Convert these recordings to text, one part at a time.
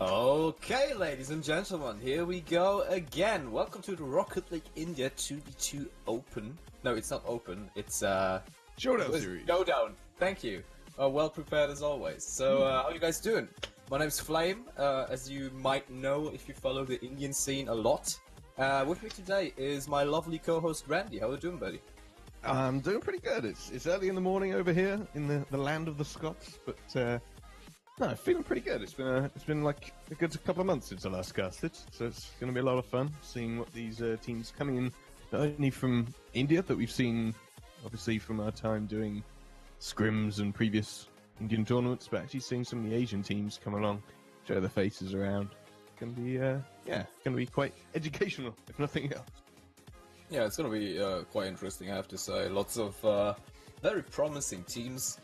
Okay, ladies and gentlemen, here we go again. Welcome to the Rocket League India 2v2 Open. No, it's not open. It's Showdown Series. Showdown. Thank you. Well prepared as always. So, how are you guys doing? My name's Flame. As you might know if you follow the Indian scene a lot. With me today is my lovely co-host Randy. How are you doing, buddy? I'm doing pretty good. It's early in the morning over here in the land of the Scots, but no, feeling pretty good. It's been like a good couple of months since I last casted, so it's going to be a lot of fun seeing what these teams coming in, not only from India that we've seen, obviously from our time doing scrims and previous Indian tournaments, but actually seeing some of the Asian teams come along, show their faces around. It's going to be going to be quite educational, if nothing else. Yeah, it's going to be quite interesting, I have to say. Lots of very promising teams.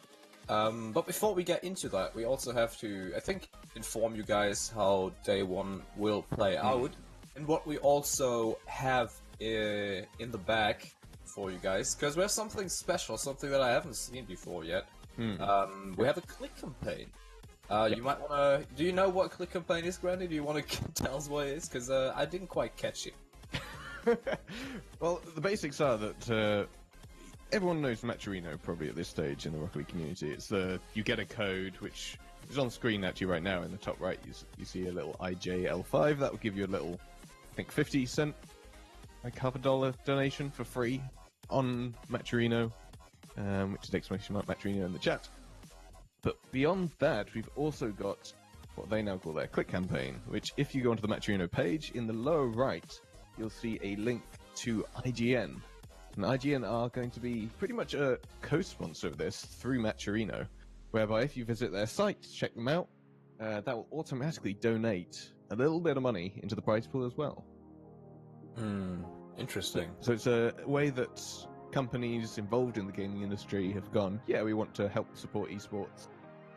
But before we get into that, we also have to, I think, inform you guys how day one will play out, and what we also have in the bag for you guys, because we have something special, something that I haven't seen before yet. We have a click campaign. You might want to... Do you know what click campaign is, Granny? Do you want to tell us what it is? Because I didn't quite catch it. Well, the basics are that everyone knows matcherino probably at this stage in the Rocket League community. It's you get a code which is on screen actually right now in the top right. You see a little IJL5 that will give you a little, I think, 50-cent, like $50 donation for free on matcherino, which is exclamation mark matcherino in the chat. But beyond that, we've also got what they now call their click campaign, which if you go onto the matcherino page in the lower right, you'll see a link to IGN. And IGN are going to be pretty much a co-sponsor of this through matcherino, whereby if you visit their site to check them out, that will automatically donate a little bit of money into the prize pool as well. Interesting. So it's a way that companies involved in the gaming industry have gone, yeah, we want to help support esports,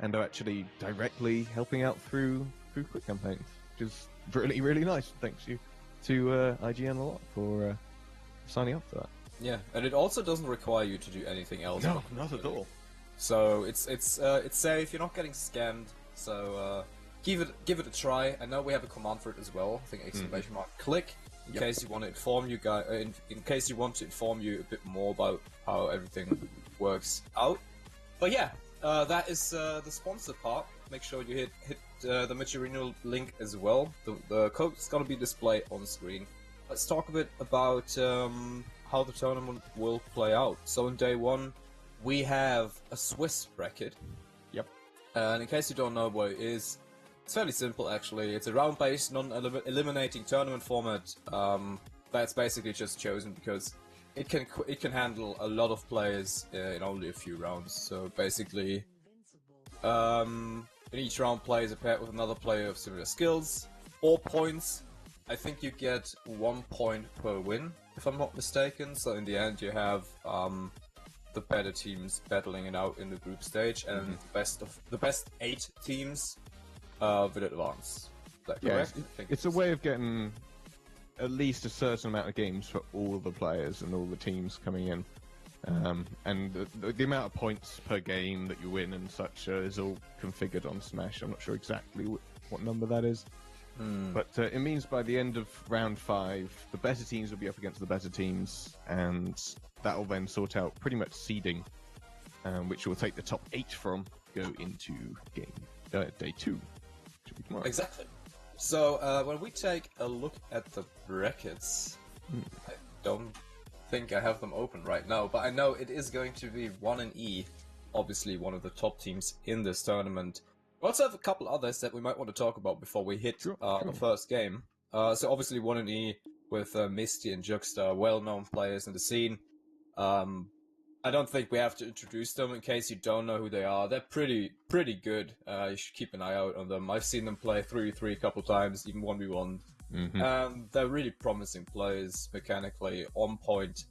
and are actually directly helping out through quick campaigns, which is really, really nice. Thanks you to IGN a lot for signing up for that. Yeah, and it also doesn't require you to do anything else. No, not at all. So it's safe. You're not getting scammed. So give it a try. I know we have a command for it as well. I think exclamation mark click in case you want to inform you guys. In case you want to inform you a bit more about how everything works out. But yeah, that is the sponsor part. Make sure you hit the matcherino link as well. The code is gonna be displayed on screen. Let's talk a bit about how the tournament will play out. So in day one, we have a Swiss bracket. Yep. And in case you don't know what it is, it's fairly simple actually. It's a round-based, non-eliminating tournament format that's basically just chosen because it can handle a lot of players in only a few rounds. So basically, in each round, players are paired with another player of similar skills or points. I think you get 1 point per win, if I'm not mistaken. So in the end, you have the better teams battling it out in the group stage, and the best 8 teams will advance. Is that correct? Yeah, it's a way of getting at least a certain amount of games for all the players and all the teams coming in. And the amount of points per game that you win and such is all configured on Smash. I'm not sure exactly what number that is. But it means by the end of round 5, the better teams will be up against the better teams, and that will then sort out pretty much seeding, which will take the top 8 from go into day 2, which will be tomorrow. Exactly. So when we take a look at the brackets, I don't think I have them open right now, but I know it is going to be 1NE, obviously one of the top teams in this tournament. We also have a couple others that we might want to talk about before we hit the first game. So obviously 1NE with Misty and Juxta, well-known players in the scene. I don't think we have to introduce them in case you don't know who they are. They're pretty good. You should keep an eye out on them. I've seen them play 3v3 a couple times, even 1v1. They're really promising players, mechanically on point.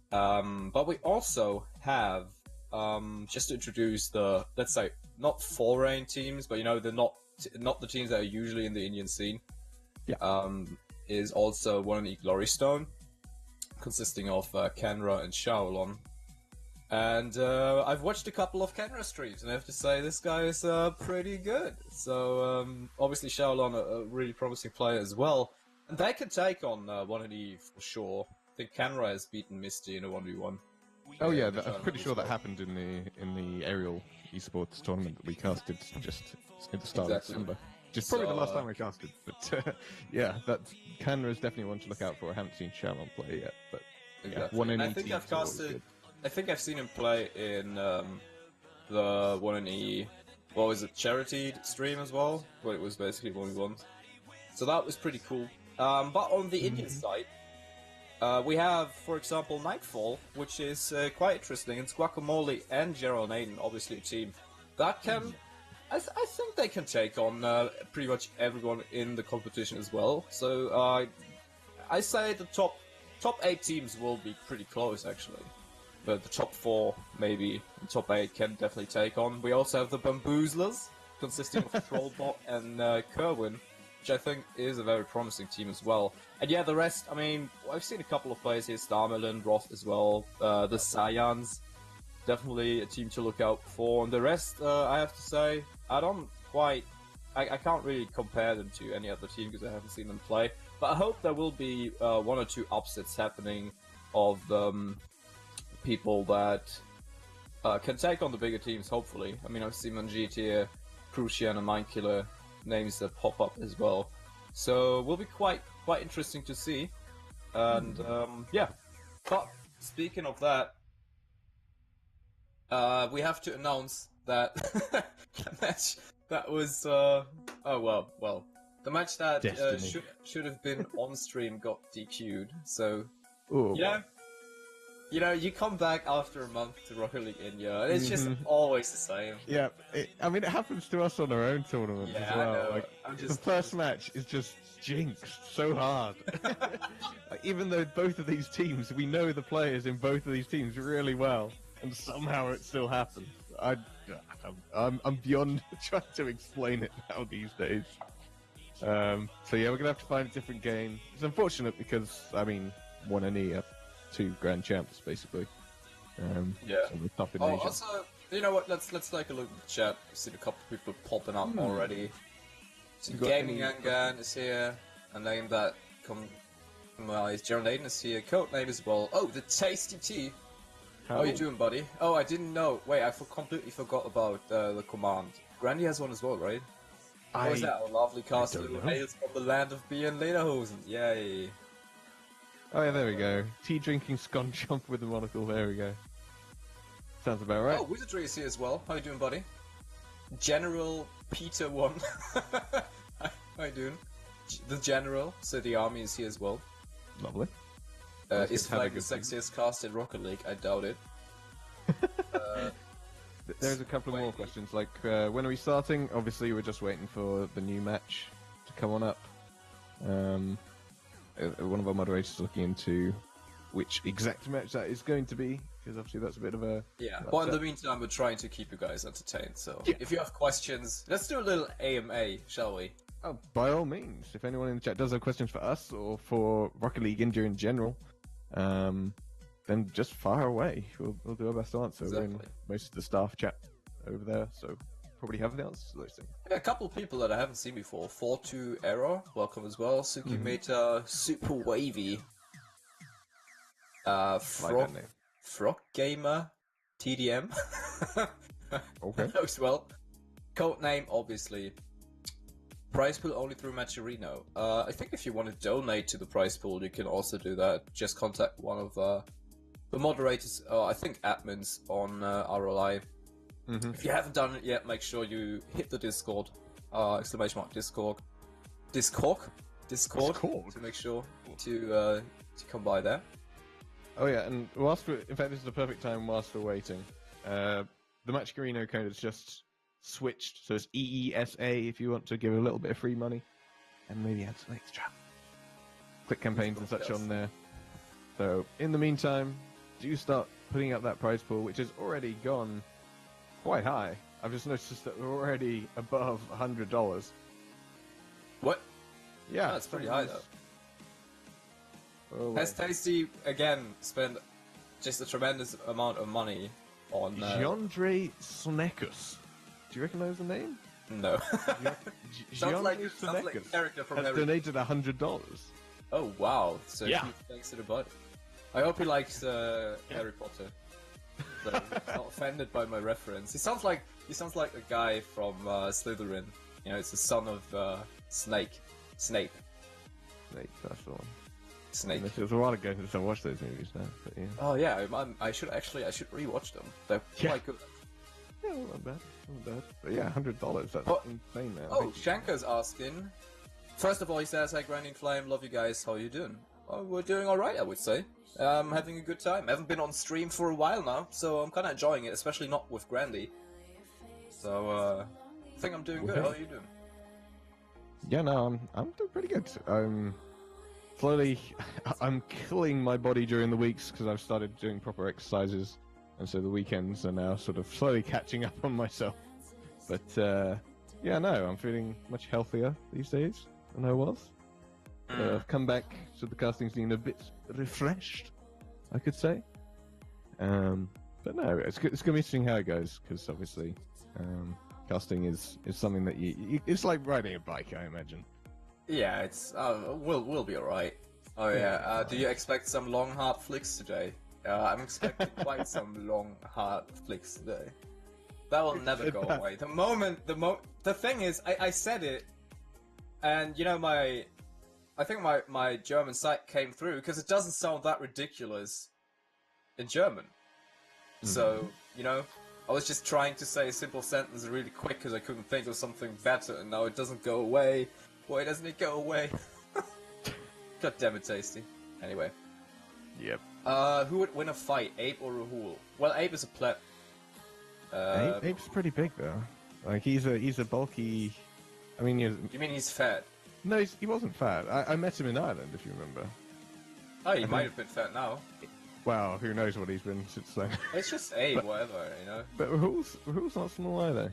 But we also have, just to introduce the, let's say, not foreign teams, but they're not the teams that are usually in the Indian scene. Yeah. Is also 1NE Glory Stone, consisting of Kenra and Shaolon. And I've watched a couple of Kenra streams, and I have to say this guy is pretty good. So obviously Shaolon a really promising player as well, and they can take on 1NE for sure. I think Kenra has beaten Misty in a 1v1. Oh yeah, I'm pretty sure that happened in the aerial esports tournament that we casted just at the start of December. Just probably the last time we casted, but yeah, that Canra is definitely one to look out for. I haven't seen Shaolon play yet, but exactly. Yeah, 1NE I think I've casted. I think I've seen him play in the 1NE, what was it, charity stream as well, where it was basically 1v1. So that was pretty cool. But on the Indian side, we have, for example, Nightfall, which is quite interesting. It's Guacamole and Gerald Naden, obviously a team that can. I think they can take on pretty much everyone in the competition as well. So I say the top 8 teams will be pretty close actually. But the top 4, maybe, and top 8 can definitely take on. We also have the Bamboozlers, consisting of Trollbot and Kerwin, which I think is a very promising team as well. And yeah, the rest, I mean, I've seen a couple of players here, Starmelon, Roth as well, the Saiyans, definitely a team to look out for. And the rest, I have to say, I can't really compare them to any other team because I haven't seen them play. But I hope there will be 1 or 2 upsets happening of people that can take on the bigger teams, hopefully. I mean, I've seen Manjeet here, Crucian and Mindkiller, names that pop up as well. So it will be quite interesting to see. And yeah, but speaking of that, we have to announce that the match that was the match that should have been on stream got DQ'd. So Ooh. yeah, You know, you come back after a month to Rocket League India, and it's just always the same. Yeah, I mean, it happens to us on our own tournaments Yeah, as well. I know. Like, I'm the just first match is just jinxed so hard. Like, even though both of these teams, we know the players in both of these teams really well, and somehow it still happens. I'm beyond trying to explain it now these days. So yeah, we're gonna have to find a different game. It's unfortunate because I mean, one and E are two grand champs basically. Yeah. So we're top in Oh, Asia. also, you know what? Let's take a look at the chat. I've seen a couple of people popping up already. So You got Gaming any- Yangan is here. A name that is Gerald Aiden is here. Code name as well. Oh, the Tasty Tea. How are you doing, buddy? Oh, I didn't know. Wait, I completely forgot about the command. Grandy has one as well, right? How is that? Our lovely caster who don't know. hails from the land of beer and lederhosen. Yay. Oh yeah, there we go. Tea drinking scone chomp with the monocle. There we go. Sounds about right. Oh, Wizardry is here as well. How you doing, buddy? General Peter 1. How you doing? The General, so the army is here as well. Lovely. Is Flag the sexiest cast in Rocket League? I doubt it. There's a couple of more questions, like when are we starting? Obviously, we're just waiting for the new match to come on up. One of our moderators is looking into which exact match that is going to be, because obviously that's a bit of a... Yeah, but in the meantime, we're trying to keep you guys entertained, so if you have questions, let's do a little AMA, shall we? Oh, by all means, if anyone in the chat does have questions for us or for Rocket League India in general, then just fire away. We'll do our best to answer. We're in most of the staff chat over there, so probably have the answers to those things. Yeah, a couple of people that I haven't seen before. 42 Error, welcome as well. Suki Meta, Super Wavy, Frog Gamer, TDM. Okay. As well. Codename, obviously. Prize pool only through Matcherino. I think if you want to donate to the prize pool, you can also do that. Just contact one of the moderators, I think admins on RLI. If you haven't done it yet, make sure you hit the Discord, exclamation mark Discord, to make sure to come by there. Oh yeah, and whilst in fact, this is the perfect time whilst we're waiting. The Matcherino code has just switched, so it's EESA if you want to give a little bit of free money, and maybe add some extra quick campaigns and such on there. So in the meantime, do start putting up that prize pool, which has already gone quite high. I've just noticed that we're already above $100. What? Yeah, that's pretty high though. Oh, Has Tasty again spent just a tremendous amount of money on Jandre Sonekus. Do you recognise the name? No. sounds like a character from has Harry. donated $100. Oh wow! So Yeah. huge thanks to the bud. I hope he likes Harry Potter. So he's not offended by my reference. He sounds like a guy from Slytherin. You know, it's the son of Snape. Snake, that's the one. Snake. It was a while ago since I watched those movies now, but yeah. Oh yeah, I should rewatch them. They're quite good. Yeah, not bad. But yeah, $100, that's insane, man. Oh, Shanka's asking. First of all, he says, "Hey, Granny and Flame, love you guys. How are you doing?" Oh, we're doing all right, I would say. Having a good time. I haven't been on stream for a while now, so I'm kind of enjoying it, especially not with Grandy. So, I think I'm doing good. How are you doing? Yeah, no, I'm doing pretty good. Slowly, I'm killing my body during the weeks because I've started doing proper exercises, and so the weekends are now sort of slowly catching up on myself. But yeah, no, I'm feeling much healthier these days than I was. I've come back to the casting scene a bit refreshed, I could say. But no, it's going to be interesting how it goes, because obviously casting is something that it's like riding a bike, I imagine. Yeah, it's we'll be alright. Oh yeah, do you expect some long hard flicks today? I'm expecting quite some long hard flicks today. That will never go away. The thing is, I said it, and you know I think my German site came through because it doesn't sound that ridiculous in German. So, you know, I was just trying to say a simple sentence really quick because I couldn't think of something better, and now it doesn't go away. Why doesn't it go away? God damn it, Tasty. Anyway. Yep. Who would win a fight, Abe or Rahul? Well, Abe is a pleb. Abe's pretty big though. Like he's a bulky. I mean, You mean he's fat? no, he wasn't fat. I met him in Ireland, if you remember. Oh, he might have been fat now. Well, who knows what he's been since then. It's just Abe, whatever, you know? But Rahul's not small either.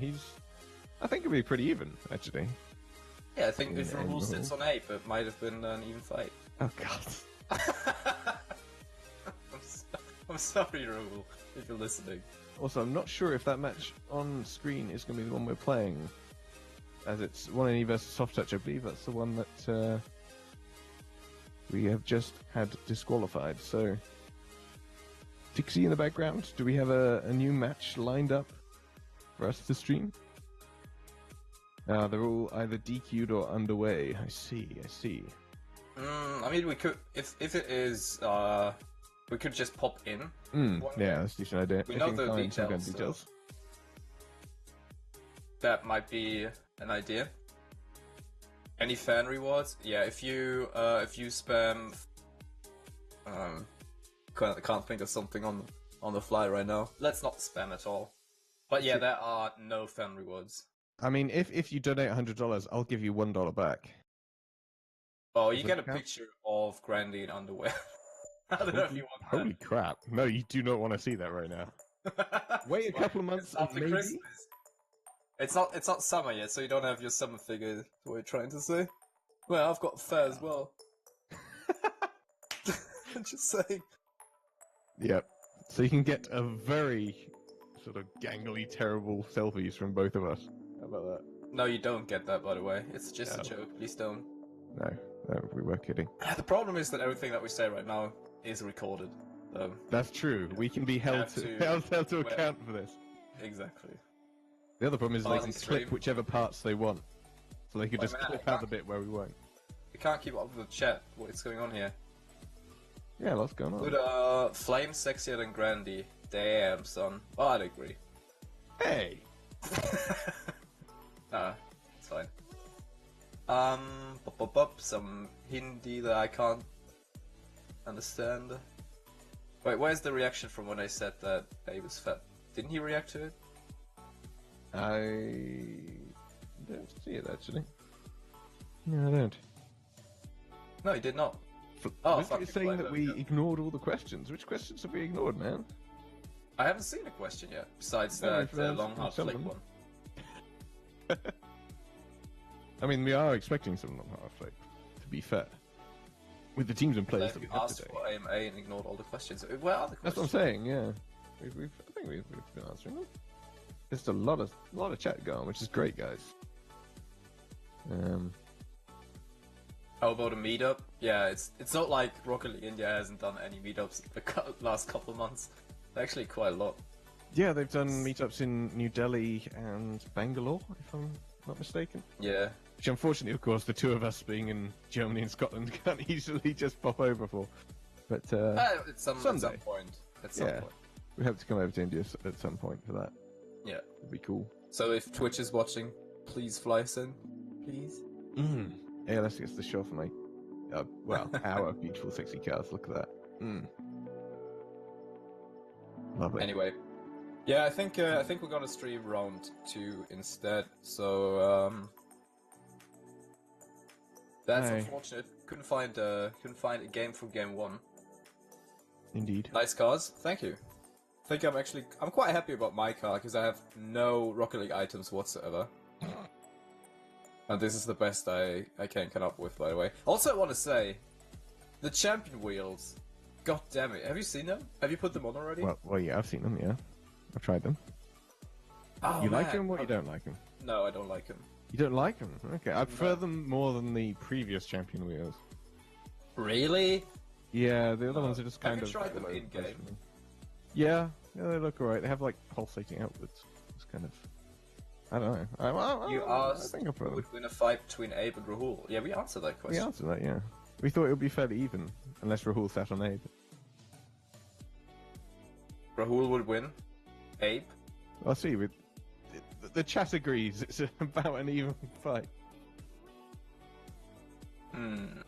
I think it'd be pretty even, actually. Yeah, I think if Rahul sits on Abe, it might have been an even fight. Oh god. I'm sorry, Rahul, if you're listening. Also, I'm not sure if that match on screen is going to be the one we're playing, as it's 1NE versus Soft Touch. I believe that's the one that we have just had disqualified. So, Dixie in the background, do we have a new match lined up for us to stream? They're all either DQ'd or underway. I see. I mean, we could, if it is, we could just pop in. Yeah, that's a decent idea. We know the details. So that might be an idea. Any fan rewards? Yeah, if you spam, can't think of something on the fly right now. Let's not spam at all. But yeah, there are no fan rewards. I mean, if you donate $100, I'll give you $1 back. Oh, you get a picture of Grandy in underwear. I don't know if you want that. Holy crap! No, you do not want to see that right now. Wait a couple of months, maybe. Christmas. It's not summer yet, so you don't have your summer figure. What you're trying to say? Well, I've got fur as well. I'm just saying. Yep. So you can get a very sort of gangly, terrible selfies from both of us. How about that? No, you don't get that, by the way. It's just a joke. Please don't. No, we were kidding. The problem is that everything that we say right now is recorded. That's true. We can be held to account for this. Exactly. The other problem is they can clip whichever parts they want. So they could just clip out the bit where we won't. We can't keep up with the chat. What's going on here? Yeah, what's going on? Good, Flame sexier than Grandy. Damn, son. Oh, I'd agree. Hey! Nah, it's fine. Some Hindi that I can't understand. Wait, where's the reaction from when I said that Abe was fat? Didn't he react to it? I don't see it actually. No, I don't. No, he did not. You're saying that we ignored all the questions. Which questions have we ignored, man? I haven't seen a question yet, besides that long hard flick one. I mean, we are expecting some long hard flick, to be fair. With the teams and players that we have asked today. for AMA and ignored all the questions. Where are the questions? That's what I'm saying, yeah. I think we've been answering them. There's a lot of chat going, which is great, guys. How about a meetup? Yeah, it's not like Rocket League India hasn't done any meetups the last couple of months. Actually, quite a lot. Yeah, they've done meetups in New Delhi and Bangalore, if I'm not mistaken. Yeah. Which, unfortunately, of course, the two of us being in Germany and Scotland can't easily just pop over for. But at some point. At some point. We hope to come over to India at some point for that. Yeah. It'd be cool. So if Twitch is watching, please fly us in. Please. Yeah, let's get the show for my, our beautiful, sexy cars. Look at that. Love it. Anyway, yeah, I think we're gonna stream round 2 instead. So that's unfortunate. Couldn't find a game from game 1. Indeed. Nice cars. Thank you. I think I'm quite happy about my car because I have no Rocket League items whatsoever. And this is the best I can come up with, by the way. Also, I want to say, the champion wheels. God damn it! Have you seen them? Have you put them on already? Well, yeah, I've seen them. Yeah, I've tried them. Oh, you like them or you don't like them? No, I don't like them. You don't like them? Okay, I prefer them more than the previous champion wheels. Really? Yeah, the other ones are just kind of. Have you tried them in game? Yeah, they look alright. They have like pulsating outwards. It's kind of. I don't know. You asked who would win a fight between Abe and Rahul. Yeah, we answered that question. We answered that, yeah. We thought it would be fairly even, unless Rahul sat on Abe. Rahul would win. Abe? I'll see. The chat agrees it's about an even fight. In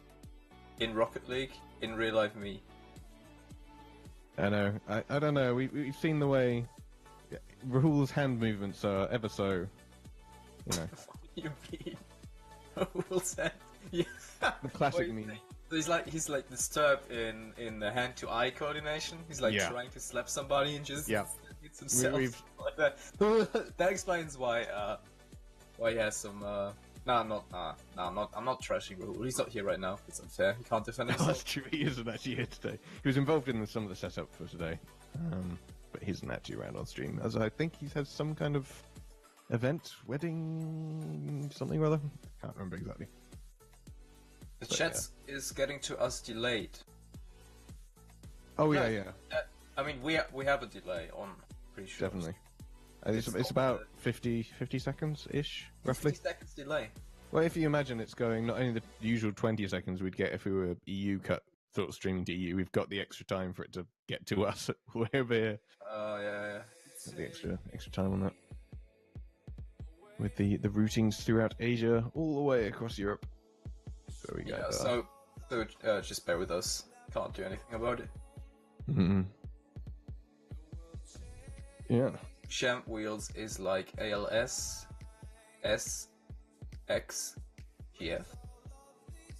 Rocket League, in real life me. I know. I don't know. We've seen the way Rahul's hand movements are ever so, you know. What do you mean? Rahul's hand. Yeah. The classic What do you meme. think? So he's like disturbed in the hand-to-eye coordination. He's like trying to slap somebody and just hits himself like that. That explains why he has some. No, I'm not. I'm not trashing Rahul. He's not here right now. It's unfair. He can't defend Oh, himself. that's true. He isn't actually here today. He was involved in some of the setup for today, but he isn't actually around on stream. As I think he has some kind of event, wedding, something or other. Can't remember exactly. The chat is getting to us delayed. Oh yeah. I mean, we have a delay on. Pretty sure. Definitely. It's about 50 seconds-ish, roughly. 50 seconds delay. Well, if you imagine it's going not only the usual 20 seconds we'd get if we were EU cut, sort of streaming to EU, we've got the extra time for it to get to us. We're here. Yeah. The extra time on that. With the routings throughout Asia, all the way across Europe. So we got. So just bear with us. Can't do anything about it. Mm-hmm. Yeah. Champ wheels is like ALS, S, X, GF.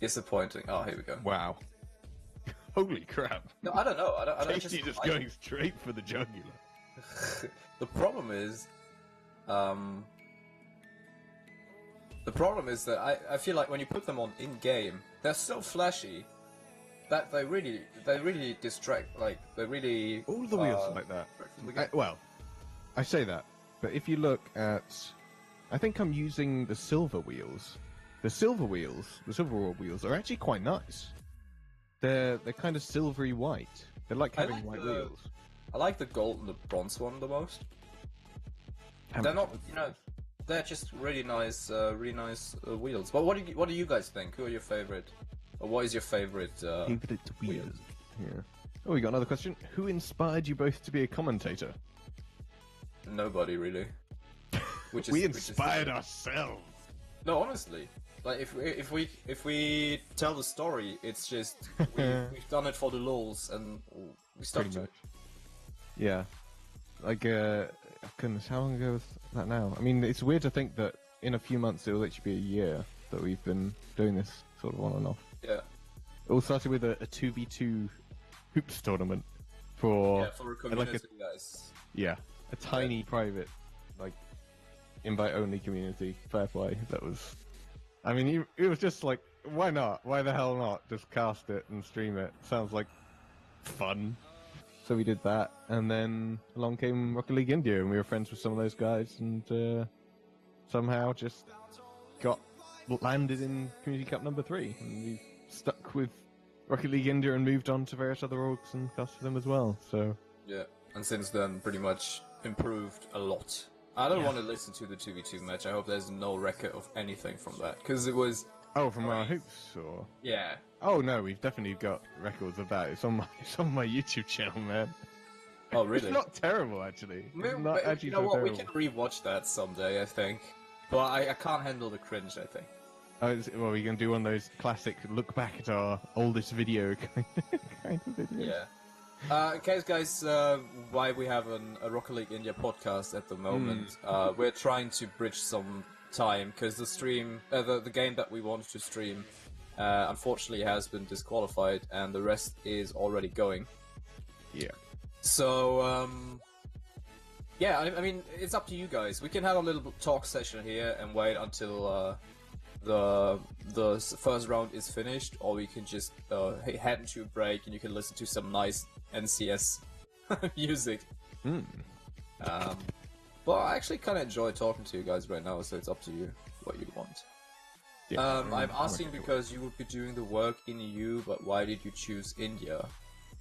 Disappointing. Oh, here we go. Wow. Holy crap. No, I don't know. I don't Tasty just going straight for the jugular. The problem is that I feel like when you put them on in game, they're so flashy that they really distract. Like they really all the wheels are like that. Well, I say that, but if you look at, I think I'm using the silver wheels. The silver raw wheels are actually quite nice. They're kind of silvery white. They're like having white wheels. I like the gold and the bronze one the most. They're not, they're just really nice wheels. But what do you guys think? Who are your favorite? Or what is your favorite wheel? Yeah. Oh, we got another question. Who inspired you both to be a commentator? Nobody really. We inspired ourselves. No, honestly, like if we tell the story, it's just we've done it for the lols and we stuck to it. Yeah, like goodness, how long ago was that now? I mean, it's weird to think that in a few months it will actually be a year that we've been doing this sort of on and off. Yeah. It all started with a 2v2 hoops tournament for a community, guys. Yeah, a tiny private, like, invite-only community. Fair play. That was... I mean, it was just like, why not? Why the hell not? Just cast it and stream it. Sounds like fun. So we did that, and then along came Rocket League India, and we were friends with some of those guys, and somehow just landed in Community Cup number 3, and we stuck with Rocket League India and moved on to various other orgs and casted them as well. So yeah, and since then, pretty much improved a lot. I don't want to listen to the 2v2 match. I hope there's no record of anything from that, because it was... Oh, from our hoops, or... Yeah. Oh no, we've definitely got records of that. It's on my YouTube channel, man. Oh really? It's not terrible, actually. It's not but, actually you know so what? terrible. We can rewatch that someday, I think. But I can't handle the cringe, I think. Well, we can do one of those classic look back at our oldest video kind of videos. Yeah. In case, guys, why we have a Rocket League India podcast at the moment, we're trying to bridge some time, because the stream, the game that we wanted to stream, unfortunately has been disqualified, and the rest is already going. Yeah. So, yeah, I mean, it's up to you guys. We can have a little talk session here and wait until the first round is finished, or we can just head into a break and you can listen to some nice NCS music. But I actually kind of enjoy talking to you guys right now, so it's up to you what you want. Yeah, I'm asking because you would be doing the work in EU, but why did you choose India?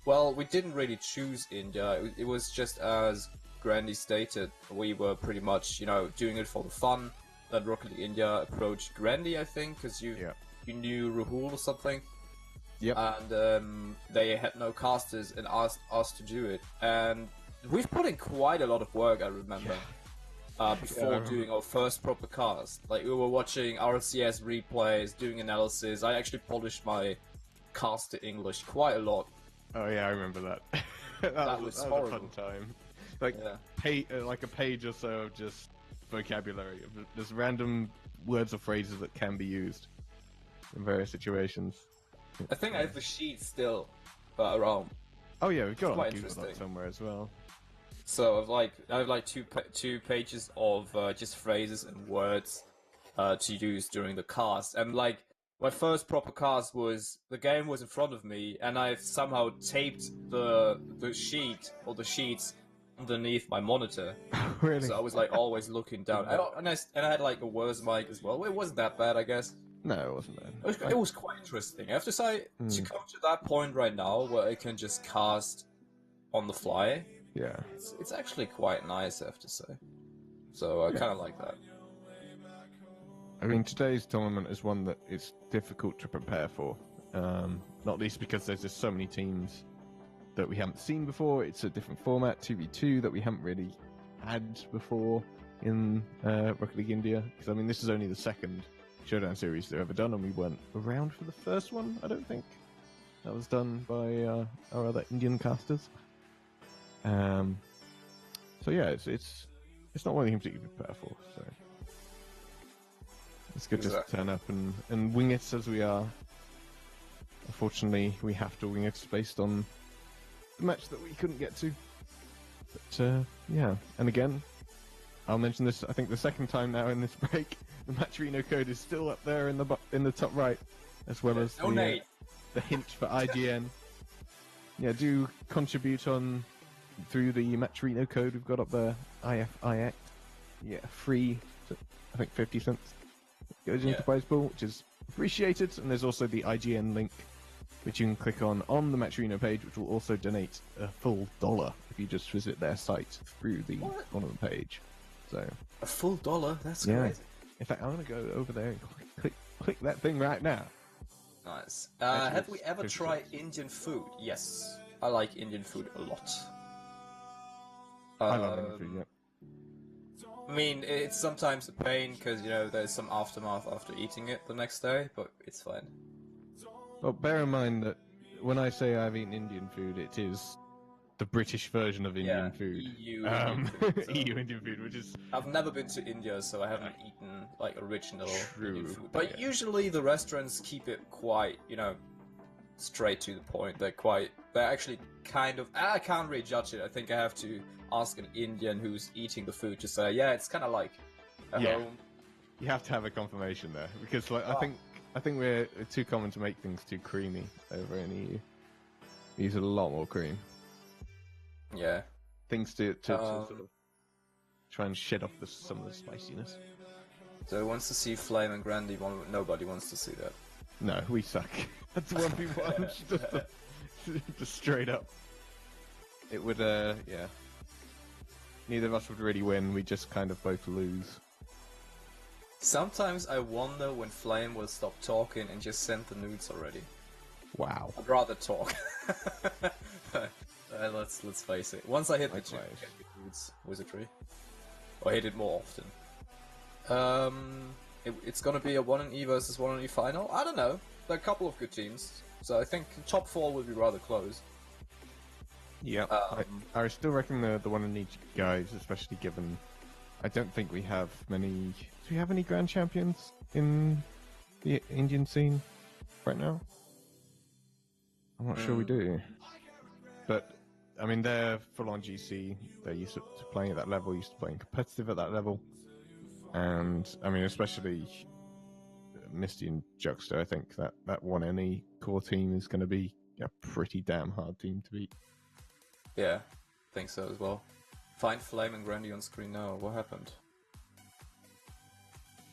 Well, we didn't really choose India. It was just as Grandy stated, we were pretty much, doing it for the fun. Then Rocket League India approached Grandy, I think, because you knew Rahul or something. Yep. And they had no casters and asked us to do it. And we've put in quite a lot of work, I remember, before doing our first proper cast. Like, we were watching RCS replays, doing analysis. I actually polished my cast to English quite a lot. Oh yeah, I remember that. That was that was a horrible. fun time. Like like a page or so of just vocabulary, of just random words or phrases that can be used in various situations. I think I have the sheet still around. Oh yeah, we've got it on quite Google Docs interesting. somewhere as well. So I have like two pages of just phrases and words to use during the cast. And like my first proper cast was the game was in front of me, and I've somehow taped the sheet or the sheets underneath my monitor. Really? So I was like always looking down. And I had like a worse mic as well. It wasn't that bad, I guess. No, it wasn't bad. It was quite interesting. I have to say, to come to that point right now where I can just cast on the fly, Yeah. it's actually quite nice, I have to say. So I kind of like that. I mean, today's tournament is one that is difficult to prepare for. Not least because there's just so many teams that we haven't seen before. It's a different format, 2v2, that we haven't really had before in Rocket League India. Because, I mean, this is only the second Showdown Series they've ever done, and we weren't around for the first one, I don't think. That was done by our other Indian casters. So yeah, it's not one thing to particularly prepare for, so it's good just to turn up and wing it as we are. Unfortunately, we have to wing it based on the match that we couldn't get to. But yeah, and again, I'll mention this, I think the second time now in this break, the matcherino code is still up there in the top right, as well as the hint for IGN. Yeah, do contribute on through the matcherino code we've got up there, IFIX. Yeah, free, I think 50 cents goes into the prize pool, which is appreciated. And there's also the IGN link, which you can click on the matcherino page, which will also donate a full $1 if you just visit their site through the on the page. So a full $1? That's crazy. In fact, I'm gonna go over there and click that thing right now. Nice. Have we ever tried Indian food? Yes, I like Indian food a lot. I love Indian food. Yeah. I mean, it's sometimes a pain because there's some aftermath after eating it the next day, but it's fine. Well, bear in mind that when I say I've eaten Indian food, it is the British version of Indian food. EU Indian food. So EU Indian food, which is... I've never been to India, so I haven't eaten like original Indian food. True, But usually the restaurants keep it quite, straight to the point. They're actually kind of... I can't really judge it. I think I have to ask an Indian who's eating the food to say, yeah, it's kind of like a home. You have to have a confirmation there, because I think we're too common to make things too creamy over in EU. We use a lot more cream. Yeah. Things to sort of try and shed off some of the spiciness. So he wants to see Flame and Grandy, nobody wants to see that. No, we suck. That's 1v1, just straight up. It would, yeah. Neither of us would really win, we just kind of both lose. Sometimes I wonder when Flame will stop talking and just send the nudes already. Wow. I'd rather talk. Let's face it. Once I hit the nudes wizardry, or hit it more often. It's gonna be a 1-E versus 1-E final. I don't know. There are a couple of good teams, so I think top 4 will be rather close. Yeah, I still reckon the 1-E guys, especially given I don't think we have many. Do we have any Grand Champions in the Indian scene right now? I'm not sure we do. But I mean, they're full on GC. They're used to playing at that level. Used to playing competitive at that level. And I mean, especially Misty and Juxta. I think that 1-E core team is going to be a pretty damn hard team to beat. Yeah, I think so as well. Find Flame and Grandy on screen now. What happened?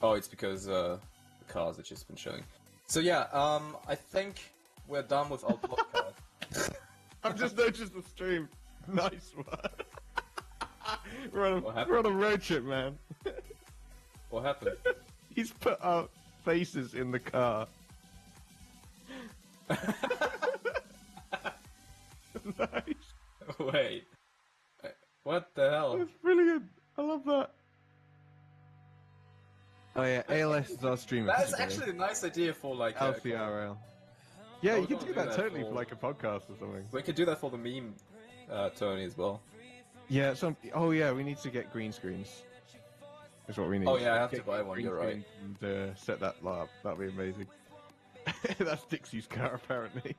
Oh, it's because the cars have just been showing. So yeah, I think we're done with our podcast. I've just noticed the stream. Nice one. we're on a road trip, man. What happened? He's put our faces in the car. Nice. Wait. What the hell? That's brilliant. I love that. Oh yeah, ALS is our streamer. That's actually a nice idea for like LCRL. Yeah, you could do that totally for like a podcast or something. We could do that for the meme. Tony as well. Yeah, oh yeah, we need to get green screens. That's what we need. Oh yeah, I have Get to buy one. green You're right. screens and set that up. That'd be amazing. That's Dixie's car, apparently.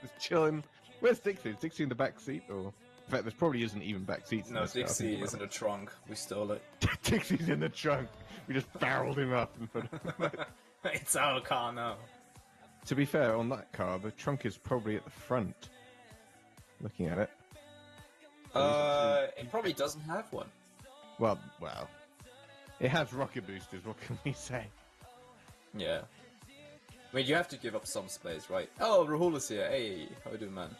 Just chilling. Where's Dixie? Is Dixie in the back seat, or? In fact, there probably isn't even back seats. No, Dixie is in the trunk. We stole it. Dixie's in the trunk. We just barreled him up and put him. It's our car now. To be fair, on that car, the trunk is probably at the front. Looking at it. It probably doesn't have one. Well, it has rocket boosters. What can we say? Yeah. I mean, you have to give up some space, right? Oh, Rahul is here. Hey, how you doing, man?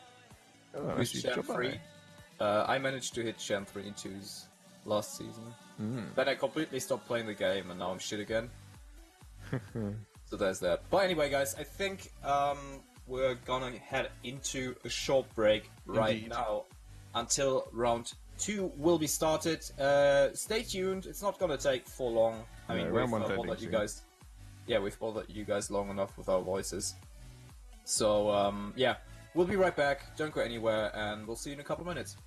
Oh, Who's actually, Gen 3? I managed to hit Gen 3 and 2s last season. Then I completely stopped playing the game, and now I'm shit again. So there's that. But anyway, guys, I think we're gonna head into a short break right now until round 2 will be started. Stay tuned. It's not gonna take for long. I mean, we've bothered you guys. Yeah, we've bothered you guys long enough with our voices. So yeah, we'll be right back. Don't go anywhere, and we'll see you in a couple minutes.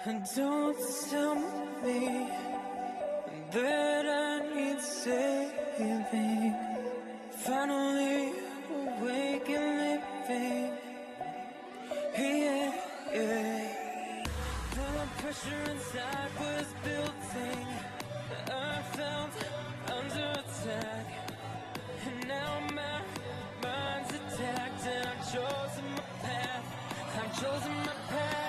And don't tell me that I need saving. Finally awake and living. Yeah, yeah. The pressure inside was building. I felt under attack. And now my mind's attacked. And I've chosen my path. I've chosen my path.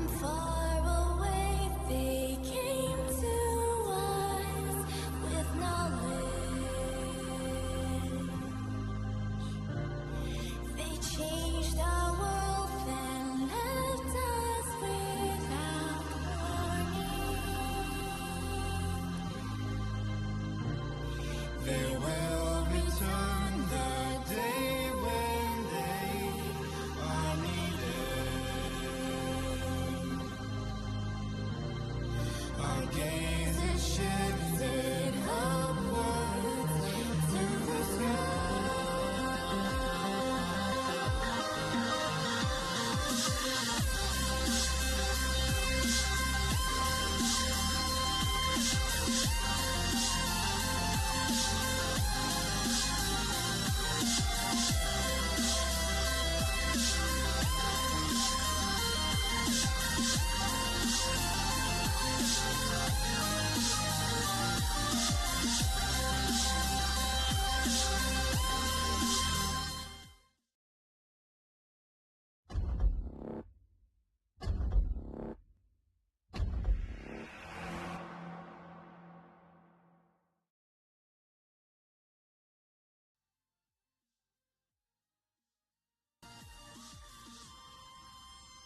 far away, they came to us with knowledge. They changed our world, then left us without warning. They will return the day when they are needed. Our gaze is shifted upwards to the sky.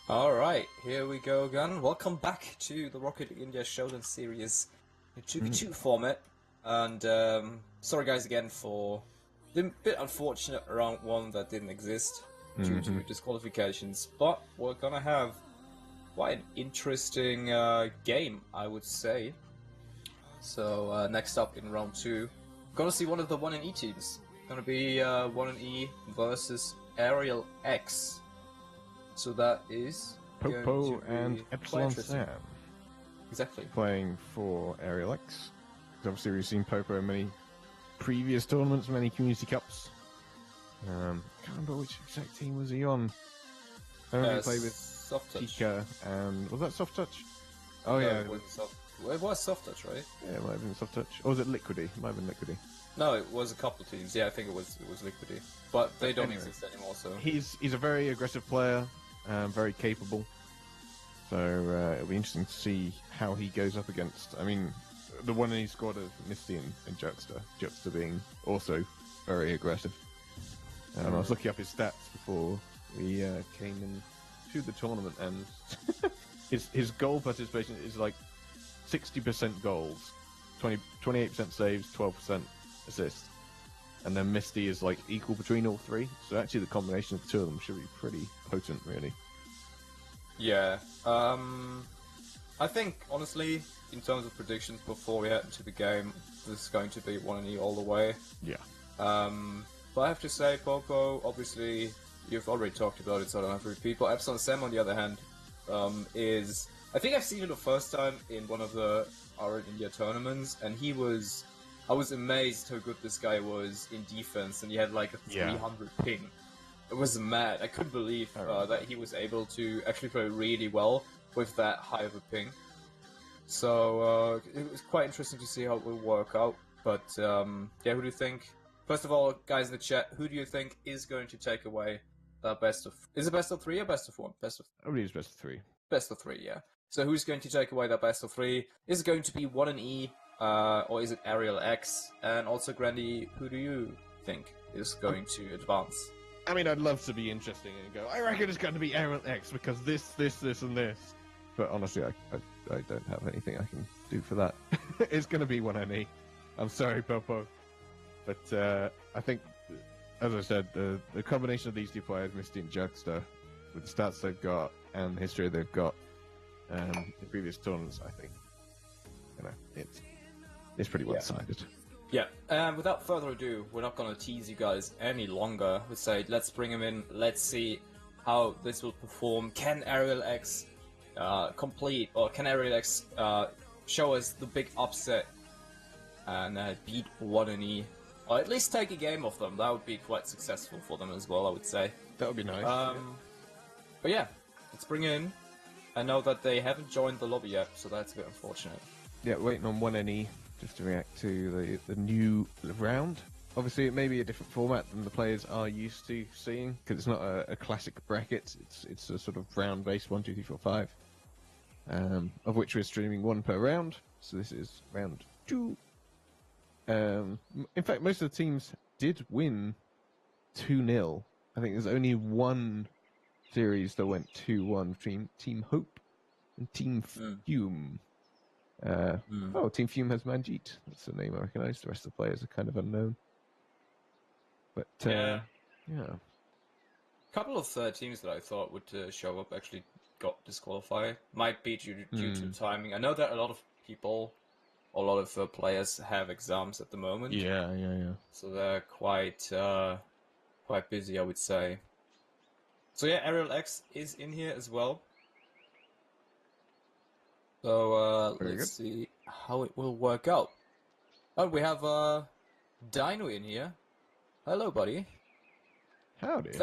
Alright, here we go again. Welcome back to the Rocket League India Showdown Series in 2v2 format. And sorry guys again for the bit unfortunate round 1 that didn't exist due to disqualifications. But we're gonna have quite an interesting game, I would say. So next up in round 2, gonna see one of the 1E teams. Gonna be 1E versus Aerial X. So that is Popo and quite Epsilon interesting. Sam Exactly. playing for Aerial X. Obviously, we've seen Popo in many previous tournaments, many community cups. I can't remember which exact team was he on. I remember he played with Soft Touch. Chica, and was that Soft Touch? Oh No, yeah, it was Soft Touch, right? yeah, it might have been Soft Touch. Or was it Liquidy? It might have been Liquidy. No, it was a couple teams. Yeah, I think it was Liquidy. But they don't Anyway. exist anymore, so... He's a very aggressive player, very capable. So it'll be interesting to see how he goes up against. I mean, the one in his squad of Misty and Juxta. Juxta being also very aggressive. I was looking up his stats before we came into the tournament, and his goal participation is like 60% goals, 28% saves, 12% assists. And then Misty is like equal between all three. So actually the combination of the two of them should be pretty potent, really. Yeah. I think, honestly, in terms of predictions before we head into the game, this is going to be 1E all the way. Yeah. But I have to say, Popo, obviously, you've already talked about it, so I don't have to repeat. But Epsilon Sam, on the other hand, is... I think I've seen it the first time in one of the our India tournaments, and I was amazed how good this guy was in defense, and he had like a 300 ping. It was mad. I couldn't believe that he was able to actually play really well with that high of a ping. So it was quite interesting to see how it will work out. But yeah, who do you think? First of all, guys in the chat, who do you think is going to take away the best of? Is it best of 3 or best of 1? Best of. I believe it's best of 3. Best of 3, yeah. So who's going to take away that best of 3? Is it going to be 1E? Or is it Aerial X? And also, Grandy, who do you think is going to advance? I mean, I'd love to be interesting and go, I reckon it's going to be Aerial X because this, and this. But honestly, I don't have anything I can do for that. It's going to be 1NE. I'm sorry, Popo. But I think, as I said, the combination of these two players, Misty and Juxta, with the stats they've got and the history they've got in previous tournaments, I think, it's pretty one-sided. Yeah, and without further ado, we're not going to tease you guys any longer. We say, let's bring him in, let's see how this will perform. Can Aerial X complete, or can Aerial X show us the big upset and beat 1NE? Or at least take a game of them. That would be quite successful for them as well, I would say. That would be nice. But yeah, let's bring it in. I know that they haven't joined the lobby yet, so that's a bit unfortunate. Yeah, waiting on 1NE just to react to the new round. Obviously, it may be a different format than the players are used to seeing, because it's not a classic bracket. It's a sort of round-based 1, 2, 3, 4, 5. of which we're streaming one per round. So this is round 2. In fact, most of the teams did win 2-0. I think there's only one series that went 2-1 between Team Hope and Team Fume. Oh, Team Fume has Manjeet. That's the name I recognise. The rest of the players are kind of unknown. But, yeah. A couple of teams that I thought would show up actually got disqualified. Might be due to timing. I know that a lot of people, a lot of players have exams at the moment. Yeah. So they're quite busy, I would say. So yeah, Aerial X is in here as well. So let's see how it will work out. Oh, we have Dino in here. Hello, buddy. Howdy.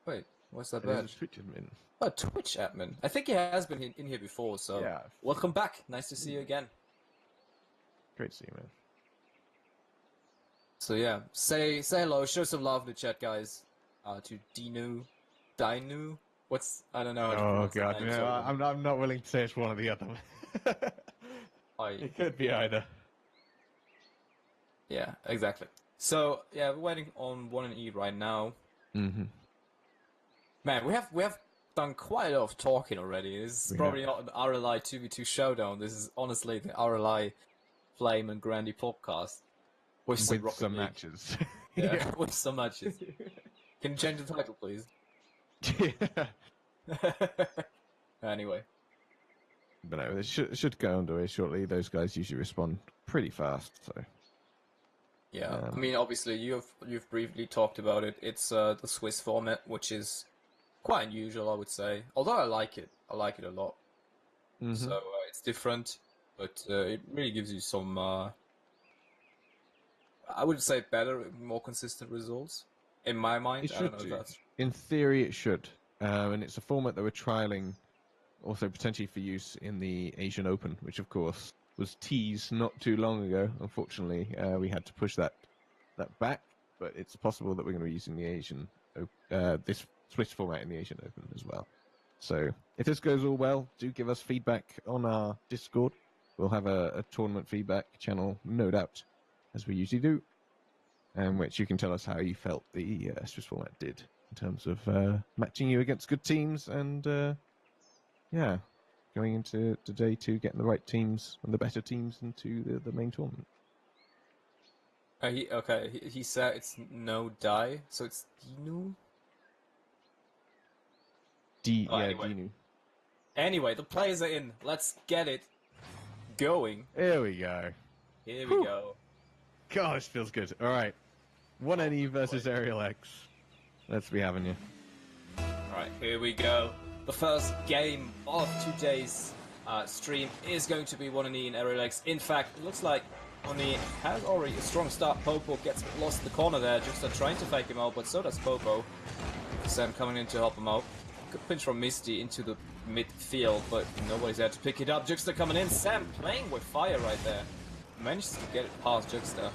Wait, what's that It is badge? a Twitch admin. Oh, Twitch admin. I think he has been in here before, so Yeah. welcome back. Nice to see you again. Great to see you, man. So yeah, say hello, show some love in the chat, guys. To Dino. I don't know how to Oh pronounce god, that name, no, so- I'm not willing to say it's one or the other. It could be either. Yeah, exactly. So yeah, we're waiting on 1E right now. Mm-hmm. Man, we have done quite a lot of talking already. This is probably not an RLI 2v2 showdown. This is honestly the RLI Flame and Grandy podcast. With some, With some League. matches. Yeah, with some matches. Can you change the title, please? Anyway. But no, it should go underway shortly. Those guys usually respond pretty fast, so... Yeah, I mean, obviously, you've briefly talked about it. It's the Swiss format, which is quite unusual, I would say. Although I like it a lot. Mm-hmm. So it's different, but it really gives you some, I would say, better, more consistent results. In my mind, It I don't should know if do. that's... In theory, it should. And it's a format that we're trialing, also potentially for use in the Asian Open, which of course was teased not too long ago. Unfortunately, we had to push that back, but it's possible that we're going to be using the Asian this Swiss format in the Asian Open as well. So if this goes all well, do give us feedback on our Discord. We'll have a tournament feedback channel, no doubt, as we usually do, in which you can tell us how you felt the Swiss format did in terms of matching you against good teams and, going into day 2, getting the right teams and the better teams into the main tournament. He said it's no die, so it's Dinu? Anyway. Dinu. Anyway, the players are in. Let's get it going. There we go. Here we go. God, this feels good. All right. 1NE versus Aerial X. Let's be having you. Alright, here we go. The first game of today's stream is going to be 1NE and Aerial X. In fact, it looks like 1NE has already a strong start. Popo gets lost in the corner there, just trying to fake him out, but so does Popo. Sam coming in to help him out. Good pinch from Misty into the midfield, but nobody's there to pick it up. Juxta coming in. Sam playing with fire right there. Manages to get it past Juxta.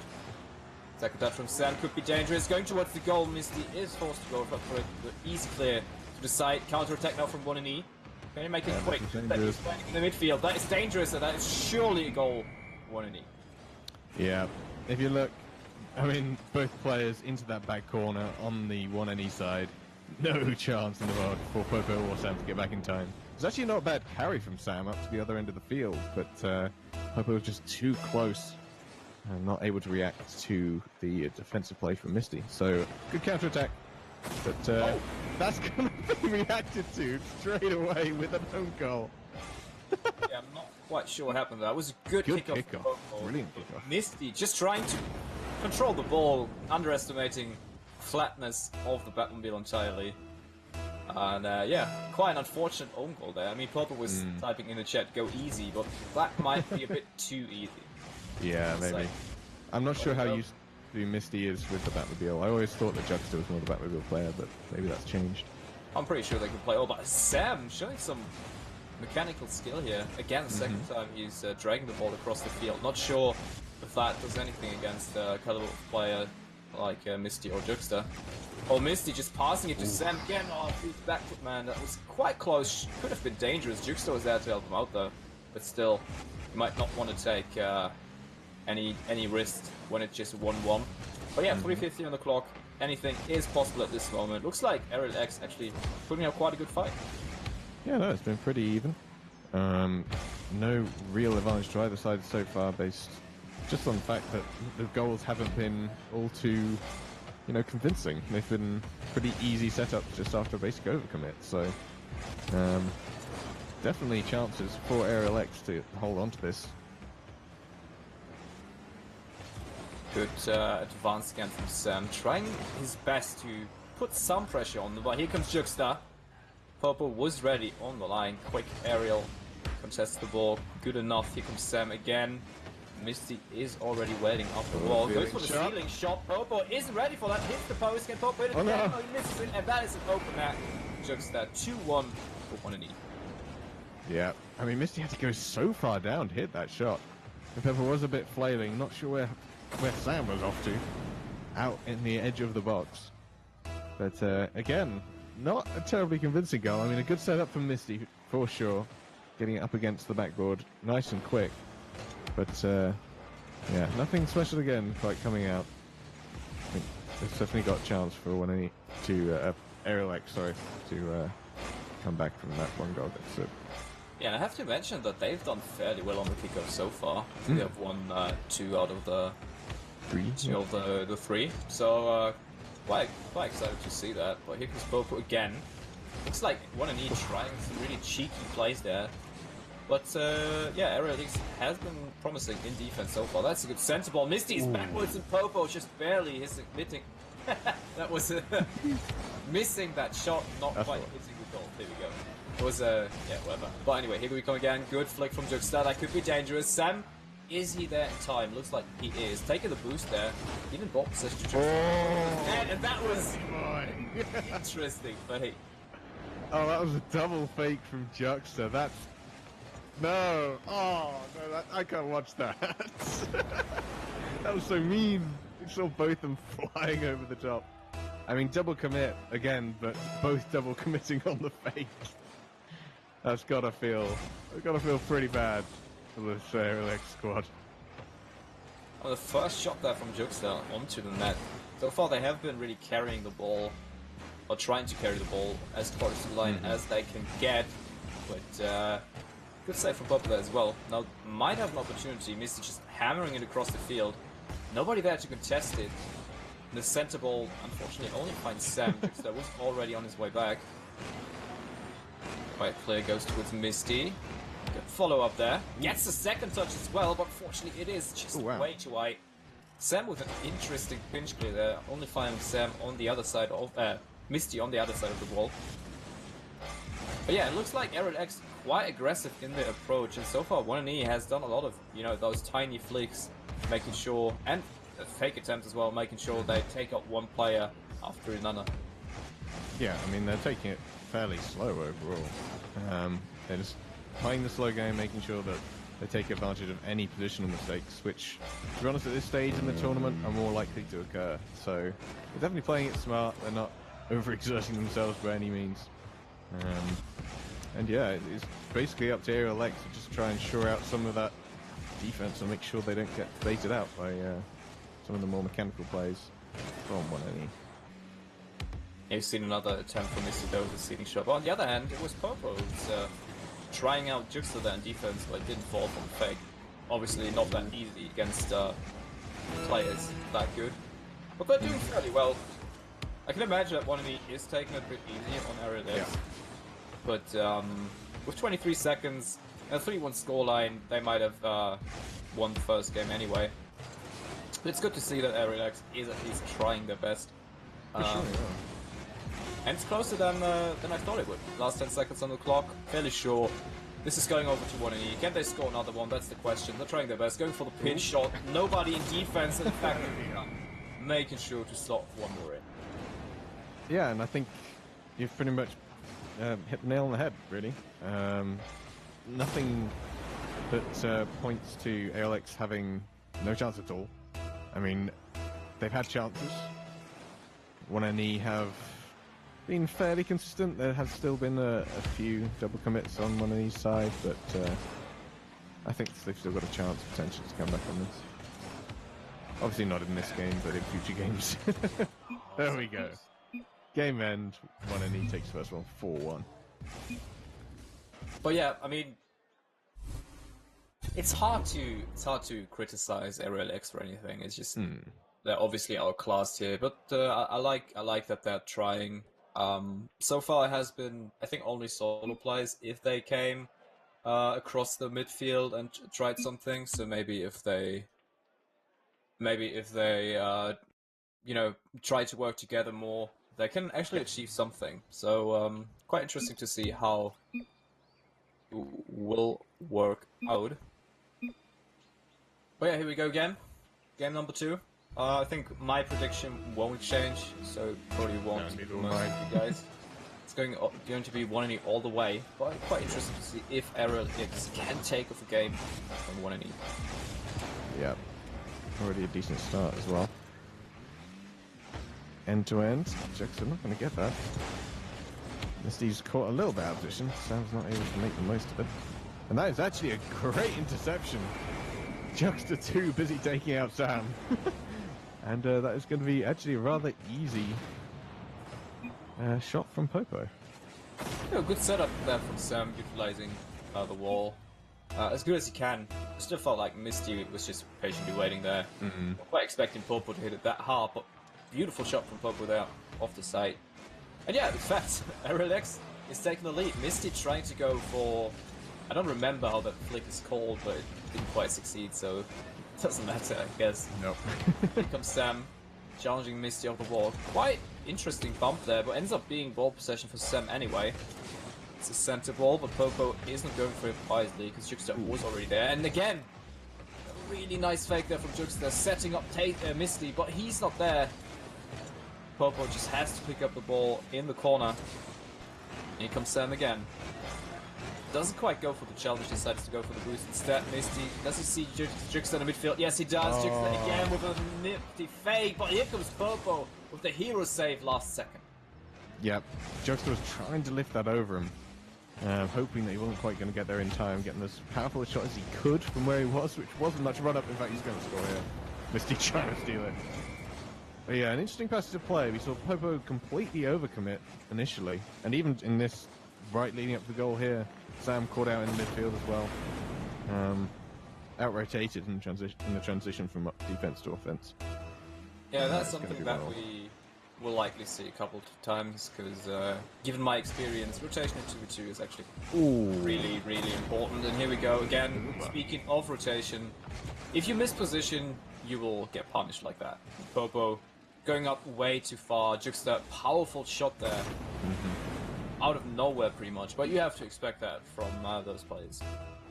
Second touch from Sam could be dangerous. Going towards the goal. Misty is forced to go for it. The easy clear to the side. Counter attack now from 1NE. Can you make it quick? That is playing in the midfield. That is dangerous, and that is surely a goal. 1NE. Yeah. If you look, I mean, both players into that back corner on the 1NE side. No chance in the world for Popo or Sam to get back in time. It's actually not a bad carry from Sam up to the other end of the field, but Popo was just too close and not able to react to the defensive play from Misty. So, good counter-attack, but that's going to be reacted to straight away with an own goal. Yeah, I'm not quite sure what happened there. That was a good kickoff. Brilliant kickoff. Misty just trying to control the ball, underestimating flatness of the Batmobile entirely. And quite an unfortunate own goal there. I mean, Popo was typing in the chat, go easy, but that might be a bit too easy. Yeah, maybe. I'm not sure how used to Misty is with the Batmobile. I always thought that Juxta was more the Batmobile player, but maybe that's changed. I'm pretty sure they can play all, but Sam showing some mechanical skill here. Again, the second time he's dragging the ball across the field. Not sure if that does anything against Caliber player like Misty or Juxta. Oh, Misty just passing it to Sam again. Oh, huge backfoot, man. That was quite close. Could have been dangerous. Juxta was there to help him out, though. But still, you might not want to take any risk when it's just 1-1. But yeah, 3:50 on the clock. Anything is possible at this moment. Looks like Aerial X actually putting up quite a good fight. Yeah, no, it's been pretty even. No real advantage to either side so far, based just on the fact that the goals haven't been all too, convincing. They've been pretty easy setups just after a basic overcommit. So, definitely chances for Aerial X to hold on to this. Good advance again from Sam, trying his best to put some pressure on the ball. Here comes Juxta. Popo was ready on the line. Quick aerial, contests the ball. Good enough. Here comes Sam again. Misty is already waiting up the wall. Goes for the ceiling shot. Popo isn't ready for that. Hits the post. Can Popo hit it again? No, he misses it, and that is an open net. Juxta 2-1 for 1-E. Yeah, I mean, Misty had to go so far down to hit that shot. The Pepper was a bit flailing. Not sure where Sam was off to, out in the edge of the box. But again, not a terribly convincing goal. I mean, a good setup from Misty for sure, getting it up against the backboard, nice and quick. But yeah, nothing special again quite coming out. I think it's definitely got a chance for 1-E to Aerial X, sorry, to come back from that one goal deficit. Yeah, and I have to mention that they've done fairly well on the kickoff so far. They have won 2 out of the 3. So quite excited to see that. But here comes Popo again. Looks like 1-E trying some really cheeky plays there. But yeah, Aerial X has been promising in defense so far. That's a good center ball. Misty is backwards and Popo just barely is admitting. That was missing that shot, not quite hitting the goal. There we go. It was yeah, whatever. But anyway, here we come again. Good flick from Juxta. That could be dangerous. Sam, is he there in time? Looks like he is. Taking the boost there. Even ball possession to Juxta. And that was interesting, but hey. Oh, that was a double fake from Juxta. That's... No! Oh, no, I can't watch that. That was so mean. We saw both of them flying over the top. I mean, double commit again, but both double committing on the fake. That's gotta feel pretty bad for this Aerial X squad. Well, the first shot there from Juxta onto the net. So far they have been really carrying the ball, or trying to carry the ball as close to the line as they can get. But good save from Popo there as well. Now might have an opportunity. Misty just hammering it across the field. Nobody there to contest it. The center ball, unfortunately, only finds Sam. Juxta was already on his way back. Quiet player goes towards Misty. Good follow up there. Gets the second touch as well, but fortunately it is just way too high. Sam with an interesting pinch clear there, only finding Sam on the other side of Misty on the other side of the wall. But yeah, it looks like Aerial X quite aggressive in their approach, and so far 1-E has done a lot of those tiny flicks, making sure, and fake attempts as well, making sure they take out one player after another. Yeah, I mean, they're taking it fairly slow overall. They're just playing the slow game, making sure that they take advantage of any positional mistakes, which, to be honest, at this stage in the tournament are more likely to occur. So they're definitely playing it smart. They're not overexerting themselves by any means. And yeah, it's basically up to Aerial X to just try and shore out some of that defense and make sure they don't get baited out by some of the more mechanical plays from 1-E. You've seen another attempt from Misty though with the ceiling shot. But on the other hand, it was Popo who's trying out Juxta there in defense, but it didn't fall from the fake. Obviously not that easy against players that good. But they're doing fairly well. I can imagine that 1-E is taking it a bit easier on Aerial X. Yeah. But with 23 seconds and a 3-1 scoreline, they might have won the first game anyway. But it's good to see that Aerial X is at least trying their best. For sure, yeah. And it's closer than I thought it would. Last 10 seconds on the clock, fairly sure. This is going over to 1-E. Can they score another one? That's the question. They're trying their best, going for the pinch shot. Nobody in defense, and in fact, making sure to slot one more in. Yeah, and I think you've pretty much hit the nail on the head, really. Nothing that points to Aerial X having no chance at all. I mean, they've had chances. 1NE have been fairly consistent. There has still been a few double commits on 1NE's side, but I think they've still got a chance potentially to come back on this. Obviously not in this game, but in future games. There we go. Game end. 1NE takes first one, 4-1. But yeah, I mean, it's hard to criticize RLX for anything. It's just they're obviously outclassed here, but I like that they're trying. So far it has been, I think, only solo plays if they came across the midfield and tried something. So maybe if they you know, try to work together more, they can actually achieve something. So quite interesting to see how it will work out. But yeah, here we go again. Game number 2. I think my prediction won't change, so probably won't be most of you guys. It's going to be 1NE all the way, but quite interesting to see if RLX can take off a game from 1NE. Yeah, already a decent start as well. End to end, Jackson not going to get that. Misty's caught a little bit out of position. Sam's not able to make the most of it. And that is actually a great interception. Juxta too busy taking out Sam. And that is going to be actually a rather easy shot from Popo. Yeah, good setup there from Sam, utilizing the wall as good as he can. I still felt like Misty was just patiently waiting there. Not quite expecting Popo to hit it that hard, but beautiful shot from Popo there off the side. And yeah, in fact, RLX is taking the lead. Misty trying to go for, I don't remember how that flick is called, but it didn't quite succeed, so it doesn't matter, I guess. Nope. Here comes Sam, challenging Misty off the wall. Quite interesting bump there, but ends up being ball possession for Sam anyway. It's a center ball, but Popo isn't going for it wisely, because Juxta was already there. And again, a really nice fake there from Juxta, setting up Misty, but he's not there. Popo just has to pick up the ball in the corner. Here comes Sam again. Doesn't quite go for the challenge, decides to go for the boost instead. Misty, does he see Juxta in the midfield? Yes, he does. Juxta again with a nifty fake, but here comes Popo with the hero save last second. Yep, Juxta was trying to lift that over him, hoping that he wasn't quite going to get there in time, getting as powerful a shot as he could from where he was, which wasn't much run up. In fact, he's going to score here. Misty trying to steal it. But yeah, an interesting passage of play. We saw Popo completely overcommit initially, and even in this right leading up to the goal here, Sam caught out in the midfield as well. Out-rotated in the transition from defense to offense. Yeah, that's something that we will likely see a couple of times, because given my experience, rotation in 2v2 is actually really, really important. And here we go again. Speaking of rotation, if you miss position, you will get punished like that. Popo going up way too far. Juxta, powerful shot there. Out of nowhere, pretty much. But you have to expect that from those players.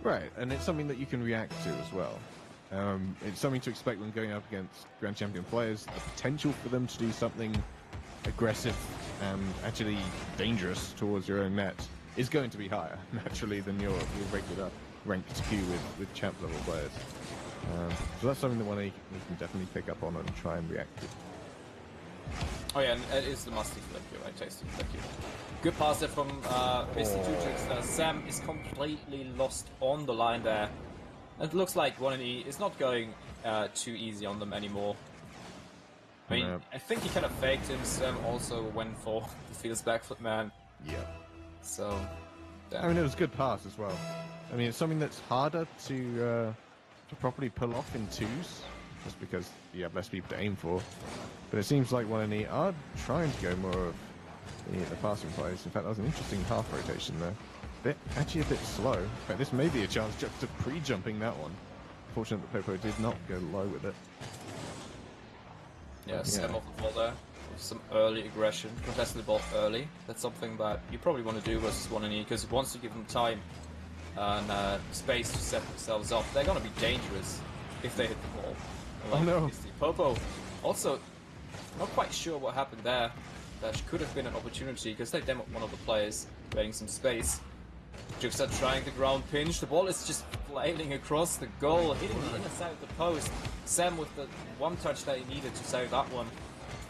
Right, and it's something that you can react to as well. It's something to expect when going up against Grand Champion players. The potential for them to do something aggressive and actually dangerous towards your own net is going to be higher, naturally, than your regular ranked queue with champ level players. So that's something that one you can definitely pick up on and try and react to. Oh yeah, and it is the musty flick here, right? Tasty flick here. Good pass there from Mr. Juxta. Sam is completely lost on the line there. And it looks like 1NE is not going too easy on them anymore. I mean, I think he kind of faked him. Sam also went for the Feels backflip man. Yeah. So, damn. I mean, it was a good pass as well. I mean, it's something that's harder to properly pull off in twos, just because you have less people to aim for. But it seems like 1NE are trying to go more of the passing plays. In fact, that was an interesting half rotation there. Actually a bit slow. In fact, this may be a chance just to pre-jumping that one. Fortunate that Popo did not go low with it. Yeah, Sam off the ball there with some early aggression, contesting the ball early. That's something that you probably want to do versus 1NE, because once you give them time and space to set themselves up, they're going to be dangerous if they hit the ball. Like oh no! Popo also not quite sure what happened there. That could have been an opportunity, because they demoed one of the players, creating some space. Juxta trying the ground pinch. The ball is just flailing across the goal, hitting the inner side of the post. Sam with the one touch that he needed to save that one.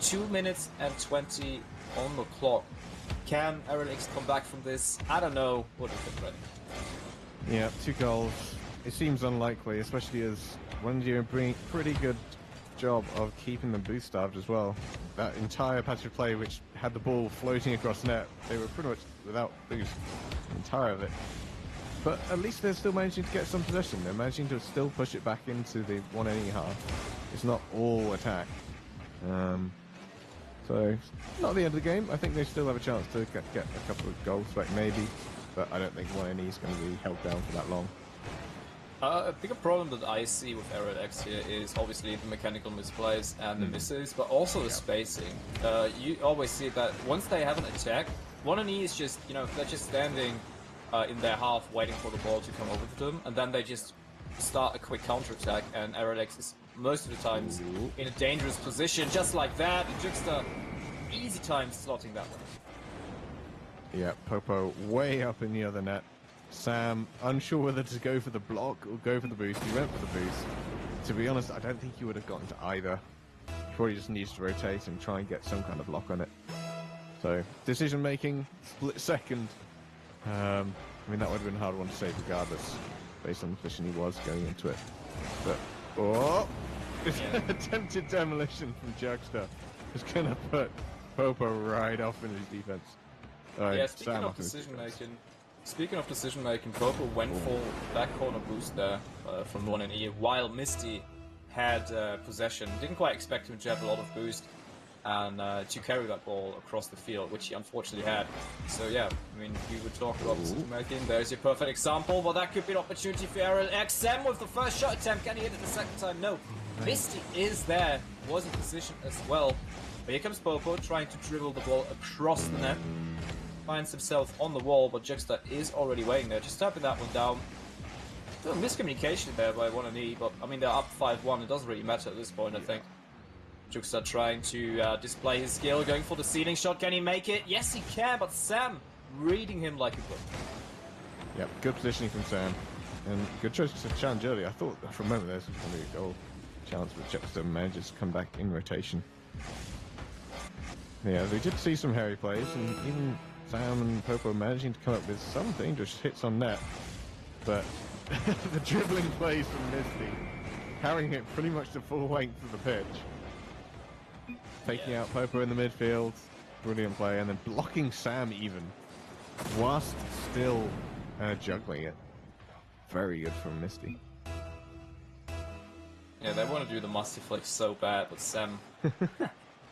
2 minutes and 20 on the clock. Can RLX come back from this? I don't know. What do you think, Fred? Yeah, 2 goals. It seems unlikely, especially as one doing a pretty good job of keeping them boost starved as well. That entire patch of play which had the ball floating across net, they were pretty much without boost the entire of it. But at least they're still managing to get some possession. They're managing to still push it back into the one enemy half. It's not all attack. So, not the end of the game. I think they still have a chance to get a couple of goals back maybe. But I don't think one NE is going to be held down for that long. A bigger problem that I see with RLX here is obviously the mechanical misplays and the misses, but also the spacing. You always see that once they have an attack, 1NE is just, you know, they're just standing in their half waiting for the ball to come over to them, and then they just start a quick counter-attack, and RLX is most of the times in a dangerous position, just like that, and Juxta, easy time slotting that one. Yeah, Popo way up in the other net. Sam, unsure whether to go for the block or go for the boost. He went for the boost. To be honest, I don't think he would have gotten to either. He probably just needs to rotate and try and get some kind of lock on it. So, decision making, split second. I mean, that would have been a hard one to save regardless, based on the position he was going into it. But, oh! Attempted demolition from Juxta is going to put Popo right off in his defense. Yeah, speaking of decision making, Popo went for that corner boost there from 1NE while Misty had possession. Didn't quite expect him to have a lot of boost and to carry that ball across the field, which he unfortunately had. So yeah, I mean, we would talk about decision making. There's your perfect example, but that could be an opportunity for RLX. Sam with the first shot attempt. Can he hit it the second time? No. Misty is there, was in position as well. But here comes Popo trying to dribble the ball across the net. Finds himself on the wall, but Juxta is already waiting there, just tapping that one down. Little miscommunication there by 1NE, but I mean, they're up 5-1, it doesn't really matter at this point, I think. Juxta trying to display his skill, going for the ceiling shot. Can he make it? Yes, he can, but Sam reading him like a book. Yep, good positioning from Sam. And good choice to challenge early. I thought, for a moment, there was going to be a goal chance, but Juxta manages to come back in rotation. Yeah, we did see some hairy plays, and even Sam and Popo managing to come up with some dangerous hits on net, but the dribbling plays from Misty, carrying it pretty much the full length of the pitch, taking out Popo in the midfield, brilliant play, and then blocking Sam even, whilst still juggling it. Very good from Misty. Yeah, they want to do the musty flick so bad, but Sam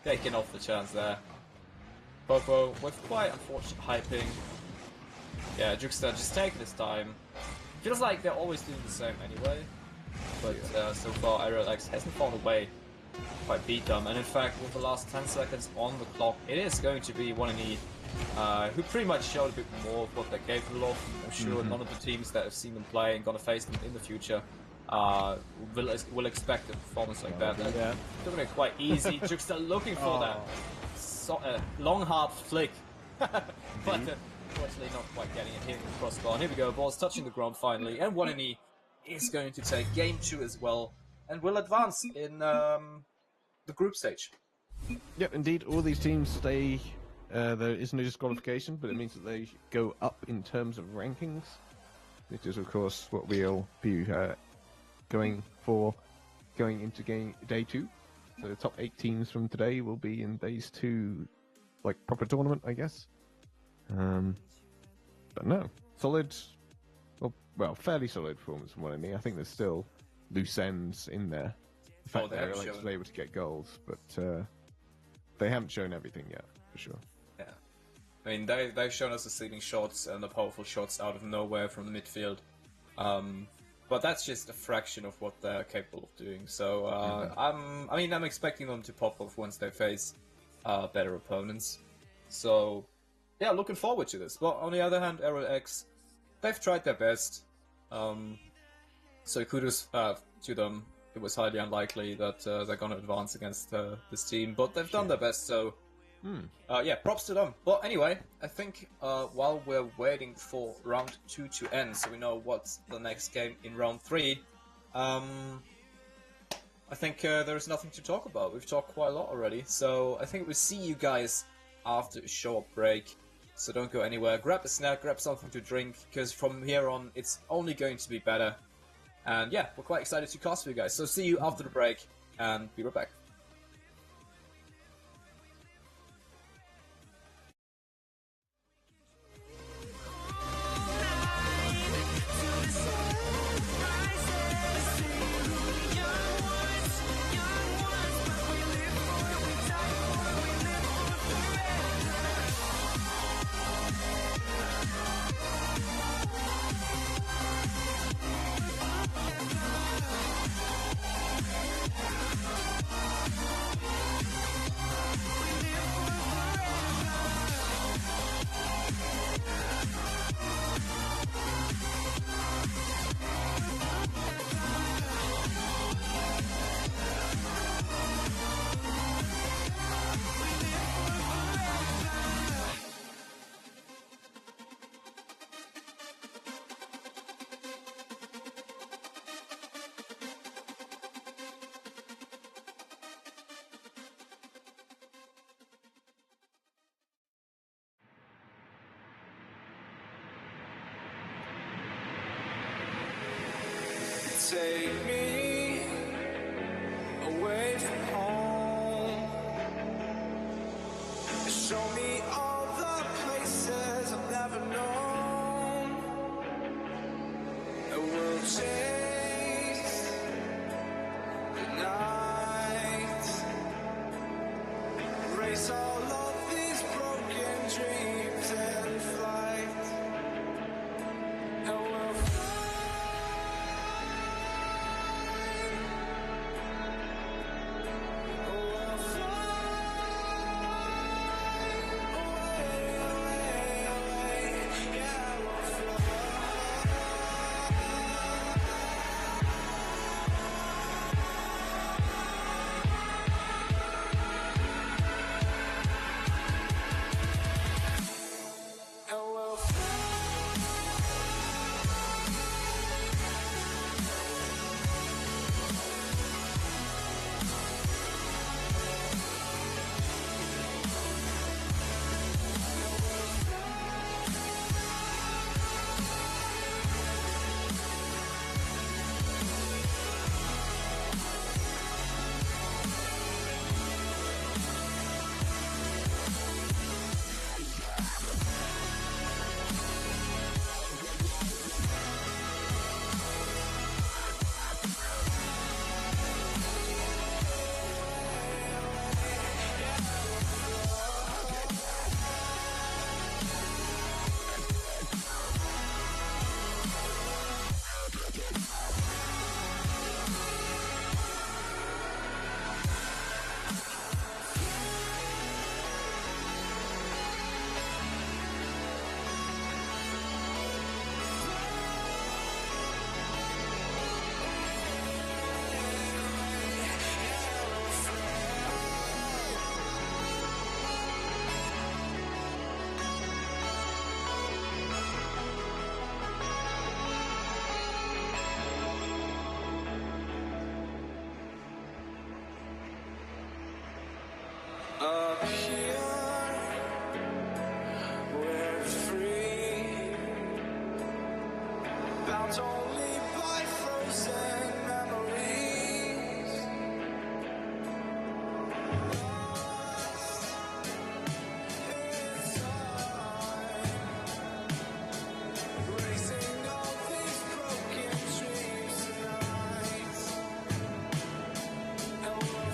taking off the chance there. Popo with quite unfortunate hyping. Yeah, Juxta just taking his time. Feels like they're always doing the same anyway. But so far, RLX hasn't found a way to quite beat them. And in fact, with the last 10 seconds on the clock, it is going to be 1NE who pretty much showed a bit more of what they're capable of. I'm sure none of the teams that have seen them play and gonna face them in the future will expect a performance like that. Yeah. Doing it quite easy. Juxta looking for that long hard flick, but unfortunately not quite getting it, hitting the crossbar. And here we go, ball's touching the ground finally, and 1NE is going to take game 2 as well, and will advance in the group stage. Yep, indeed, all these teams stay, there is no disqualification, but it means that they go up in terms of rankings, which is of course what we'll be going into day 2. So the top 8 teams from today will be in days 2, like proper tournament, I guess. But no, solid, well, fairly solid performance from 1NE. I think there's still loose ends in there. The fact that they're actually able to get goals, but they haven't shown everything yet, for sure. Yeah, I mean they've shown us the ceiling shots and the powerful shots out of nowhere from the midfield. But that's just a fraction of what they're capable of doing. So I'm expecting them to pop off once they face better opponents. So yeah, looking forward to this. But on the other hand, RLX, they've tried their best. So kudos to them. It was highly unlikely that they're gonna advance against this team, but they've done their best. So Yeah, props to them. But anyway, I think while we're waiting for round 2 to end, so we know what's the next game in round 3, I think there's nothing to talk about. We've talked quite a lot already, so I think we'll see you guys after a short break. So don't go anywhere. Grab a snack, grab something to drink, because from here on, it's only going to be better. And yeah, we're quite excited to cast for you guys. So see you after the break, and be right back. Take me away from home. Show me all the places I've never known. And we'll chase the night. Race all of these broken dreams in flight. And we'll up here, we're free, bound only by frozen memories. Lost in time, racing all these broken dreams tonight. And we'll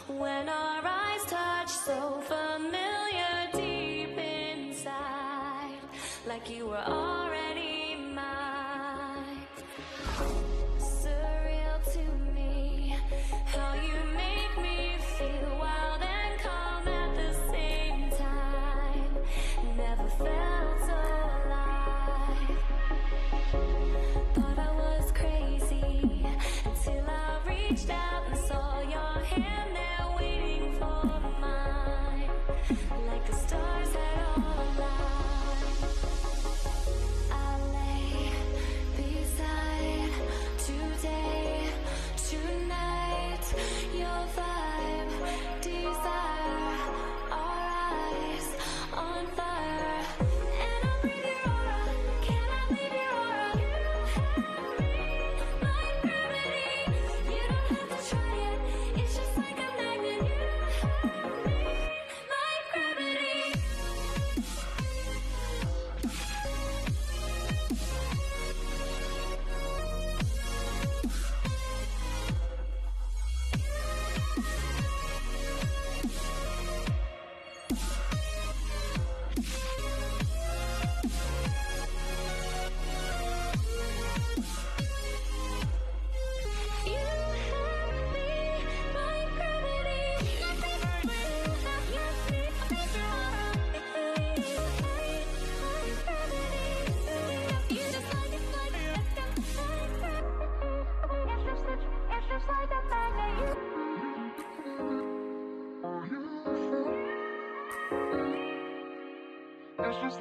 when our eyes touch, so familiar deep inside, like you were already mine. Surreal to me, how you make me feel wild and calm at the same time. Never felt so alive. Thought I was crazy until I reached out and saw your hand there waiting for mine, like the stars had all aligned. I lay beside today, tonight, your vibe, desire, our eyes on fire. And I breathe your aura, can I leave your aura? You have me like gravity. You don't have to try it, it's just like a magnet. You have me like gravity. You have me like gravity. You have me like gravity. You just like it's just like a magnet. It's just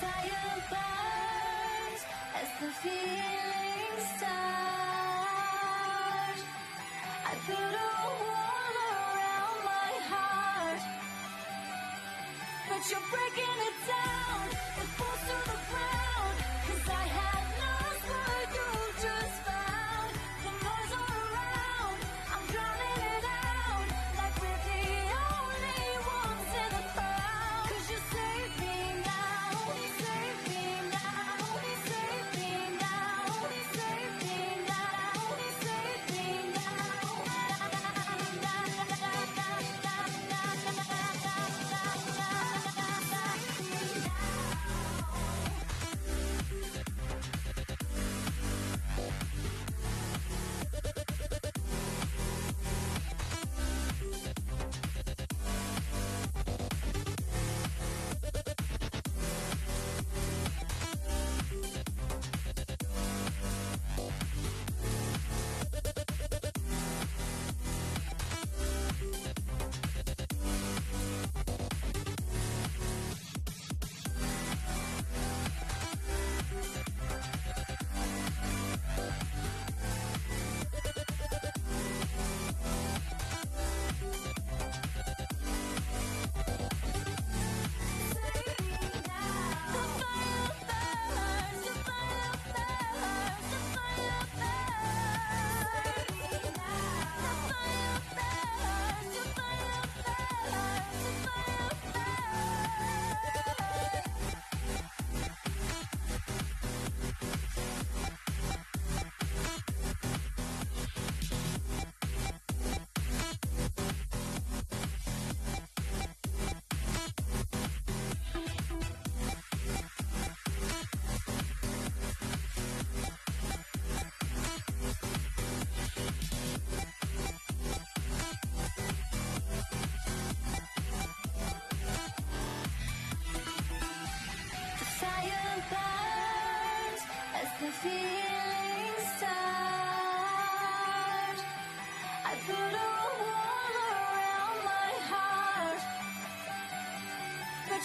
Fire burns as the feeling starts. I build a wall around my heart, but you're breaking it down. It falls to the ground, 'cause I have lost what you just found. The noise all around, I'm drowning it out, like we're the only ones in the crowd. 'Cause you save me now, you save me now, you save me now, you save me now, you save me now.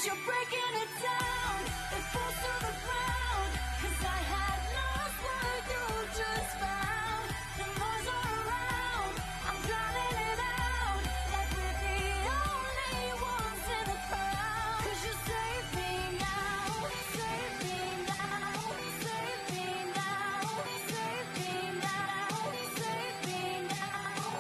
you're breaking it down. It falls to the ground. 'Cause I had lost what you just found. The more's all around. I'm drowning it out. Like we're the only ones in the crowd. 'Cause you save me now. Save me now. Save me now. Save me now. Save me now.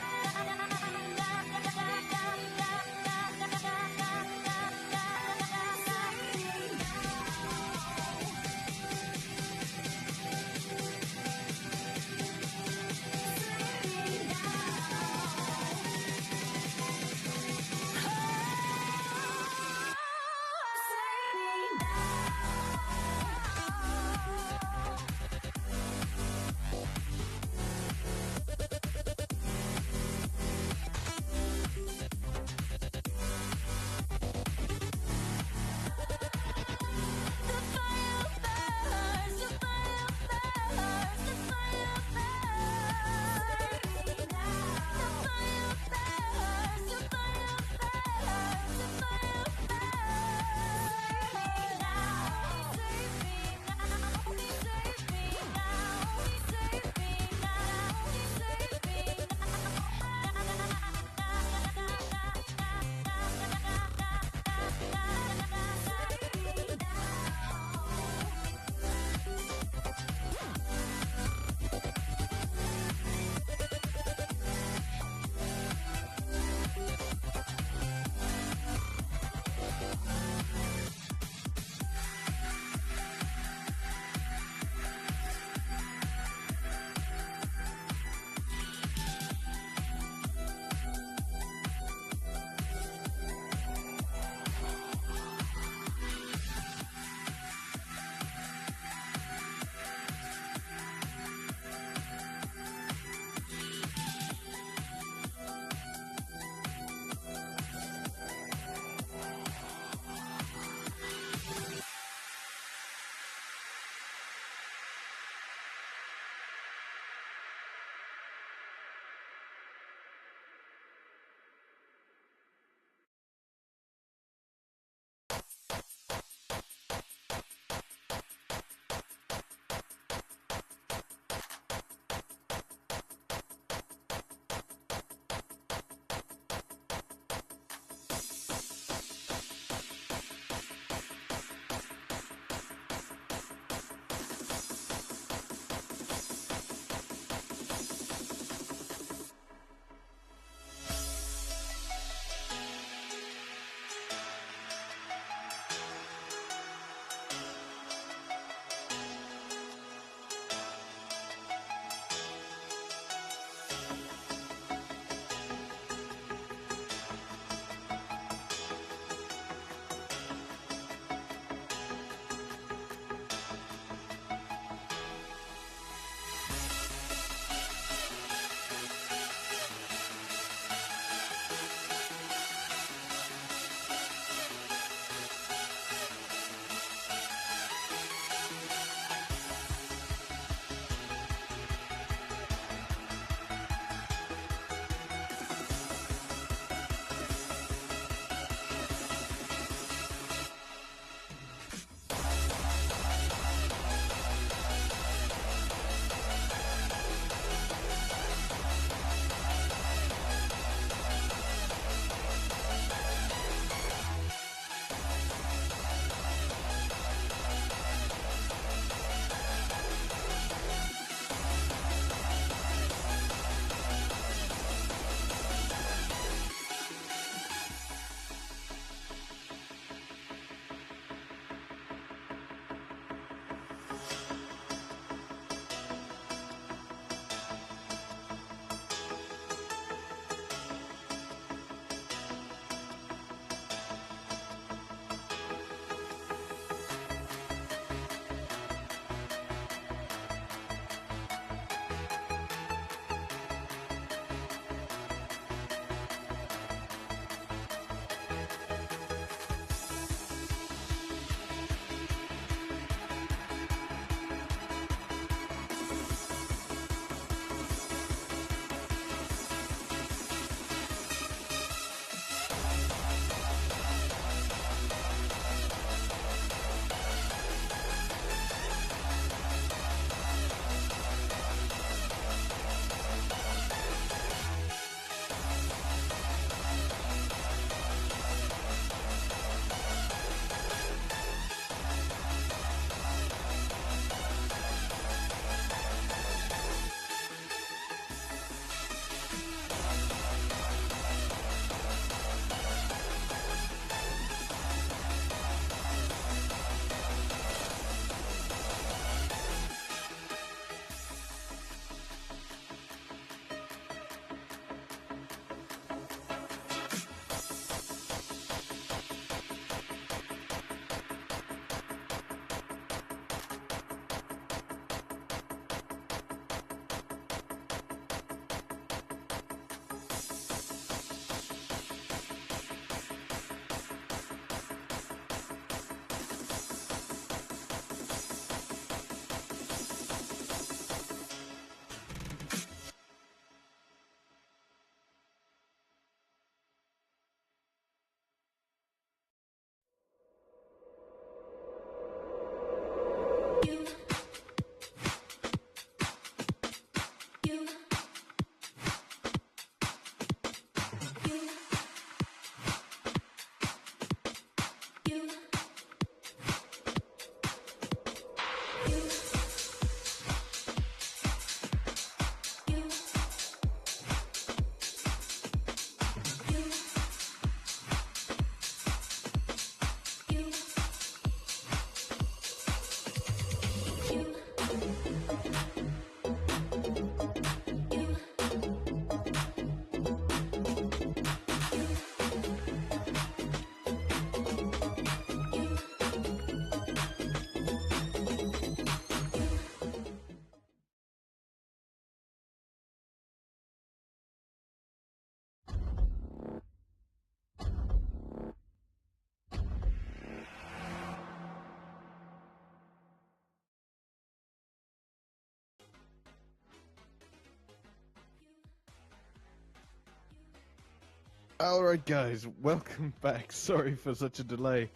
Alright guys, welcome back. Sorry for such a delay.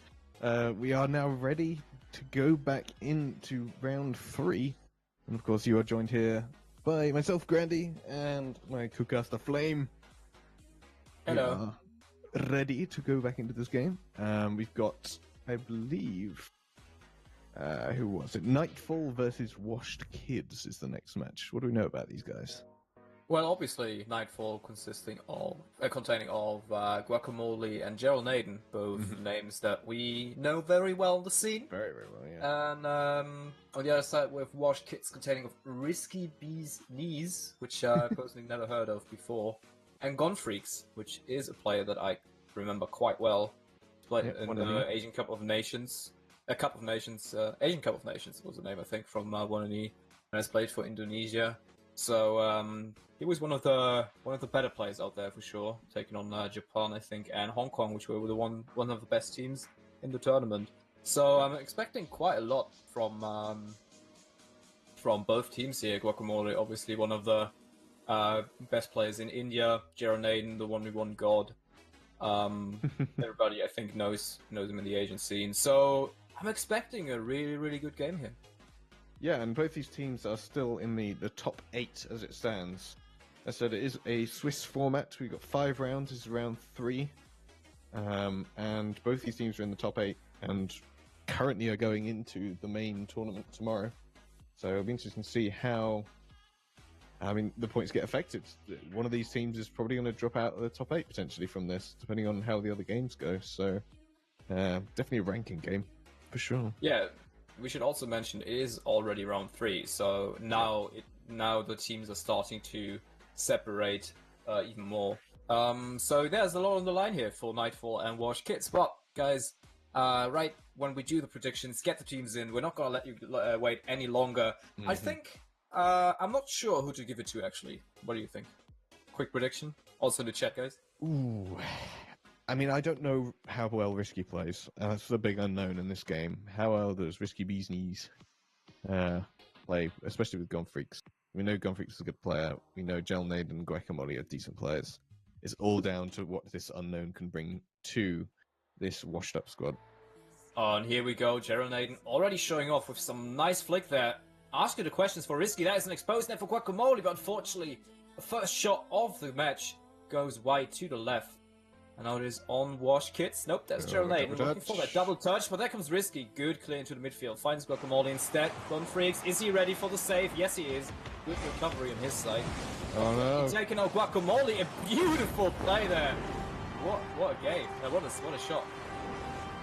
We are now ready to go back into round 3. And of course you are joined here by myself, Grandy, and my co-caster, Flame. Hello. We are ready to go back into this game. We've got, I believe, who was it? Nightfall versus Washed Kids is the next match. What do we know about these guys? Well, obviously, Nightfall containing all of Guacamole and Gerald Naden, both names that we know very well in the scene. Very, very well, yeah. And on the other side, we have Washed Kids containing of Risky Bee's Knees, which I personally never heard of before, and Gone Freaks, which is a player that I remember quite well. Played in the Asian Cup of Nations. Asian Cup of Nations was the name, I think, from one of the when I played for Indonesia. So he was one of the better players out there for sure, taking on Japan, I think, and Hong Kong, which were one of the best teams in the tournament. So I'm expecting quite a lot from both teams here. Guacamole, obviously one of the best players in India. Gerald Naden, the 1v1 god. Everybody, I think, knows him in the Asian scene. So I'm expecting a really, really good game here. Yeah, and both these teams are still in the top 8 as it stands. As I said, it is a Swiss format. We've got 5 rounds. This is round 3. And both these teams are in the top 8 and currently are going into the main tournament tomorrow. So it'll be interesting to see how the points get affected. One of these teams is probably going to drop out of the top 8 potentially from this, depending on how the other games go. So definitely a ranking game, for sure. Yeah. We should also mention it is already round 3, so now the teams are starting to separate even more. So there's a lot on the line here for Nightfall and Wash Kids. But guys, right when we do the predictions, get the teams in. We're not gonna let you wait any longer. I think I'm not sure who to give it to actually. What do you think? Quick prediction. Also in the chat, guys. Ooh. I mean, I don't know how well Risky plays. That's the big unknown in this game. How well does Risky Bee's Knees play, especially with Gone Freaks? We know Gone Freaks is a good player. We know Gel Nade and Guacamole are decent players. It's all down to what this unknown can bring to this washed-up squad. Oh, and here we go. Gerald Naden already showing off with some nice flick there. Asking the questions for Risky. That is an exposed net for Guacamole, but unfortunately, the first shot of the match goes wide to the left. And now it is on Wash Kids. Nope, that's Gerald Naden looking for that double touch, but there comes Risky. Good clear into the midfield. Finds Guacamole instead. Gone Freaks. Is he ready for the save? Yes, he is. Good recovery on his side. Oh no. He's taking out Guacamole. A beautiful play there. What a game. What a shot.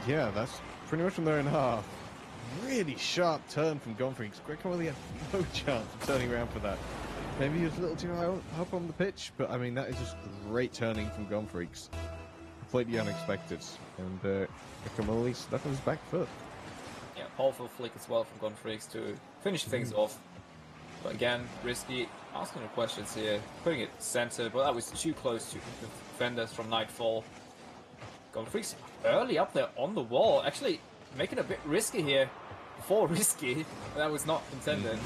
Yeah, that's pretty much from their own half. Really sharp turn from Gone Freaks. Guacamole had no chance of turning around for that. Maybe he was a little too high up on the pitch, but I mean, that is just great turning from Gone Freaks. Completely unexpected, and Guacamole stuck on his back foot. Yeah, powerful flick as well from Gone Freaks to finish things off. But again, Risky asking the questions here, putting it center, but that was too close to the defenders from Nightfall. Gone Freaks early up there on the wall, actually making a bit risky here. For Risky, that was not intended.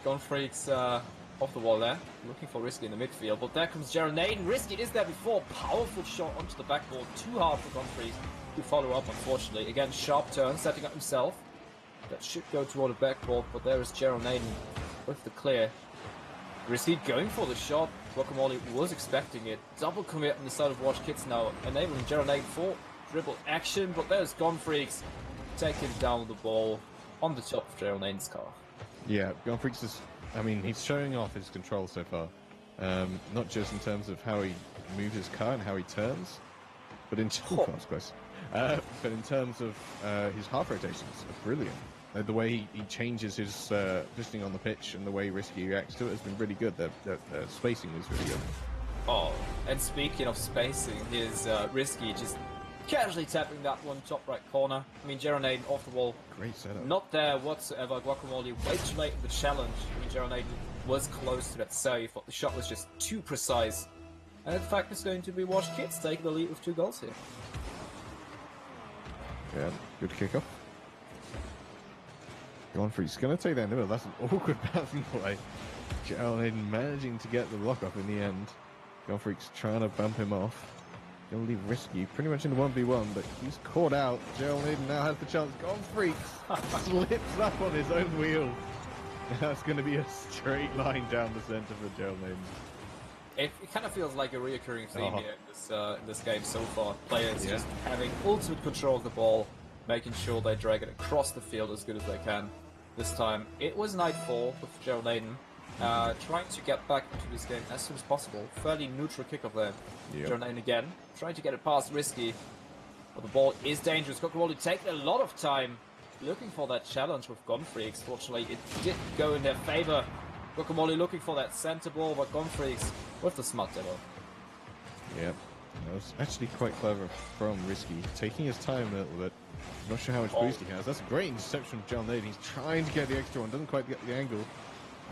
Gone Freaks off the wall there, looking for Risky in the midfield, but there comes Gerald Naden. Risky is there before, powerful shot onto the backboard, too hard for Gone Freaks to follow up, unfortunately. Again, sharp turn, setting up himself. That should go toward the backboard, but there is Gerald Naden with the clear. Risky going for the shot. Guacamole was expecting it. Double commit on the side of Wash Kids now, enabling Gerald Naden for dribble action, but there's Gone Freaks taking down the ball on the top of Gerald Naden's car. Yeah, Gone Freaks is, I mean, he's showing off his control so far. Not just in terms of how he moves his car and how he turns, but in but in terms of his half rotations are brilliant. The way he changes his positioning on the pitch and the way Risky reacts to it has been really good. The spacing is really good. Oh, and speaking of spacing, here's Risky just casually tapping that one top right corner. I mean, Gerald Naden off the wall. Great setup. Not there whatsoever. Guacamole way too late in the challenge. I mean, Gerald Naden was close to that save, but the shot was just too precise. And in fact, it's going to be Wash Kids taking the lead with 2 goals here. Yeah, good kickoff. Gone Freaks gonna take that middle. That's an awkward passing play. Gerald Naden managing to get the lock up in the end. Gonfreak's trying to bump him off. Gonna leave Risky pretty much in the 1v1, but he's caught out. Gerald Naden now has the chance. Gonfreak slips up on his own wheel. That's going to be a straight line down the center for Gerald Naden. It kind of feels like a reoccurring theme here in this game so far. Players just having ultimate control of the ball, making sure they drag it across the field as good as they can. This time, it was Nightfall with Gerald Naden. Trying to get back into this game as soon as possible. Fairly neutral kickoff there. Gerald Naden again, trying to get it past Risky. But the ball is dangerous. Guacamole taking a lot of time looking for that challenge with Gonfreaks. Fortunately, it did go in their favor. Guacamole looking for that center ball, but Gonfreaks with the smart demo. Yep, that was actually quite clever from Risky, taking his time a little bit. Not sure how much boost he has. That's a great interception from Gerald Naden. He's trying to get the extra one, doesn't quite get the angle.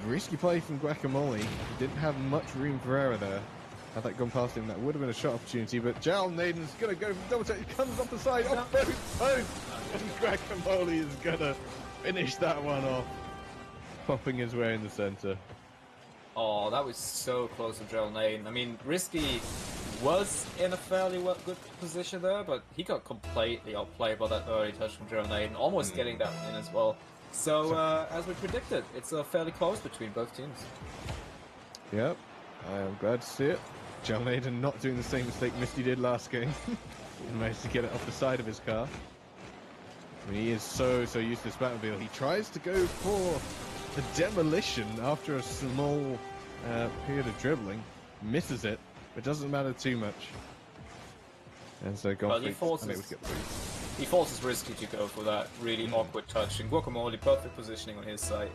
Risky play from Guacamole. He didn't have much room for error there. Had that gone past him, that would have been a shot opportunity, but Gerald Naden's going to go for the double take. He comes off the side, off both posts, and Guacamole is going to finish that one off, popping his way in the center. Oh, that was so close to Gerald Naden. I mean, Risky was in a fairly good position there, but he got completely outplayed by that early touch from Gerald Naden, almost getting that in as well. So, as we predicted, it's fairly close between both teams. Yep, I am glad to see it. Gerald Naden not doing the same mistake Misty did last game. He managed to get it off the side of his car. I mean, he is so used to this Batmobile. He tries to go for the demolition after a small period of dribbling. Misses it, but doesn't matter too much. And so he forces Risky to go for that really awkward touch, and Guacamole perfect positioning on his side.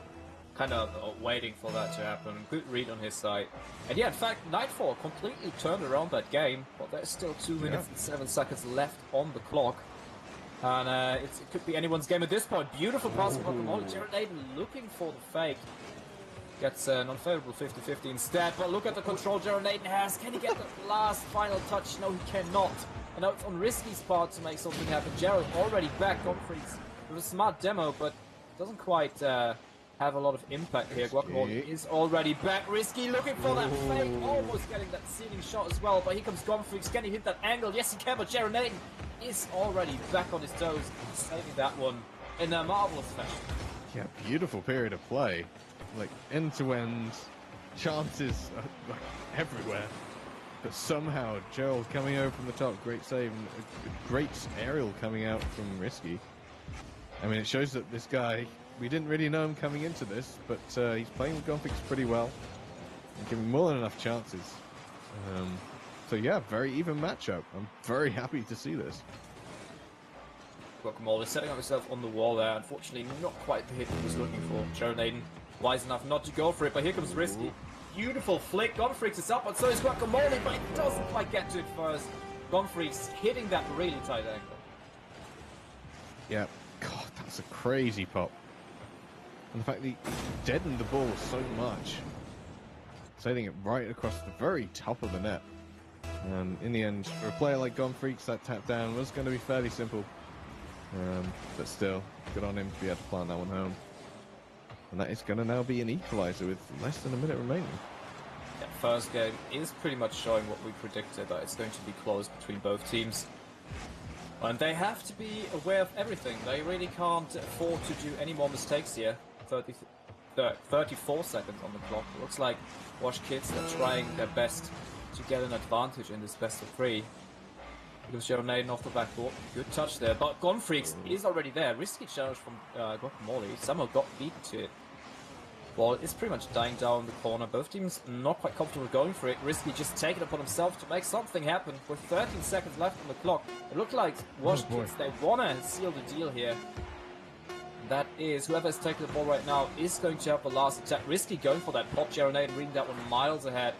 Kind of waiting for that to happen. Good read on his side. And yeah, in fact, Nightfall completely turned around that game, but there's still 2 minutes and 7 seconds left on the clock. And it could be anyone's game at this point. Beautiful pass from Guacamole. Gerald Naden looking for the fake. Gets an unfavorable 50-50 instead, but look at the control Gerald Naden has. Can he get the last final touch? No, he cannot. And now it's on Risky's part to make something happen. Gerald already back on freeze with a smart demo, but doesn't quite have a lot of impact here. Guacamole is already back. Risky looking for that fake, almost getting that ceiling shot as well. But here comes Gonfreaks. Can he hit that angle? Yes, he can, but Gerald Naden is already back on his toes, saving that one in a marvelous fashion. Yeah, beautiful period of play. Like, end-to-end, chances like everywhere. But somehow, Gerald coming over from the top, great save, and a great aerial coming out from Risky. I mean, it shows that this guy, we didn't really know him coming into this, but he's playing with Gonfreaks pretty well, and giving more than enough chances. So yeah, very even matchup. I'm very happy to see this. Guacamole setting up himself on the wall there. Unfortunately, not quite the hit he was looking for. Gerald Naden wise enough not to go for it, but here comes Risky. Beautiful flick. Gonfreaks is up, but so is Guacamole, but it doesn't quite get to it first. Gonfreaks hitting that really tight angle. Yeah, God, that's a crazy pop. And the fact that he deadened the ball so much, sending it right across the very top of the net. And in the end, for a player like Gonfreaks, that tap down was going to be fairly simple. But still, good on him to be able to plant that one home. And that is going to now be an equalizer with less than a minute remaining. Yeah, first game is pretty much showing what we predicted, that it's going to be close between both teams. And they have to be aware of everything. They really can't afford to do any more mistakes here. 34 seconds on the clock. It looks like Wash Kids are trying their best to get an advantage in this best of 3. Because Gerald Naden off the backboard. Good touch there. But Gonfreaks is already there. Risky challenge from Guacamole. Somehow got beaten to it. Ball is pretty much dying down the corner. Both teams not quite comfortable going for it. Risky just taking it upon himself to make something happen. With 13 seconds left on the clock. It looked like Wash Kids, they want to seal the deal here. That is, whoever is taking the ball right now is going to have the last attack. Risky going for that pop. Gerald Naden reading that one miles ahead.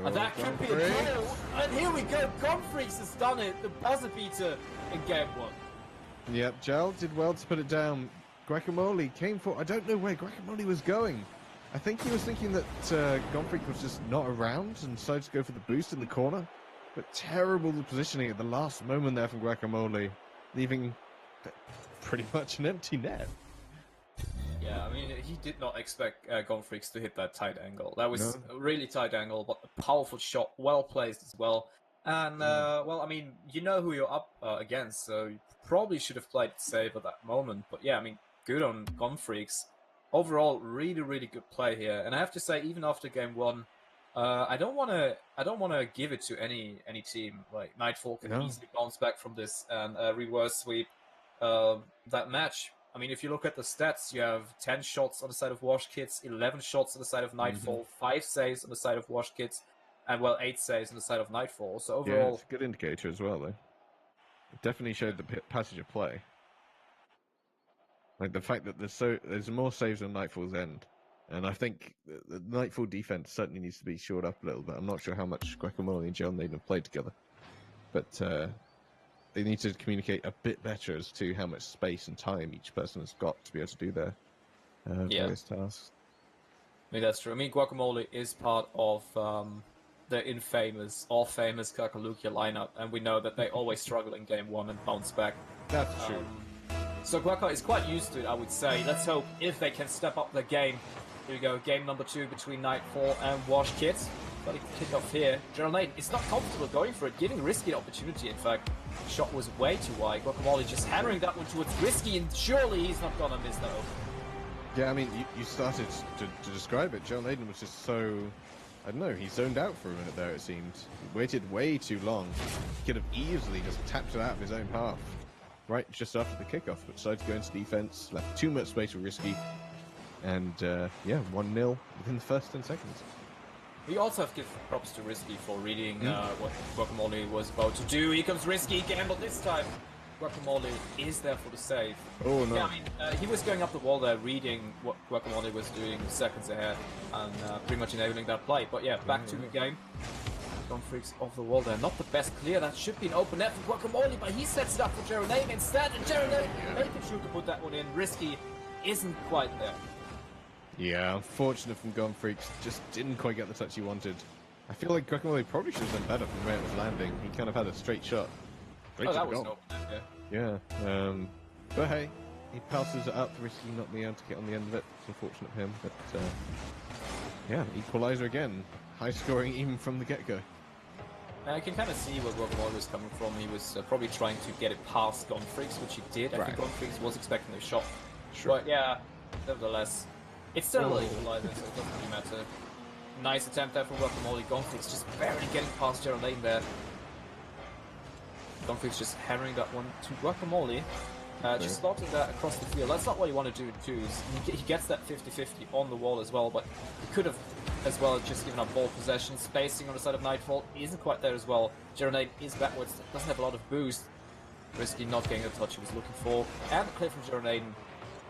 And that could be a goal. And here we go. Gonfreaks has done it. The buzzer beater in game 1. Yep, Gerald did well to put it down. Guacamole came for... I don't know where Guacamole was going. I think he was thinking that Gonfreak was just not around and decided to go for the boost in the corner. But terrible positioning at the last moment there from Guacamole, leaving pretty much an empty net. Yeah, I mean, he did not expect Gonfreaks to hit that tight angle. That was No. a really tight angle, but a powerful shot, well placed as well. And, well, I mean, you know who you're up against, so you probably should have played it safe at that moment. But yeah, I mean, good on Gonfreaks. Overall, really, really good play here. And I have to say, even after game one, I don't want to give it to any team. Like Nightfall can easily bounce back from this and reverse sweep that match. I mean, if you look at the stats, you have 10 shots on the side of Wash Kids, 11 shots on the side of Nightfall, 5 saves on the side of Wash Kids, and, well, 8 saves on the side of Nightfall. So overall... Yeah, it's a good indicator as well, though. It definitely showed the passage of play. Like, the fact that there's more saves on Nightfall's end. And I think the Nightfall defense certainly needs to be shored up a little bit. I'm not sure how much Guacamole and Joe Naden have played together. But they need to communicate a bit better as to how much space and time each person has got to be able to do their various tasks. I mean, that's true. I mean, Guacamole is part of the infamous or famous Kakalukia lineup, and we know that they always struggle in game one and bounce back. That's true. So Guaca is quite used to it, I would say. Let's hope if they can step up their game. Here we go, game number 2 between Nightfall and Wash Kids. Got a kick off here. Gerald Naden is not comfortable going for it, giving Risky an opportunity, in fact. The shot was way too wide. Guacamole just hammering that one towards Risky, and surely he's not gonna miss that open. Yeah, I mean, you started to describe it. Gerald Naden was just so... I don't know, he zoned out for a minute there, it seemed. He waited way too long. He could have easily just tapped it out of his own half. Right just after the kickoff, but decided to go into defense, left too much space for Risky, and yeah, 1-0 within the first 10 seconds. We also have to give props to Risky for reading what Guacamole was about to do. Here comes Risky, gamble this time. Guacamole is there for the save. Oh no. Yeah, I mean, he was going up the wall there, reading what Guacamole was doing seconds ahead, and pretty much enabling that play. But yeah, back to the game. Gonfreaks off the wall there. Not the best clear. That should be an open net for Guacamole, but he sets it up for Gerald Naden instead, and Gerald Naden making sure to put that one in. Risky isn't quite there. Yeah, unfortunate from Gonfreaks. Just didn't quite get the touch he wanted. I feel like Guacamole probably should have done better from where it was landing. He kind of had a straight shot. Great That was goal. an open net, yeah. Yeah, but hey, he passes it up, Risky not being able to get on the end of it. It's unfortunate for him, but yeah, equaliser again. High scoring even from the get-go. I can kind of see where Guacamole was coming from. He was probably trying to get it past Gonfreaks, which he did. I think Gonfreaks was expecting the shot. Sure. But yeah, nevertheless, it's still an equaliser, so it doesn't really matter. Nice attempt there from Guacamole. Gonfreaks just barely getting past Gerald Naden there. Gonfreaks just hammering that one to Guacamole. Just slotting that across the field. That's not what you want to do too. He gets that 50-50 on the wall as well, but he could have as well just given up ball possession. Spacing on the side of Nightfall isn't quite there as well. Gerald Naden is backwards, doesn't have a lot of boost. Risky not getting the touch he was looking for. And the clear from Gerald Naden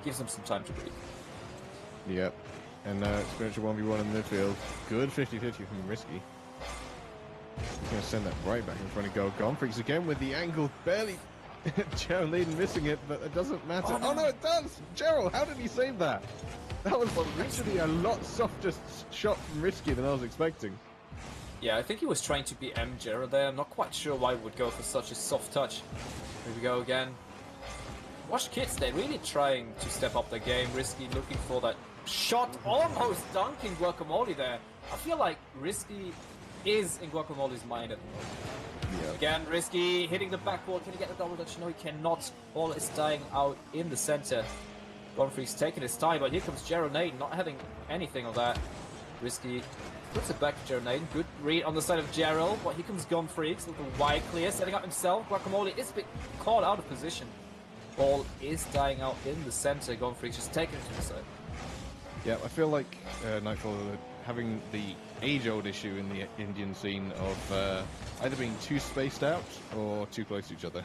gives him some time to breathe. Yep. And experiential 1v1 in the midfield. Good 50-50 from Risky. He's going to send that right back in front of goal. Gonfreaks again with the angle, barely. Gerald Naden missing it, but it doesn't matter. Oh no, it does! Gerald, how did he save that? That was literally a lot softer shot from Risky than I was expecting. Yeah, I think he was trying to be M Gerald there. I'm not quite sure why he would go for such a soft touch. Here we go again. Wash Kids, they're really trying to step up the game. Risky looking for that shot, almost dunking Guacamole there. I feel like Risky is in Guacamole's mind at the moment. Yeah. Again, Risky hitting the backboard. Can he get the double touch? No, he cannot. Ball is dying out in the center. Gonfreaks taking his time, but here comes Gerald Naden, not having anything of that. Risky puts it back to Gerald Naden. Good read on the side of Gerald, but here comes Gonfreaks with the wide clear, setting up himself. Guacamole is a bit caught out of position. Ball is dying out in the center. Gonfreaks just taking it to the side. Yeah, I feel like Nightfall are having the age-old issue in the Indian scene of either being too spaced out or too close to each other.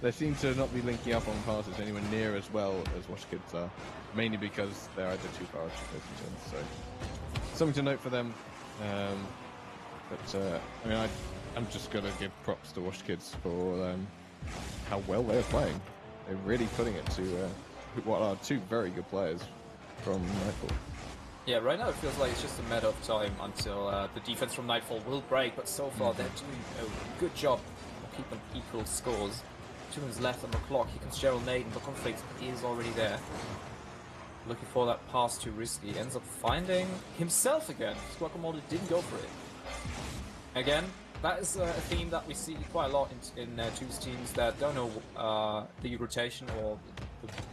They seem to not be linking up on passes anywhere near as well as Wash Kids are, mainly because they're either too far or too close to each other. So, something to note for them. I mean, I'm just going to give props to Wash Kids for how well they're playing. They're really putting it to what are two very good players from Nightfall. Yeah, right now it feels like it's just a matter of time until the defense from Nightfall will break, but so far they're doing a good job of keeping equal scores. 2 minutes left on the clock. Here comes Gerald Naden, but Gonfreaks is already there. Looking for that pass to Risky. Ends up finding himself again. Guacamole didn't go for it. Again, that is a theme that we see quite a lot in Two's teams that don't know the rotation or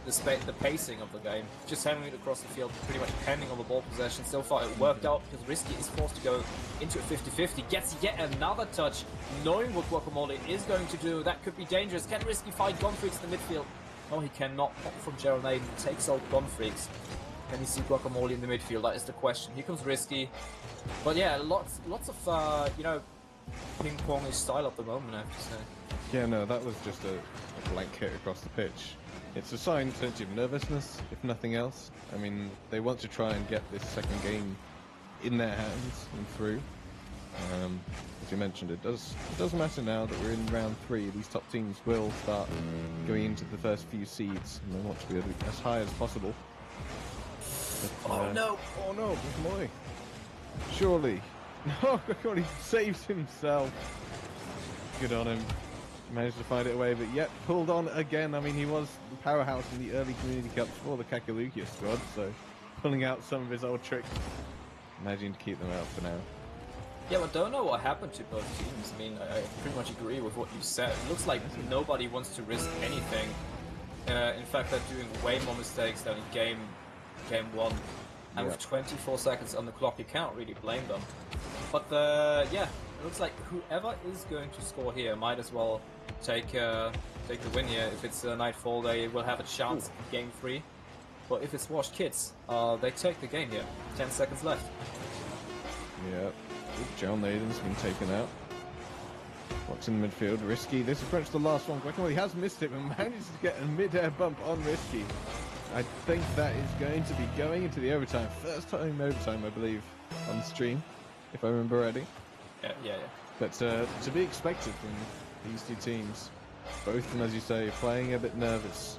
the pacing of the game. Just having it across the field, pretty much depending on the ball possession. So far it worked out because Risky is forced to go into a 50-50. Gets yet another touch, knowing what Guacamole is going to do. That could be dangerous. Can Risky find Gonfreaks in the midfield? No, he cannot. Pop from Gerald Naden, takes out Gonfreaks. Can you see Guacamole in the midfield? That is the question. Here comes Risky. But yeah, lots of, you know, ping-pongish style at the moment, I have to say. Yeah, no, that was just a blank hit across the pitch. It's a sign potentially of nervousness, if nothing else. I mean, they want to try and get this second game in their hands and through. As you mentioned, it does matter now that we're in round 3. These top teams will start going into the first few seeds, and they want to be as high as possible. But, Oh no! Oh no, Guacamole. Surely. No, Guacamole saves himself. Good on him. Managed to find it away, but yet pulled on again. I mean, he was the powerhouse in the early Community Cups for the Kakalukia squad, so pulling out some of his old tricks. Managing to keep them out for now. Yeah, but don't know what happened to both teams. I mean, I pretty much agree with what you said. It looks like nobody wants to risk anything. In fact, they're doing way more mistakes than in game 1. And with 24 seconds on the clock, you can't really blame them. But yeah, it looks like whoever is going to score here might as well take the win here. If it's Nightfall, they will have a chance in game 3. But if it's Washed Kids, they take the game here. 10 seconds left. Yeah, Gerald Naden's been taken out. What's in the midfield? Risky. This is pretty much the last one. Guacamole has missed it, but manages to get a mid-air bump on Risky. I think that is going to be going into the overtime. First time overtime, I believe, on the stream, if I remember rightly. Yeah. But to be expected from these two teams. Both of them, as you say, playing a bit nervous.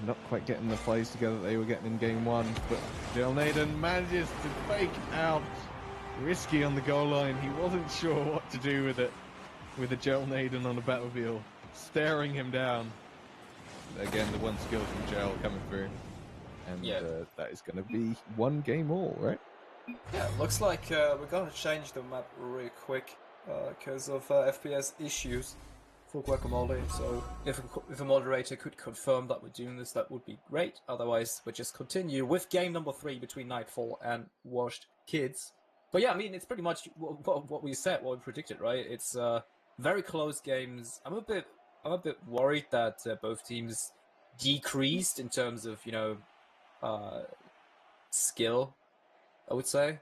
Not quite getting the plays together that they were getting in game 1. But Gerald Naden manages to fake out Risky on the goal line. He wasn't sure what to do with it. With a Gerald Naden on the battlefield, staring him down. Again, the one skill from Gerald coming through. And that is going to be 1 game all, right? Yeah, looks like we're gonna change the map really quick because of FPS issues for Guacamole. So if a moderator could confirm that we're doing this, that would be great. Otherwise, we'll just continue with game number 3 between Nightfall and Washed Kids. But yeah, I mean, it's pretty much what we said, what we predicted, right? It's very close games. I'm a bit worried that both teams decreased in terms of, you know, skill, I would say.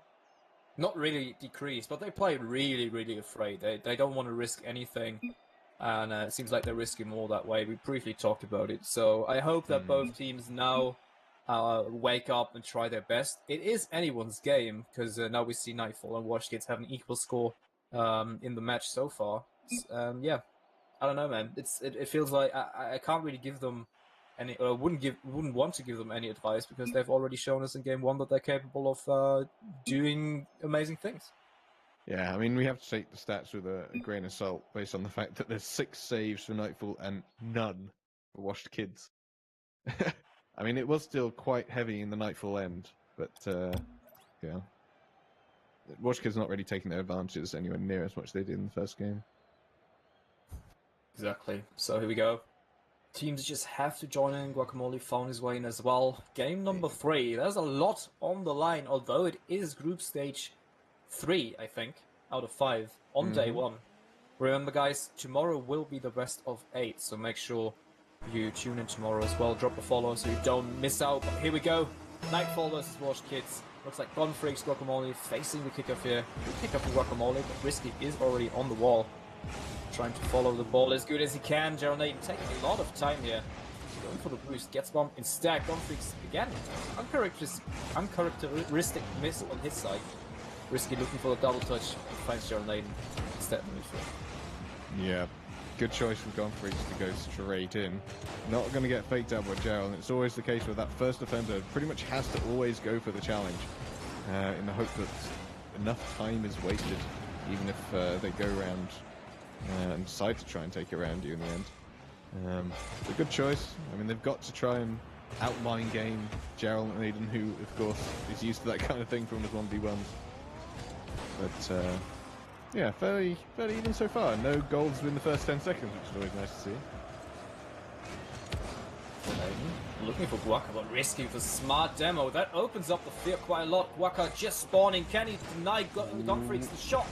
Not really decreased, but they play really, really afraid. They don't want to risk anything, and it seems like they're risking more that way. We briefly talked about it, so I hope that both teams now wake up and try their best. It is anyone's game, because now we see Nightfall and Washed Kids have an equal score in the match so far. Yeah, I don't know, man. It feels like I can't really give them any, or wouldn't want to give them any advice because they've already shown us in game 1 that they're capable of doing amazing things. Yeah, I mean, we have to take the stats with a grain of salt based on the fact that there's 6 saves for Nightfall and none for Washed Kids. I mean, it was still quite heavy in the Nightfall end, but yeah. Washed Kids not really taking their advantages anywhere near as much as they did in the first game. Exactly. So here we go. Teams just have to join in. Guacamole found his way in as well. Game number 3. There's a lot on the line, although it is group stage 3, I think, out of 5 on day 1. Remember, guys, tomorrow will be the best of 8, so make sure you tune in tomorrow as well. Drop a follow so you don't miss out. But here we go. Nightfall versus Washed Kids. Looks like Gonfreaks Guacamole facing the kickoff here. Good kickoff for Guacamole, but Risky is already on the wall. Trying to follow the ball as good as he can. Gerald Naden taking a lot of time here. Going for the boost. Gets one instead. Gonfreaks again. Uncharacteristic miss on his side. Risky looking for the double touch. Finds Gerald Naden instead. Yeah. Good choice from Gonfreaks to go straight in. Not going to get faked out by Gerald. It's always the case where that first defender pretty much has to always go for the challenge in the hope that enough time is wasted, even if they go around and decide to try and take it around you in the end. It's a good choice. I mean, they've got to try and outline game Gerald Naden, who, of course, is used to that kind of thing from his 1v1s. But, yeah, fairly even so far. No goals within the first 10 seconds, which is always nice to see. Looking for Guaca, but risky with a smart demo. That opens up the field quite a lot. Guaca just spawning. Can he deny Gunfreaks the shot?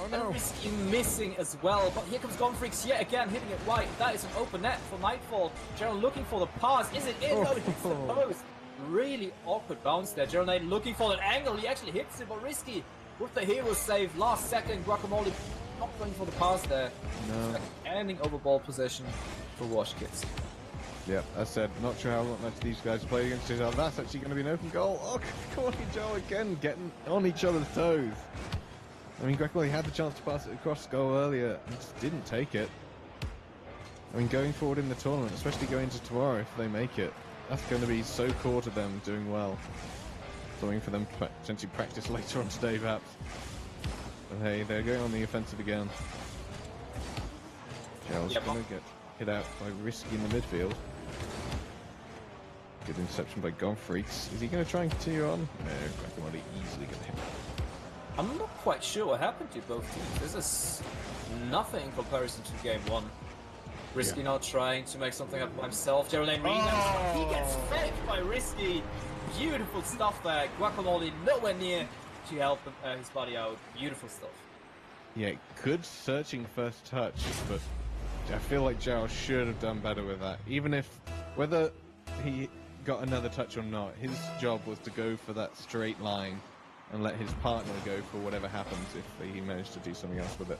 Oh no! And Risky missing as well. But here comes Gunfreaks yet again, hitting it right. That is an open net for Nightfall. Gerald looking for the pass. Is it in? No, it hits the post. Really awkward bounce there. Gerald Naden looking for that angle. He actually hits it, but Risky with the hero save. Last second, Guacamole not going for the pass there. No. Ending over ball possession for Wash Kids. Yeah, I said, not sure how much these guys play against each other. That's actually going to be an open goal. Oh, Corny Joe again, getting on each other's toes. I mean, Guacamole had the chance to pass it across goal earlier and just didn't take it. I mean, going forward in the tournament, especially going into tomorrow if they make it, that's going to be so core to them doing well. Something for them to potentially practice later on today, perhaps. But hey, they're going on the offensive again. Gerald's going to get hit out by Risky in the midfield. Good interception by Gonfreaks. Is he going to try and continue on? No, Guacamole easily going to hit. I'm not quite sure what happened to both teams. This is nothing in comparison to game one. Risky now trying to make something up by himself. Gerald Naden he gets faked by Risky. Beautiful stuff there. Guacamole nowhere near to help his buddy out. Beautiful stuff. Yeah, good searching first touch, but I feel like Gerald should have done better with that. Even if, whether he got another touch or not, his job was to go for that straight line and let his partner go for whatever happens if he managed to do something else with it.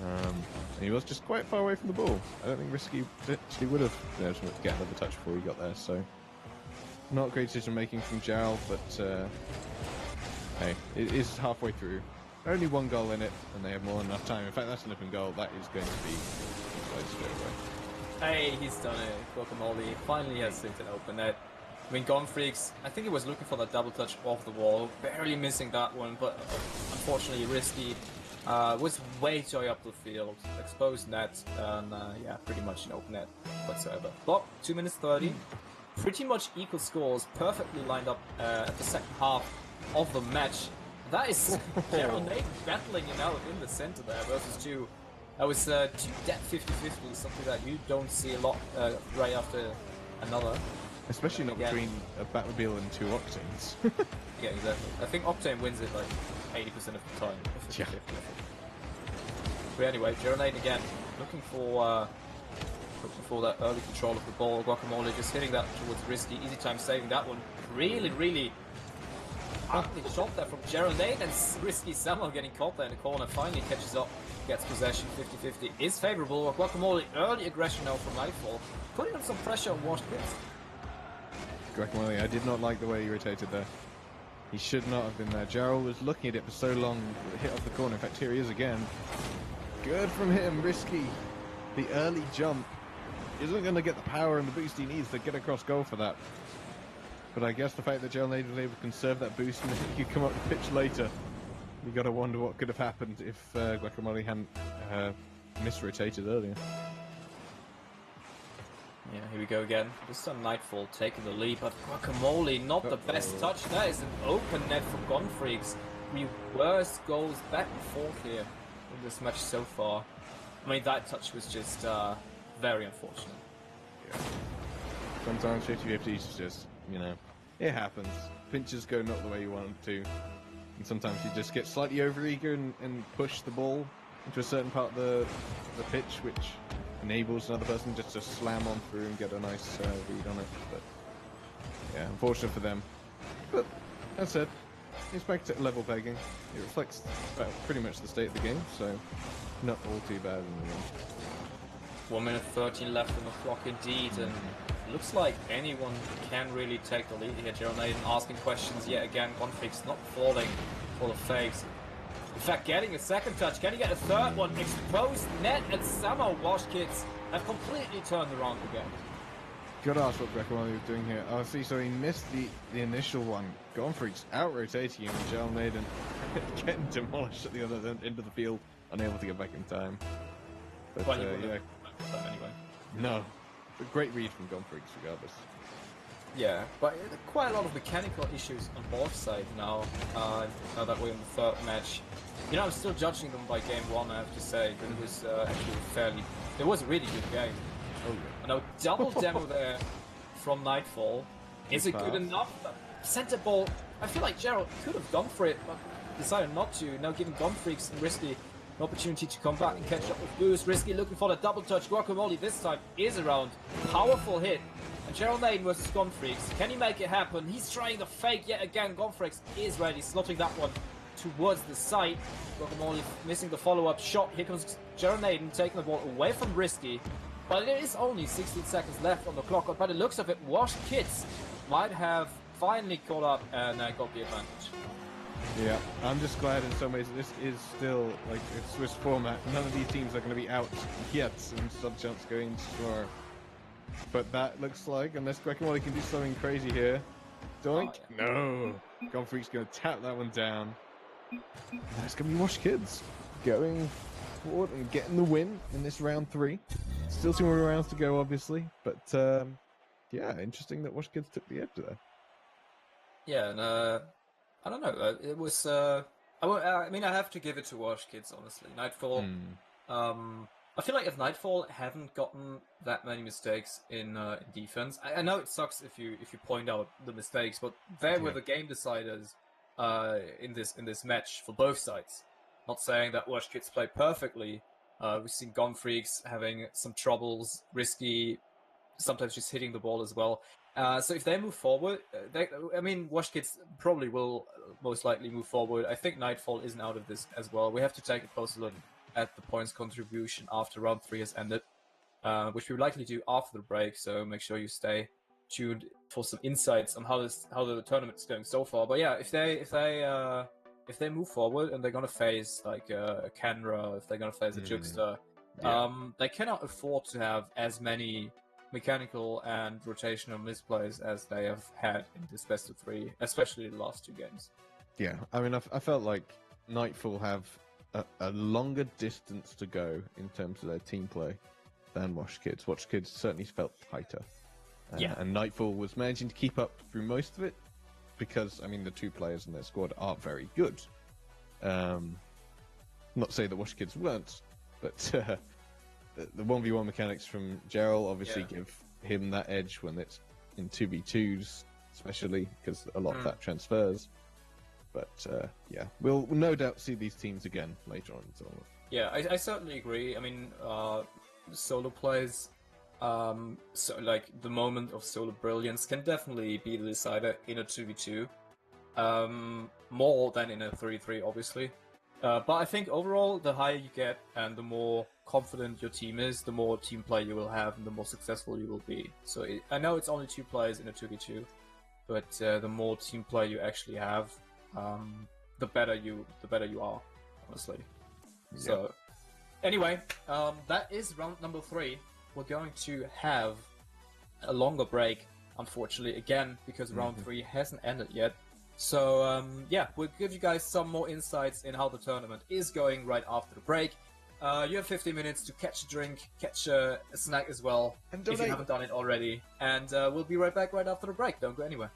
And he was just quite far away from the ball. I don't think Risky actually would have been able to get another touch before he got there, so not great decision making from Gerald, but hey, it is halfway through. Only one goal in it, and they have more than enough time. In fact, that's an open goal. That is going to be close straight away. Hey, he's done it. Guacamole finally has saved an open net. I mean, Gonfreaks, I think he was looking for that double touch off the wall, barely missing that one, but unfortunately Risky was way too high up the field, exposed net, and yeah, pretty much an open net whatsoever. But 2 minutes 30, pretty much equal scores, perfectly lined up at the second half of the match. That is Gerald Naden battling it out in the center there versus two. That was two dead 50-50, something that you don't see a lot right after another. Especially not between a Batmobile and two Octanes. Yeah, exactly. I think Octane wins it like 80% of the time. Yeah. But anyway, Gerald Naden again, looking for that early control of the ball. Guacamole just hitting that towards Risky. Easy time saving that one. Really ugly shot there from Gerald Naden, and Risky somehow getting caught there in the corner. Finally catches up, gets possession. 50-50 is favourable. Guacamole early aggression now from Nightfall, putting on some pressure on Washed Kids. Guacamole, I did not like the way he rotated there. He should not have been there. Gerald was looking at it for so long, hit off the corner. In fact, here he is again. Good from him, Risky. The early jump isn't going to get the power and the boost he needs to get across goal for that. But I guess the fact that Gerald Naden was able to conserve that boost and he could come up the pitch later, you got to wonder what could have happened if Guacamole hadn't misrotated earlier. Yeah, here we go again. This time Nightfall taking the lead, but Guacamole not the best touch. That is an open net for Gonfreaks. Worst goals back and forth here in this match so far. I mean, that touch was just very unfortunate. Yeah. Sometimes 50-50 is just, you know, it happens. Pinches go not the way you want them to. And sometimes you just get slightly overeager and push the ball into a certain part of the pitch, which enables another person just to slam on through and get a nice read on it. But yeah, unfortunate for them. But that said, it's back to level pegging. It reflects pretty much the state of the game, so not all too bad in the end. 1 minute 13 left on the clock indeed, and looks like anyone can really take the lead here. Gerald Naden asking questions yet again. Gonfreaks not falling for the fakes. In fact, getting a second touch. Can he get a third one? Exposed net, and somehow Wash Kids have completely turned around again. Gotta ask what Guacamole was doing here. Oh, see, so he missed the initial one. Gonfreaks out-rotating him, and Gerald Naden getting demolished at the other end of the field, unable to get back in time. But, well, yeah. Anyway. No. A great read from Gonfreaks, regardless. Yeah, but quite a lot of mechanical issues on both sides now. Now that we're in the third match, you know, I'm still judging them by game one. I have to say that it was actually it was a really good game. Oh yeah. Now double demo there from Nightfall. Is it good fast. enough? Center ball. I feel like Gerald could have gone for it, but decided not to. Now giving Gun Freaks and Risky an opportunity to come back and catch up with Boost. Risky looking for the double touch. Guacamole this time is around. Powerful hit. And Gerald Naden versus Gun Freaks. Can he make it happen? He's trying the fake yet again. Gun Freaks is ready, slotting that one towards the side. Guacamole missing the follow-up shot. Here comes Gerald Naden taking the ball away from Risky. But there is only 16 seconds left on the clock. But by the looks of it, Washed Kids might have finally caught up and got the advantage. Yeah, I'm just glad in some ways this is still like a Swiss format. None of these teams are going to be out yet, and some chance going tomorrow. But that looks like, unless Guacamole can do something crazy here. Doink? Oh, yeah. No! Gonfreak's going to tap that one down. That's going to be Wash Kids going forward and getting the win in this round 3. Still 2 more rounds to go, obviously. But yeah, interesting that Wash Kids took the edge there. Yeah, and I don't know. It was. I mean, I have to give it to Wash Kids, honestly. Nightfall. I feel like if Nightfall hadn't gotten that many mistakes in defense, I know it sucks if you point out the mistakes, but they were the game deciders in this match for both sides. Not saying that Wash Kids played perfectly. We've seen Gun Freaks having some troubles, Risky, sometimes just hitting the ball as well. So if they move forward, Wash Kids probably will most likely move forward. I think Nightfall isn't out of this as well. We have to take a closer look at the points contribution after round 3 has ended, which we will likely do after the break. So make sure you stay tuned for some insights on how the tournament is going so far. But yeah, if they move forward and they're gonna face like a Kenra, if they're gonna face a Jugster, they cannot afford to have as many mechanical and rotational misplays as they have had in this best of 3, especially the last 2 games. Yeah, I mean, I felt like Nightfall have a longer distance to go in terms of their team play than Wash Kids. Wash Kids certainly felt tighter. And Nightfall was managing to keep up through most of it because, I mean, the 2 players in their squad are very good. Not to say that Wash Kids weren't, but the 1v1 mechanics from Gerald obviously give him that edge when it's in 2v2s, especially because a lot of that transfers. But yeah, we'll no doubt see these teams again later on in the tournament. Yeah, I certainly agree. I mean, solo plays, so like the moment of solo brilliance can definitely be the decider in a 2v2, more than in a 3v3, obviously. But I think overall, the higher you get and the more confident your team is, the more team play you will have and the more successful you will be. So I know it's only 2 players in a 2v2, but the more team play you actually have, the better you are, honestly. Yep. So anyway, that is round number 3. We're going to have a longer break, unfortunately, again, because round 3 hasn't ended yet. So yeah, we'll give you guys some more insights in how the tournament is going right after the break. You have 15 minutes to catch a drink, catch a snack as well, and if you haven't done it already. And we'll be right back right after the break. Don't go anywhere.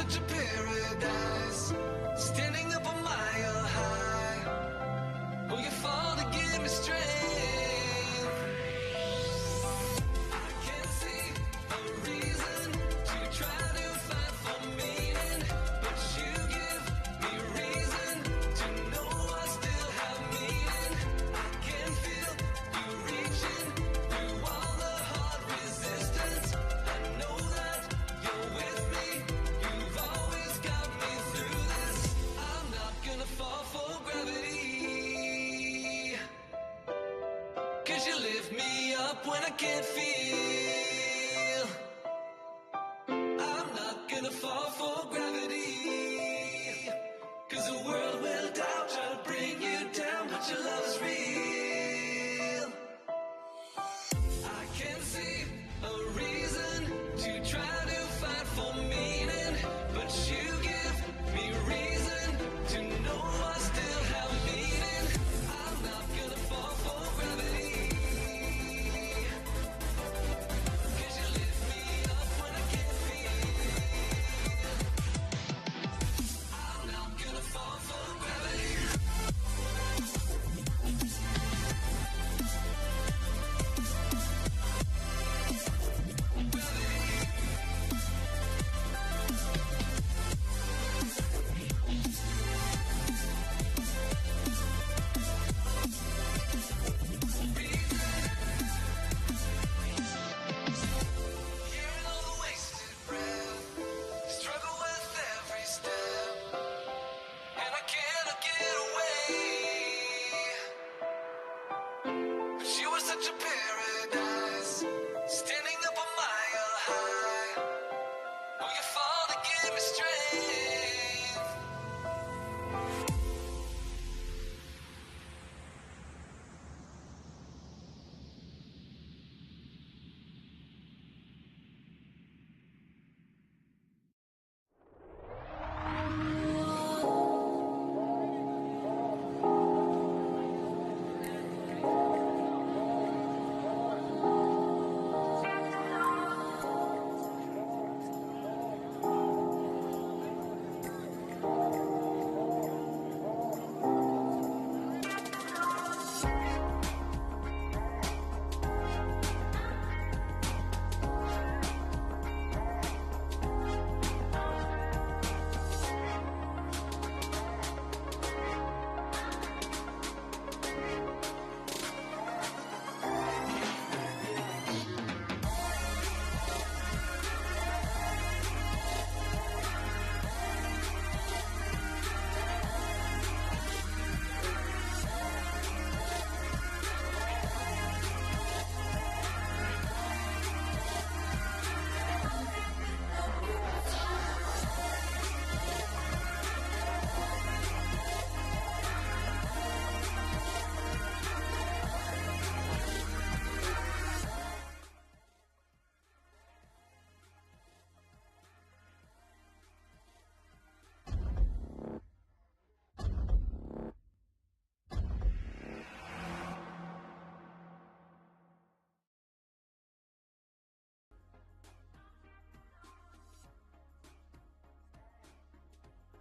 such a paradise, standing up a mile high. Will you fall to give me strength? I can't see a reason to try to fight for meaning, but you give me reason to know I still have meaning. I can feel you reaching through all the hard resistance. I know that you're with me. You've always got me through this. I'm not gonna fall for gravity, 'cause you lift me up when I can't feel. I'm not gonna fall for gravity, 'cause the world will doubt, try to bring you down, but your love is real. I can't see a reason to try to fight for meaning, but you give me reason to know I still have meaning. I'm not gonna fall for gravity, 'cause you lift me up when I can't feel. I'm not gonna fall for gravity. Hearing all the wasted breath, struggle with every step, and I cannot get away. But you were such a paradise, standing up a mile high. Will you fall to give me strength?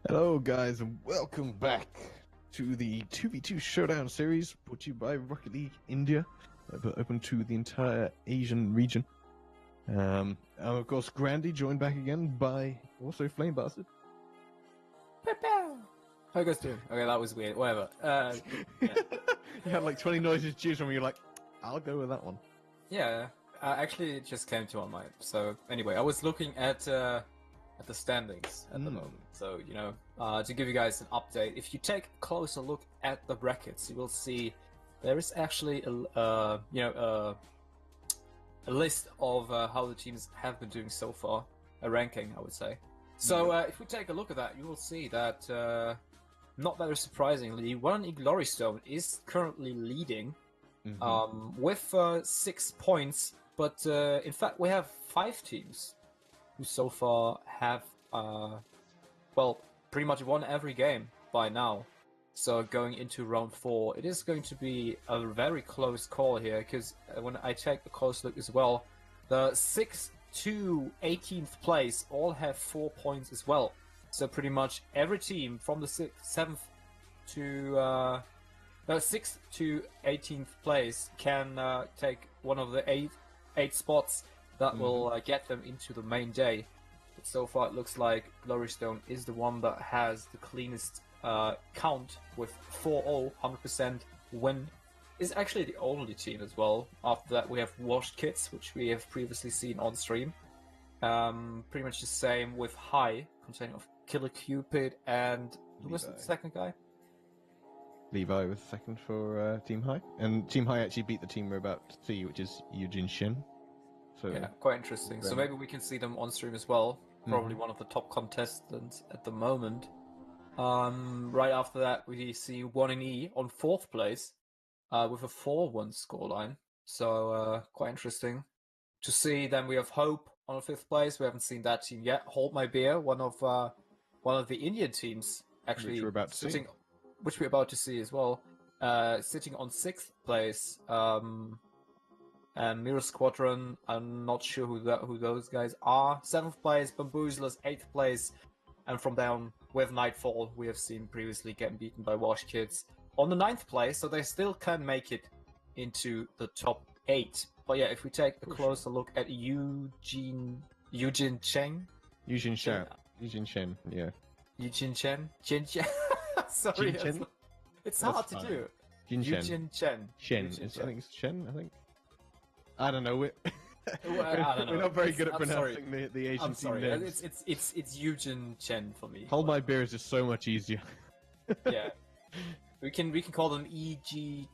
Hello, guys, and welcome back to the 2v2 Showdown Series, brought to you by Rocket League India, open to the entire Asian region. And of course, Grandy joined back again by also Flame Bastard. How you guys doing? Okay, that was weird. Whatever. Yeah. You had like 20 noises to choose from, and you're like, I'll go with that one. Yeah, actually, it just came to my mind. So anyway, I was looking at the standings at the moment. So to give you guys an update, if you take a closer look at the brackets, you will see there is actually a list of how the teams have been doing so far, a ranking, I would say. So if we take a look at that, you will see that not very surprisingly, one Iglorystone is currently leading with 6 points, but in fact we have 5 teams who so far have pretty much won every game by now. So going into round 4, it is going to be a very close call here, because when I take a close look as well, the 6 to 18th place all have 4 points as well. So pretty much every team from the 6th to 18th place can take one of the eight spots that will get them into the main day. But so far it looks like Glorystone is the one that has the cleanest count with 4-0, 100% win. Is actually the only team as well. After that we have Washed Kids, which we have previously seen on stream. Pretty much the same with High, containing of Killer Cupid and who was the second guy? Levi was second for Team High, and Team High actually beat the team we're about to see, which is Eugene Shin. So Yeah, quite interesting. So maybe we can see them on stream as well. Probably one of the top contestants at the moment. Right after that, we see 1NE on 4th place with a 4-1 scoreline. So quite interesting to see. Then we have Hope on 5th place. We haven't seen that team yet. Hold My Beer, one of the Indian teams, actually, Which we're about to see. which we're about to see as well. Sitting on 6th place. And Mirror Squadron, I'm not sure who those guys are. 7th place, Bamboozlers, 8th place, and from down with Nightfall, we have seen previously getting beaten by Wash Kids on the 9th place, so they still can make it into the top 8. But yeah, if we take a closer look at Eugene Cheng, Eugene Shen, yeah. Eugene Chen, sorry, Jin Chen? it's That's hard to fine. do. Jin Shen. Eugene Chen. Shen. Eugene I Chen. think it's Shen, I think. I don't know. Well, I don't know. We're not very It's- good at I'm sorry. pronouncing the Asian I'm team sorry, names. it's Eugene Chen for me. Hold My Beer is just so much easier. Yeah, we can call them EGC.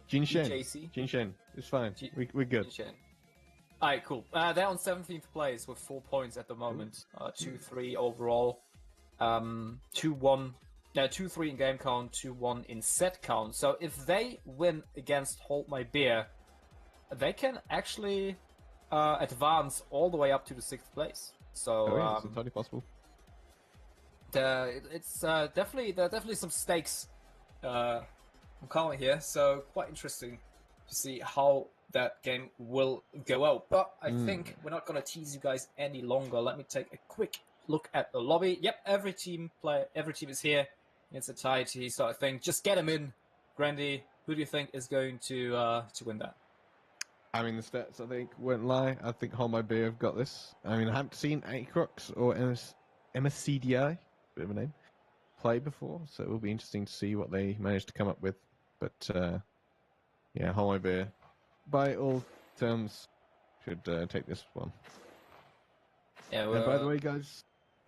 Jin Shen. EJC. Jin Shen. It's fine. G- We're good. Chen. Alright, cool. They're on 17th place with 4 points at the moment. 2-3 overall. 2-1. 2-3 in game count, 2-1 in set count. So if they win against Hold My Beer, they can actually advance all the way up to the 6th place. So Oh, yeah, it's entirely possible. there are definitely some stakes I'm calling here. So quite interesting to see how that game will go out. But I think we're not gonna tease you guys any longer. Let me take a quick look at the lobby. Yep, every team is here in its entirety. So I think just get them in. Grandy, who do you think is going to win that? I mean, the stats, I think, won't lie. I think Hold My Beer have got this. I mean, I haven't seen Acrox or MSCDI, bit of a name, play before, so it will be interesting to see what they manage to come up with. But, yeah, Hold My Beer, by all terms, should take this one. Yeah, And by the way, guys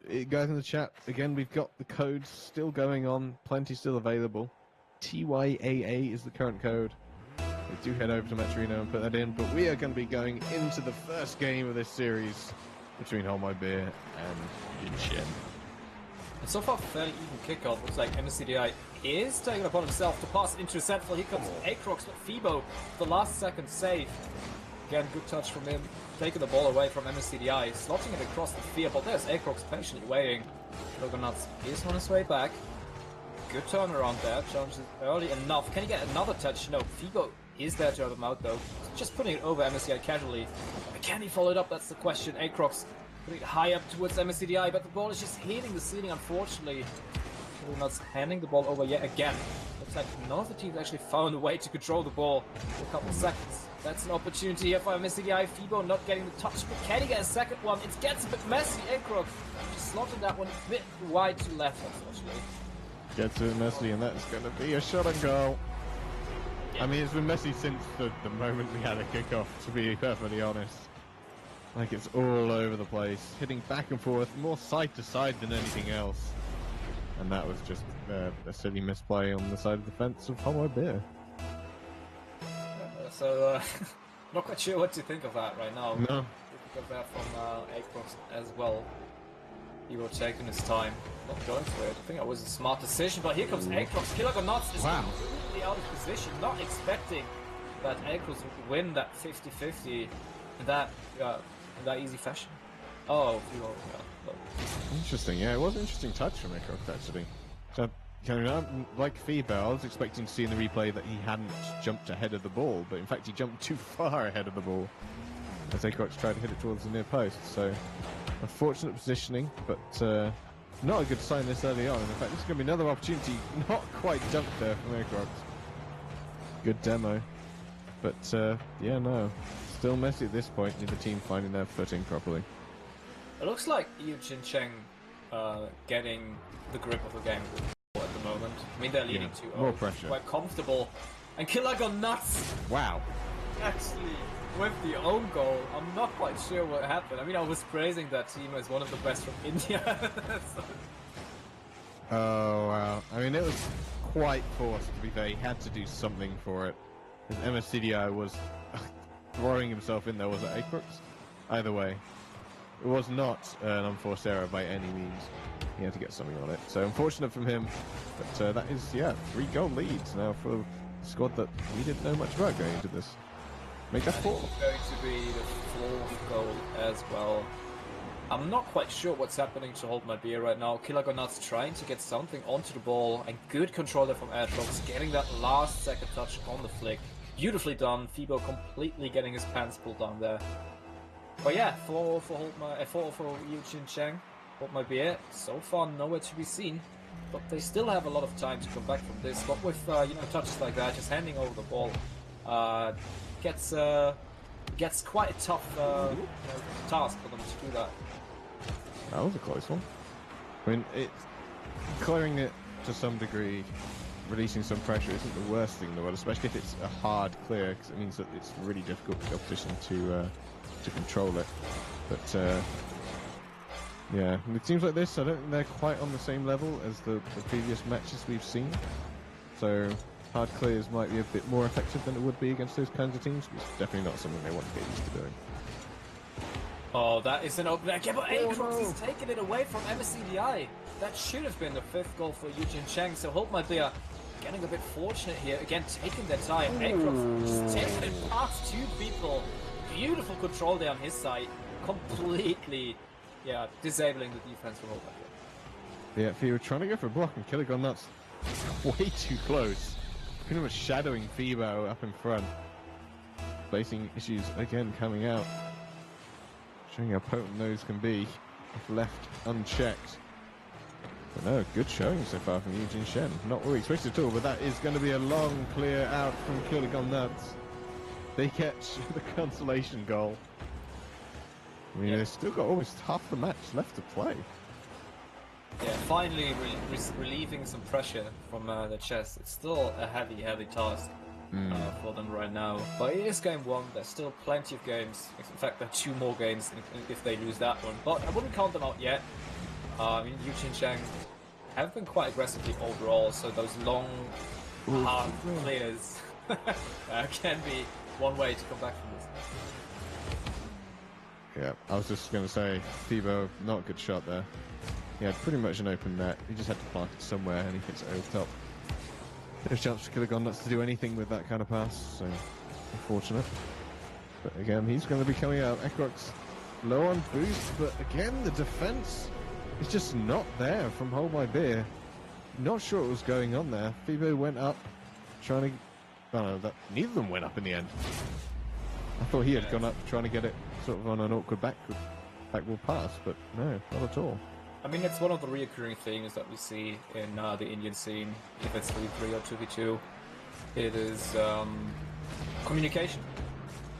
in the chat, again, we've got the codes still going on, plenty still available. TYAA is the current code. Do head over to Matcherino and put that in, but we are going to be going into the first game of this series between Hold My Beer and Jin Shen. And so far, fairly even kickoff. Looks like MSCDI is taking it upon himself to pass into central. Here comes Acrox with Fibo, the last second save. Again, good touch from him, taking the ball away from MSCDI, slotting it across the field, but there's Acrox patiently waiting. Logonuts is on his way back. Good turnaround there, challenges early enough. Can he get another touch? No, Fibo is there to help him out though. Just putting it over MSCDI casually. Can he follow it up? That's the question. Acrox putting it high up towards MSCDI, but the ball is just hitting the ceiling, unfortunately. Logonuts handing the ball over yet again. Looks like none of the teams actually found a way to control the ball for a couple of seconds. That's an opportunity here for MSCDI. Fibo not getting the touch, but can he get a second one? It gets a bit messy. Acrox just slotted that one a bit wide to left, unfortunately. Gets it messy, and that's going to be a shot and goal. I mean, it's been messy since the moment we had a kickoff, to be perfectly honest. Like, it's all over the place, hitting back and forth, more side to side than anything else. And that was just a silly misplay on the side of the fence of Hold My Beer. So, not quite sure what to think of that right now. No. Think of that from Acrox as well. He will taking his time, not going for it. I think that was a smart decision, but here comes Acrox. Killer Nuts is Wow. completely out of position, not expecting that Acrox would win that 50-50 in that easy fashion. Oh, Interesting, yeah, it was an interesting touch from Acrox, actually. So, like Feeber, I was expecting to see in the replay that he hadn't jumped ahead of the ball, but in fact he jumped too far ahead of the ball. as Acrox tried to hit it towards the near post. So, unfortunate positioning, but not a good sign this early on. In fact, this is going to be another opportunity, not quite dumped there from Acrox. Good demo. But, yeah, no. Still messy at this point, neither team finding their footing properly. It looks like Yujin Cheng getting the grip of the game at the moment. I mean, they're leading 2-0. More pressure. Quite comfortable. And Killer gone nuts! Wow. Actually, with the own goal, I'm not quite sure what happened. I mean, I was praising that team as one of the best from India. So- Oh, wow. I mean, it was quite forced, to be fair. He had to do something for it. And MSCDI was throwing himself in there, was it Acrox? Either way. It was not an unforced error by any means. He had to get something on it. So unfortunate from him. But that is, yeah, 3 goal leads now for a squad that we didn't know much about going into this. Make that 4. It's going to be the 4th goal as well. I'm not quite sure what's happening to Hold My Beer right now. Killer Gonats trying to get something onto the ball, and good control there from Airfox, getting that last second touch on the flick. Beautifully done. Fibo completely getting his pants pulled down there. But yeah, for Yujin Cheng, Hold My Beer, so far nowhere to be seen. But they still have a lot of time to come back from this. But with touches like that, just handing over the ball, gets quite a tough task for them to do that. That was a close one. I mean, clearing it to some degree, releasing some pressure isn't the worst thing in the world, especially if it's a hard clear, because it means that it's really difficult for the opposition to control it. But yeah, with teams like this, I don't think they're quite on the same level as the previous matches we've seen. So hard clears might be a bit more effective than it would be against those kinds of teams, but it's definitely not something they want to get used to doing. Oh, that is an open again, but Acrox is taking it away from MSCDI. That should have been the 5th goal for Yujin Cheng, so Hold My Beer getting a bit fortunate here. Again, taking their time. Acrox just taking it past 2 people. Beautiful control there on his side. Completely, disabling the defense from Hold My Beer. Yeah, if you were trying to go for a block and Killer gone nuts, way too close. Pretty much shadowing Fibo up in front. Facing issues again coming out. Showing how potent those can be if left unchecked. But no, good showing so far from Yujin Shen. Not what we expected at all, but that is going to be a long clear out from Killer Gone Nuts. They catch the consolation goal. I mean, they've still got almost half the match left to play. Yeah, finally relieving some pressure from the chest. It's still a heavy task for them right now. But it is game 1. There's still plenty of games. In fact, there are 2 more games if they lose that one. But I wouldn't count them out yet. Yujin Cheng have been quite aggressively overall, so those long, hard clears can be one way to come back from this. Yeah, I was just going to say, Fibo, not a good shot there. He had pretty much an open net. He just had to plant it somewhere and he hits it over top. No chance for Killer Gone Nuts to do anything with that kind of pass, so unfortunate. But again, he's going to be coming out. Acrox low on boost, but again, the defense is just not there from Hold My Beer. Not sure what was going on there. Fibo went up, trying to... Oh, no, neither of them went up in the end. I thought he had gone up trying to get it sort of on an awkward backward pass, but no, not at all. I mean, it's one of the reoccurring things that we see in the Indian scene, if it's 3v3 or 2v2. It is communication.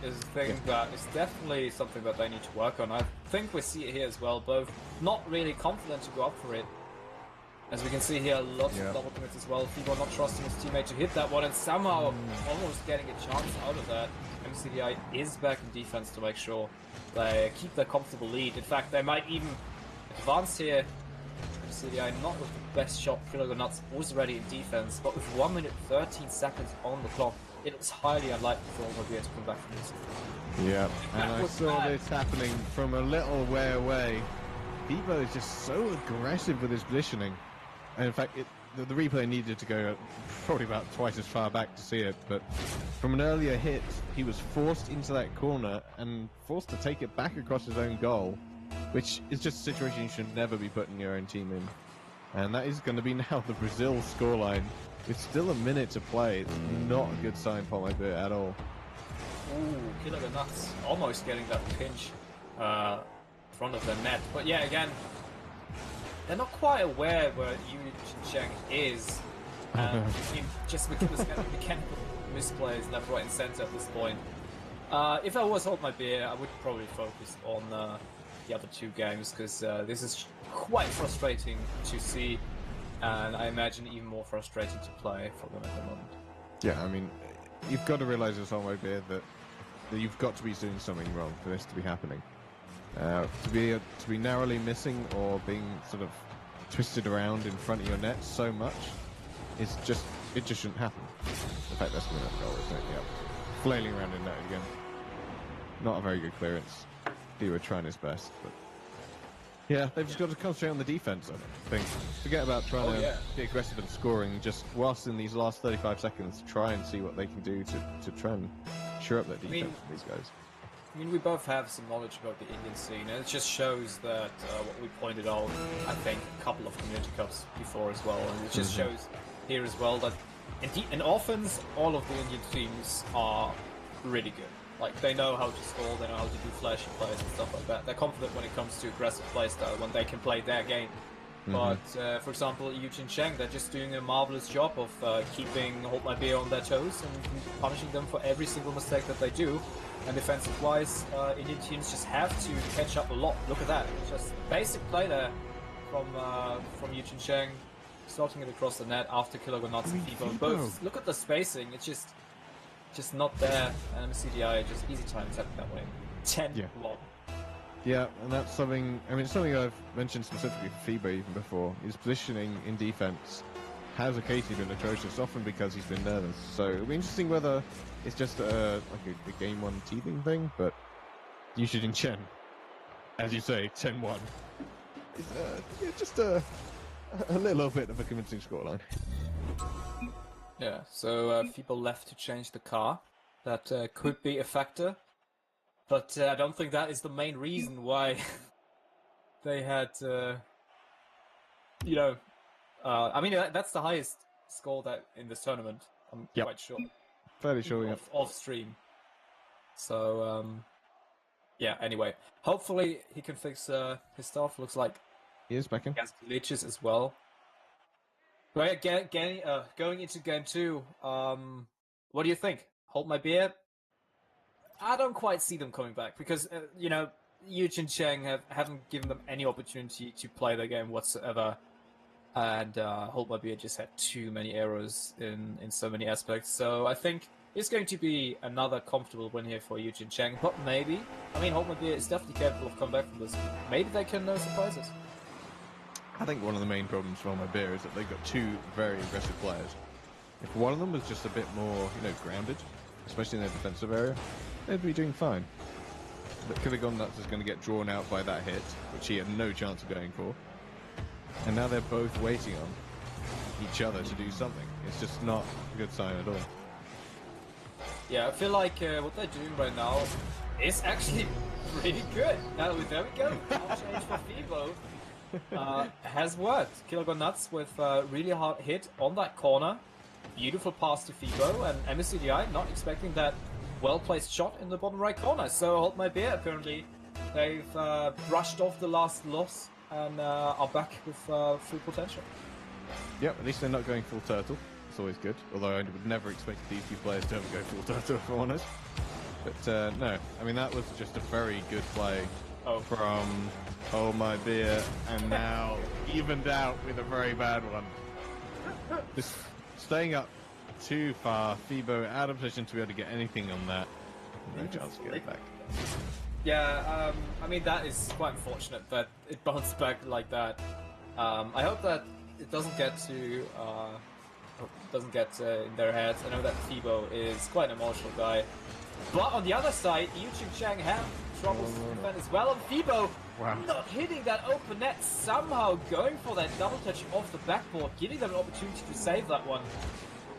Is a thing that is definitely something that they need to work on. I think we see it here as well, both not really confident to go up for it. As we can see here, lots of double commits as well. Fibo not trusting his teammate to hit that one, and somehow almost getting a chance out of that. MCDI is back in defense to make sure they keep their comfortable lead. In fact, they might even advance here. MCDI not with the best shot. Killer Nuts was ready in defense, but with 1 minute 13 seconds on the clock, it was highly unlikely for Olmobia to come back from this. Yeah, and I saw this happening from a little way away. Fibo is just so aggressive with his positioning. And in fact, the replay needed to go probably about twice as far back to see it, but from an earlier hit, he was forced into that corner and forced to take it back across his own goal, which is just a situation you should never be putting your own team in. And that is going to be now the Brazil scoreline. With still a minute to play, it's not a good sign for my bit at all. Ooh, Killer the Nuts almost getting that pinch in front of the net. But yeah, again, they're not quite aware where Yu Cheng is. Just mechanical misplays left, right, and center at this point. If I was Hold My Beer, I would probably focus on the other two games, because this is quite frustrating to see, and I imagine even more frustrating to play for them at the moment. Yeah, I mean, you've got to realize as Hold My Beer that you've got to be doing something wrong for this to be happening. To be narrowly missing or being sort of twisted around in front of your net so much is just, it just shouldn't happen. In fact, that's the net goal, isn't it? Yep. Flailing around in net again. Not a very good clearance. He were trying his best, but yeah, they've just got to concentrate on the defense, I think. Forget about trying to be aggressive and scoring, just whilst in these last 35 seconds, try and see what they can do to try and shore up their defense for these guys. I mean, we both have some knowledge about the Indian scene, and it just shows that what we pointed out, I think, a couple of Community Cups before as well, and it just shows here as well that in offense, all of the Indian teams are really good. Like, they know how to score, they know how to do flashy plays and stuff like that. They're confident when it comes to aggressive playstyle, when they can play their game. But, for example, Yujin Cheng, they're just doing a marvelous job of keeping Hold My Beer on their toes and punishing them for every single mistake that they do. And defensive-wise, Indian teams just have to catch up a lot. Look at that. Just basic play there from Yujin Cheng, starting it across the net after Kilogo Nuts and Fibo. Both, look at the spacing. It's just not there. And CDI, just easy time tapping that way. 10-1. Yeah, and that's something, I mean, it's something I've mentioned specifically for FIBA even before. His positioning in defense has occasionally been atrocious, often because he's been nervous. So it'll be interesting whether it's just like a game one teething thing, but Yujin Chen, as you say, 10-1, is just a little bit of a convincing scoreline. Yeah, so people left to change the car. That could be a factor. But I don't think that is the main reason why they had, I mean, that's the highest score that in this tournament. I'm quite sure. Fairly sure, off stream. So, yeah, anyway. Hopefully he can fix his stuff. Looks like he is back in. He has glitches as well. But yeah, going into game 2, what do you think? Hold My Beer? I don't quite see them coming back because, Yujin Cheng haven't given them any opportunity to play their game whatsoever. And Hold My Beer just had too many errors in so many aspects. So I think it's going to be another comfortable win here for Yujin Cheng. But maybe, I mean, Hold My Beer is definitely capable of coming back from this. Maybe they can surprise us. I think one of the main problems for Hold My Beer is that they've got two very aggressive players. If one of them was just a bit more, grounded, especially in their defensive area, they'd be doing fine. But Kilogo Nuts is going to get drawn out by that hit, which he had no chance of going for. And now they're both waiting on each other to do something. It's just not a good sign at all. Yeah, I feel like what they're doing right now is actually pretty good. Now, there we go. Change for Fibo has worked. Kilogo Nuts with a really hard hit on that corner. Beautiful pass to Fibo, and MSCDI not expecting that well-placed shot in the bottom right corner. So Hold My Beer, apparently, they've brushed off the last loss and are back with full potential. Yep, at least they're not going full turtle. It's always good. Although I would never expect these two players to ever go full turtle, if I'm honest. But no, I mean, that was just a very good play from Hold My Beer, and now evened out with a very bad one. Just staying up too far. Fibo out of position to be able to get anything on that. No chance to get it back. Yeah, I mean, that is quite unfortunate that it bounced back like that. I hope that it doesn't get to in their heads. I know that Fibo is quite an emotional guy. But on the other side, Yujin Cheng have troubles to defend as well. And Fibo not hitting that open net, somehow going for that double touch off the backboard, giving them an opportunity to save that one.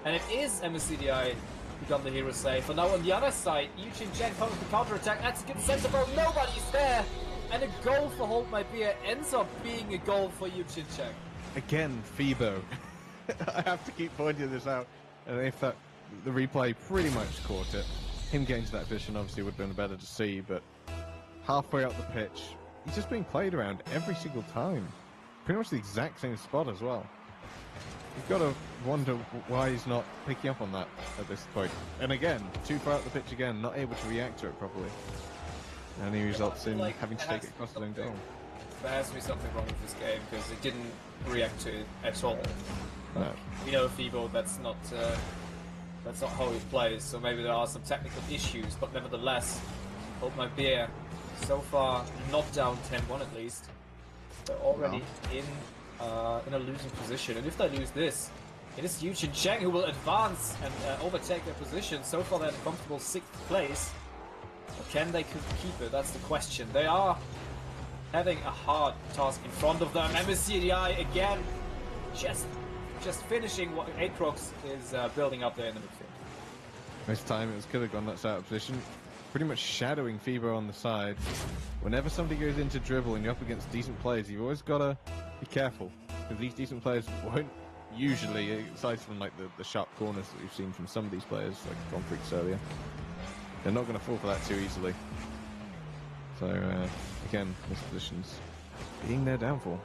And it is MSCDI who got the hero save. And now on the other side, Yujin Cheng comes with the counter-attack. That's a good center ball. Nobody's there. And a goal for Hold My Beer ends up being a goal for Yujin Cheng. Again, Fibo. I have to keep pointing this out. And if the replay pretty much caught it. him getting to that position obviously would have been better to see, but halfway up the pitch, he's just being played around every single time. Pretty much the exact same spot as well. You've got to wonder why he's not picking up on that at this point. And again, too far up the pitch again, not able to react to it properly. And he results in Like, having to there take has it to be across his own goal. something- There has to be something wrong with this game because it didn't react to it at all. No. We know Fibo, that's not how he plays. So maybe there are some technical issues, but nevertheless, hold my beer. So far, not down 10-1 at least. They're already in a losing position, and if they lose this, it is Yu Chin Cheng who will advance and overtake their position. So far, they're in a comfortable 6th place. But can they keep it? That's the question. They are having a hard task in front of them. MSCDI again, just finishing what Aatrox is building up there in the midfield. This time it was Killagon that's out of position, pretty much shadowing Fibo on the side. Whenever somebody goes into dribble and you're up against decent players, you've always got to be careful, because these decent players won't usually, aside from like the sharp corners that we've seen from some of these players, like Gone Freaks earlier, they're not going to fall for that too easily. So again, this position's being their downfall.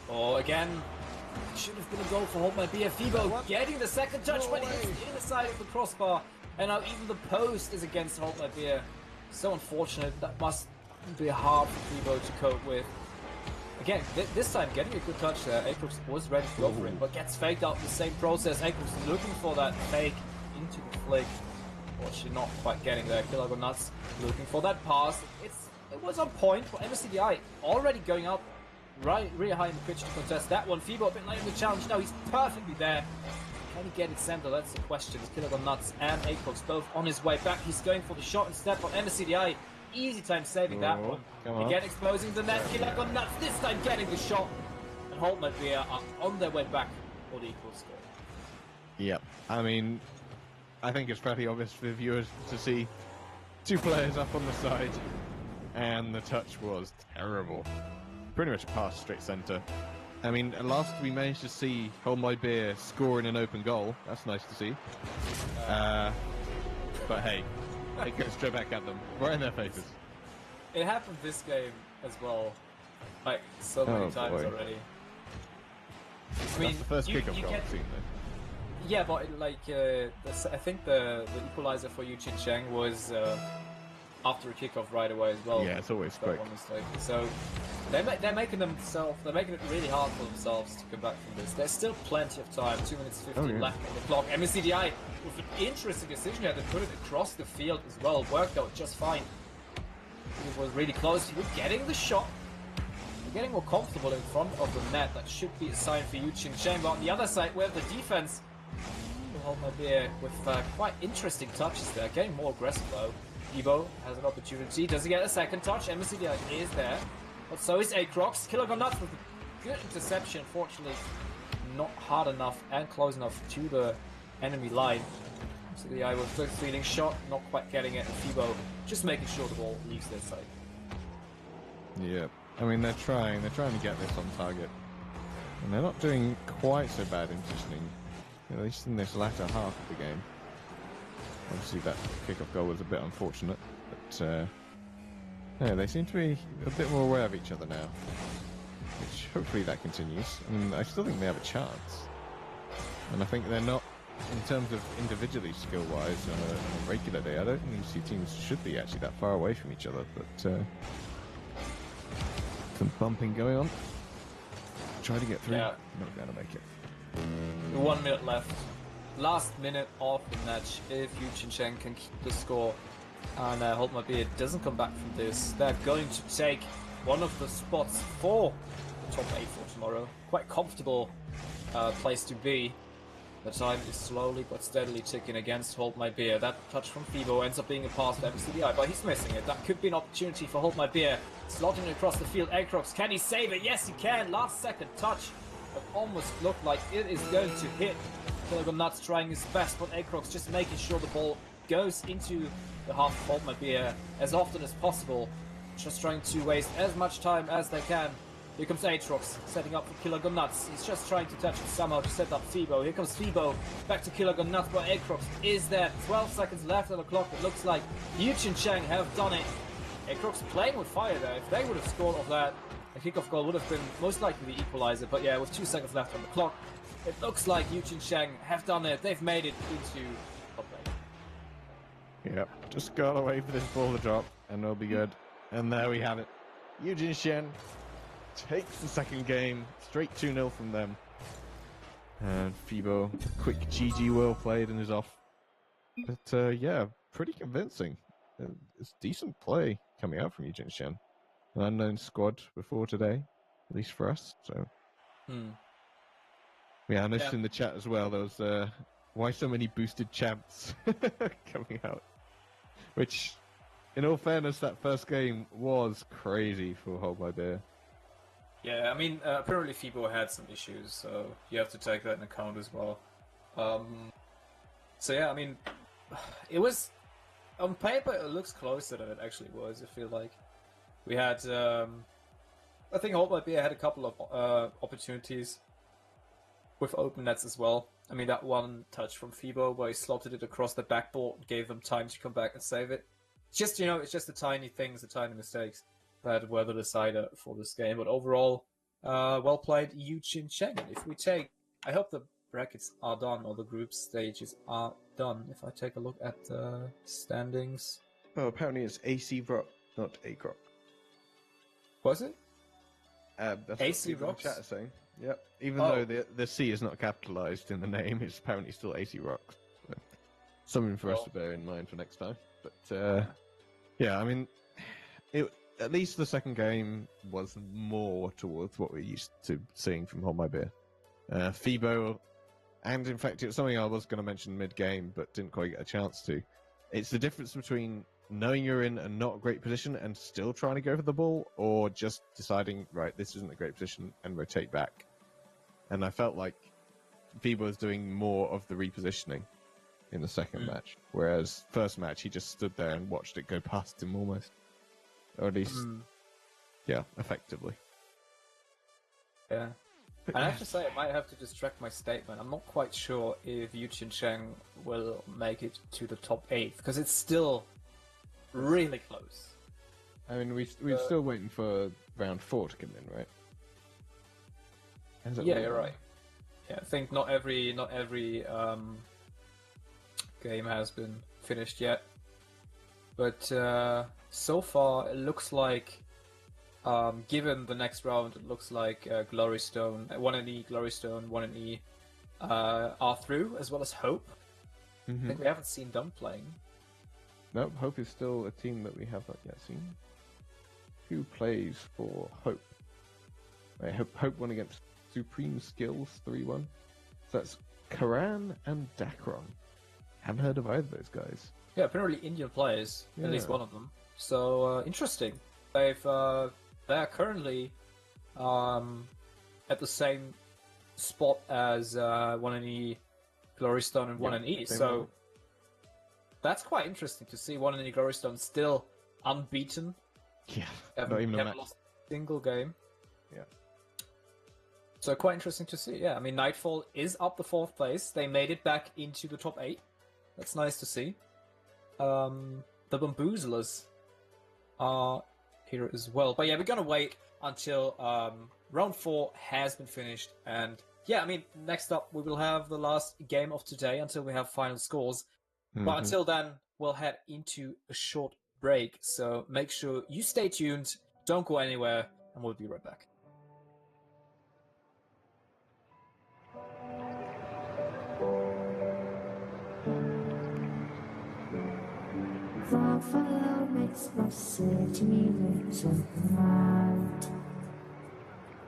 Oh, again, it should have been a goal for Hold My Beer. Fibo getting the second touch, but it's in the side of the crossbar. And now even the post is against Hold My Beer. So unfortunate. That must be hard for Fibo to cope with. Again, this time getting a good touch there. Aatrox was ready to go for it, but gets faked out in the same process. Aatrox looking for that fake into the flick. Unfortunately not quite getting there. Killagon Nuts looking for that pass. It was on point for MSCDI. Already going up really high in the pitch to contest that one. Fibo a bit late in the challenge. No, he's perfectly there. Can he get it center? That's the question. Killagon Nuts and Aatrox both on his way back. He's going for the shot instead, but MSCDI easy time saving that one. Again exposing the net. Killagon Nuts this time getting the shot. And Hold My Beer are on their way back for the equal score. Yep. I mean, I think it's pretty obvious for viewers to see two players up on the side, and the touch was terrible. Pretty much a pass straight centre. I mean, at last we managed to see Hold My Beer score in an open goal. That's nice to see. But hey, it goes straight back at them, right in their faces. It happened this game as well, like so many times boy. already. That's the first kickoff goal get- I've seen, though. Yeah, but I think the equalizer for Yu Chin Cheng was after a kickoff right away as well. Yeah, it's always That quick. one mistake. So they're making it really hard for themselves to come back from this. There's still plenty of time. 2 minutes 50 left on the clock. MSCDI with an interesting decision here. They put it across the field as well. Worked out just fine. It was really close. He was getting the shot. Getting more comfortable in front of the net. That should be a sign for Yu Chin Cheng. But on the other side, we have the defense. Hold My Beer with quite interesting touches there. Getting more aggressive though. Evo has an opportunity. Does he get a second touch? MSCDI is there. But so is Aatrox. Killagon Nuts with a good interception. Unfortunately, not hard enough and close enough to the enemy line. MSCDI with the feeling shot. Not quite getting it. And Fibo just making sure the ball leaves their side. Yeah, I mean they're trying to get this on target, and they're not doing quite so bad in positioning, at least in this latter half of the game. Obviously that kickoff goal was a bit unfortunate, but yeah, they seem to be a bit more aware of each other now, which hopefully that continues. I mean, I still think they have a chance, and I think they're not, in terms of individually skill-wise on a regular day, I don't think these two teams should be actually that far away from each other, but some bumping going on. Try to get through. Yeah. Not going to make it. 1 minute left. Last minute of the match. If Yu Chin Cheng can keep the score and Hold My Beer doesn't come back from this, they're going to take one of the spots for the top 8 for tomorrow. Quite comfortable place to be. The time is slowly but steadily ticking against Hold My Beer. That touch from Fibo ends up being a pass to MCDI, but he's missing it. That could be an opportunity for Hold My Beer. Slotting across the field. Aatrox, can he save it? Yes, he can. Last second touch. It almost looked like it is going to hit. Killagon Nuts trying his best, but Aatrox just making sure the ball goes into the half of Hold My Beer as often as possible. Just trying to waste as much time as they can Here comes Aatrox, setting up for Killer Go Nuts. He's just trying to touch it somehow to set up Fibo. Here comes Fibo, back to Killer Go Nuts, but Aatrox is there. 12 seconds left on the clock. It looks like Yuch and Chang have done it. Aatrox playing with fire there. If they would have scored off that, a kickoff goal would have been most likely the equalizer. But yeah, with 2 seconds left on the clock, it looks like Yuch and Chang have done it. They've made it into top 8. Yep, just gotta wait for this ball to drop, and it'll be good. And there we have it. Eugene Shen takes the second game, straight 2-0 from them. And Fibo, quick GG well played and is off. But yeah, pretty convincing. It's decent play coming out from Eugene Shen. An unknown squad before today, at least for us. So yeah, I noticed in the chat as well, there was why so many boosted champs coming out. Which, in all fairness, that first game was crazy for Hold My Beer. Yeah, I mean, apparently Fibo had some issues, so you have to take that in account as well. So yeah, I mean, it was, on paper it looks closer than it actually was, I feel like. We had, I think Hold My Beer had a couple of opportunities with open nets as well. I mean, that one touch from Fibo where he slotted it across the backboard, gave them time to come back and save it. It's just, you know, it's just the tiny things, the tiny mistakes that were the decider for this game. But overall, well played, Yu Chin Cheng. If we take, I hope the brackets are done or the group stages are done. If I take a look at the standings. Oh, apparently it's AC Rock, not A-Croc. Was it? That's AC what people in Rocks? chat are saying. Yep. Even Oh. though the C is not capitalized in the name, it's apparently still AC Rocks. So, something for us to bear in mind for next time. But yeah, I mean, at least the second game was more towards what we're used to seeing from Hold My Beer. Fibo, and in fact, it's something I was going to mention mid-game, but didn't quite get a chance to. It's the difference between knowing you're in a not great position and still trying to go for the ball, or just deciding, right, this isn't a great position, and rotate back. And I felt like Fibo was doing more of the repositioning in the second match, whereas first match, he just stood there and watched it go past him almost. Or at least, yeah, effectively. Yeah. And I have to say, I might have to distract my statement. I'm not quite sure if Yu Chin Cheng will make it to the top 8, because it's still really close. I mean, we're still waiting for round 4 to come in, right? Yeah, you're right. Yeah, I think not every game has been finished yet. But so far, it looks like, given the next round, it looks like Glory Stone, 1NE, Glory Stone, 1NE are through, as well as Hope. I think we haven't seen them playing. No, Hope is still a team that we have not yet seen. Who plays for Hope? Right, Hope won against Supreme Skills 3-1. So that's Karan and Dakron. Haven't heard of either of those guys. Yeah, apparently Indian players, at least one of them. So interesting. They're currently at the same spot as 1NE, Glory Stone, and 1NE. same So level. that's quite interesting to see 1NE Glory Stone still unbeaten. Yeah, not even a Haven't match. lost a single game. Yeah. So quite interesting to see. Yeah, I mean, Nightfall is up the 4th place. They made it back into the top 8. That's nice to see. The Bamboozlers are here as well. But yeah, we're gonna wait until round 4 has been finished. And yeah, I mean, next up we will have the last game of today until we have final scores. But until then, we'll head into a short break. So make sure you stay tuned, don't go anywhere, and we'll be right back. Fire makes my city lights up night.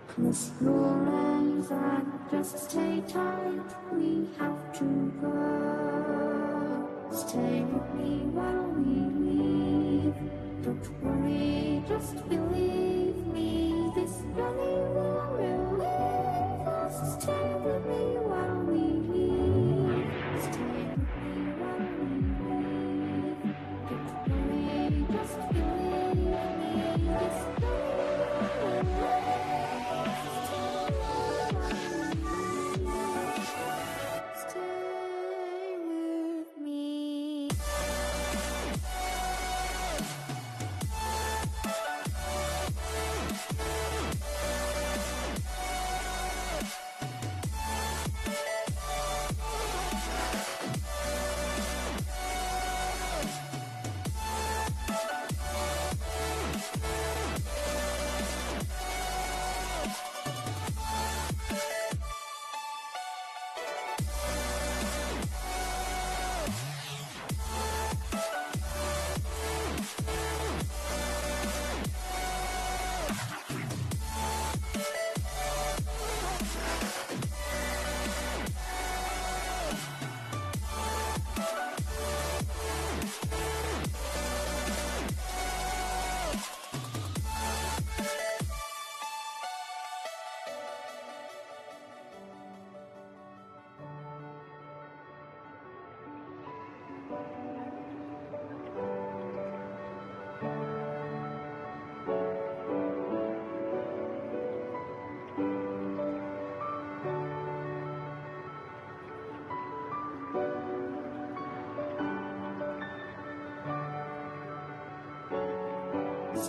Close your eyes and just stay tight. We have to go. Stay with me while we leave. Don't worry, just believe me. This journey will relieve us. Stay with me while we leave. Stay with me while we leave. Don't worry, just believe me. This journey will relieve.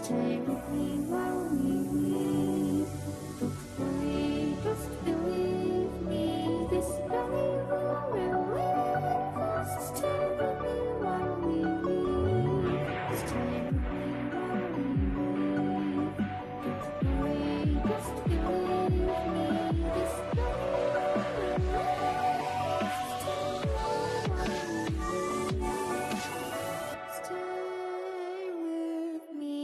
stay with me while we leave. Don't worry, just believe me. This belly will relieve us. Stay with me while we leave. Stay with me while we leave. Don't worry, just believe me. This belly will relieve us. Stay with me.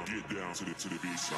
Get down to the B-side.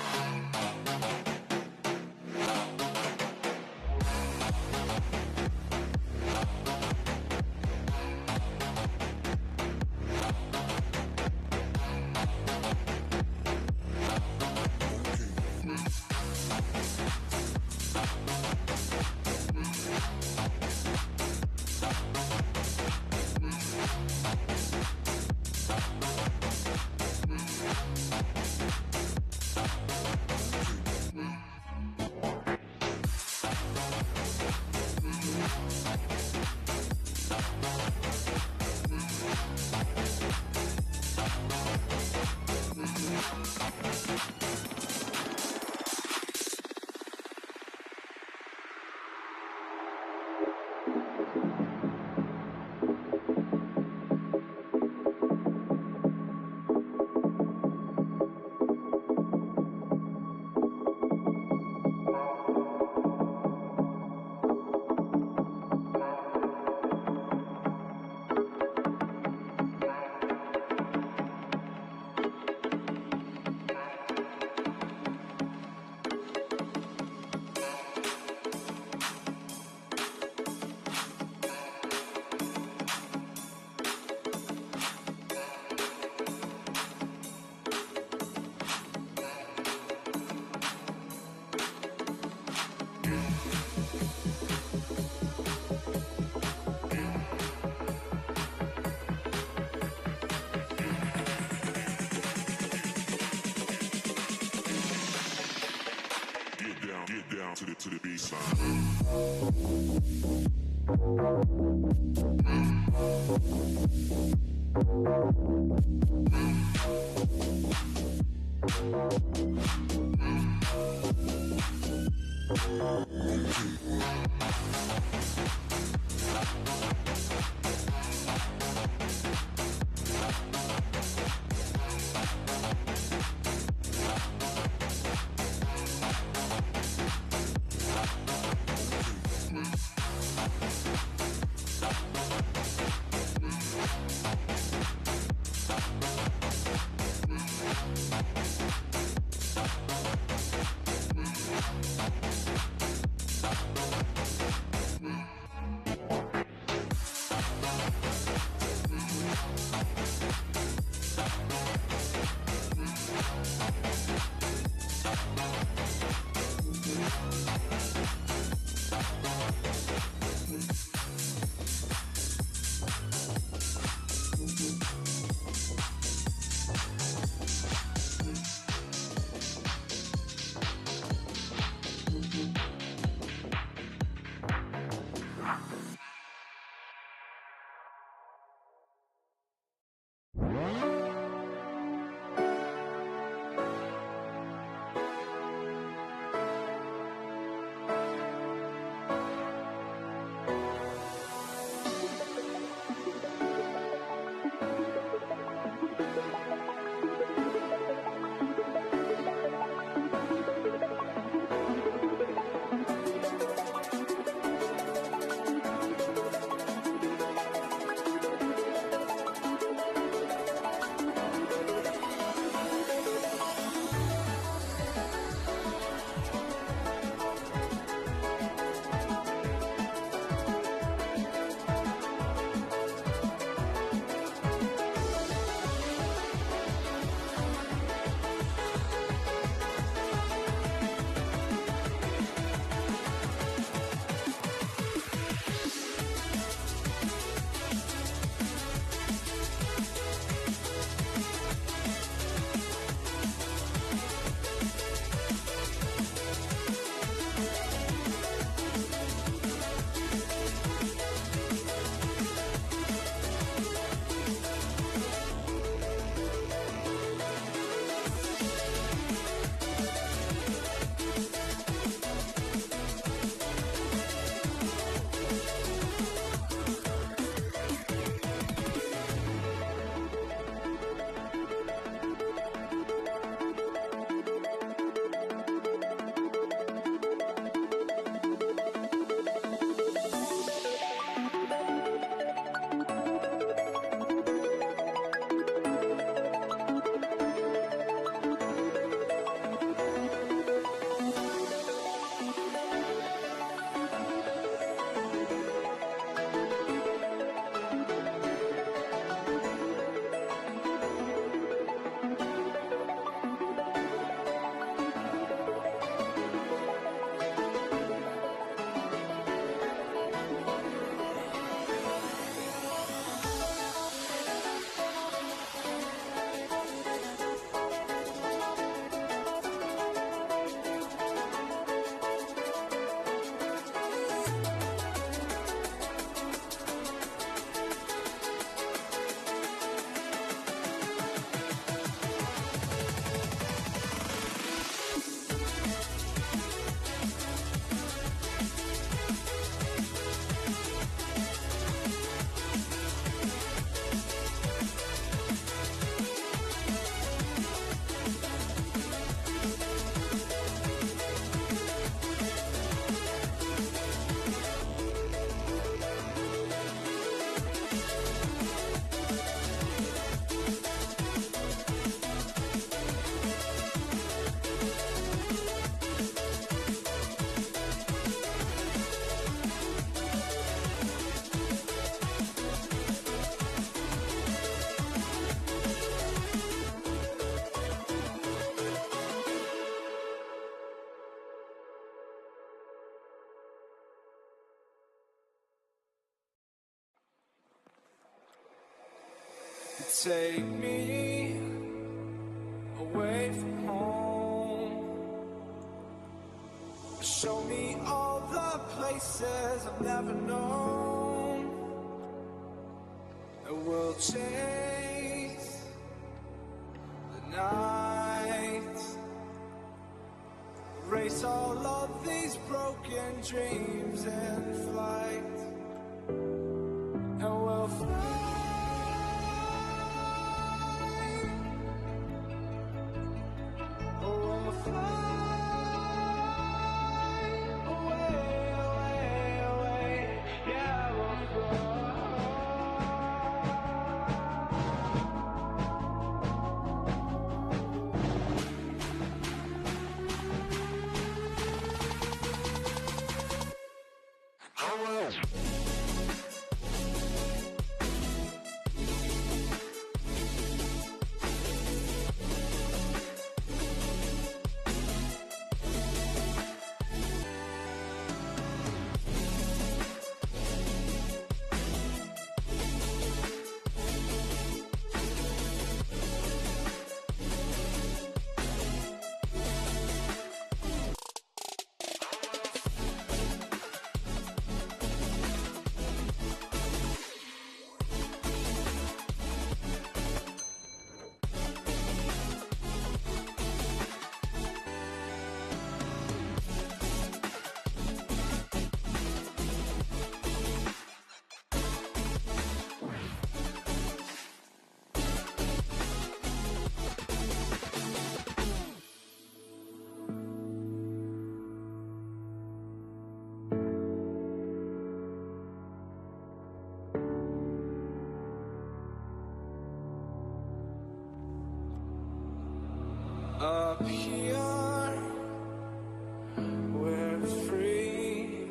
Get down to the B-side. Take me away from home. Show me all the places I've never known. And we'll chase the night. Erase all of these broken dreams in flight. And we'll fly. Up here, we're free,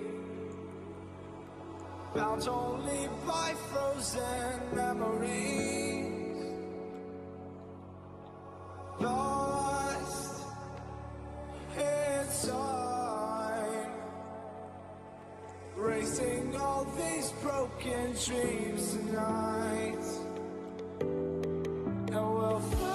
bound only by frozen memories, lost in time, racing all these broken dreams tonight, and we'll fly.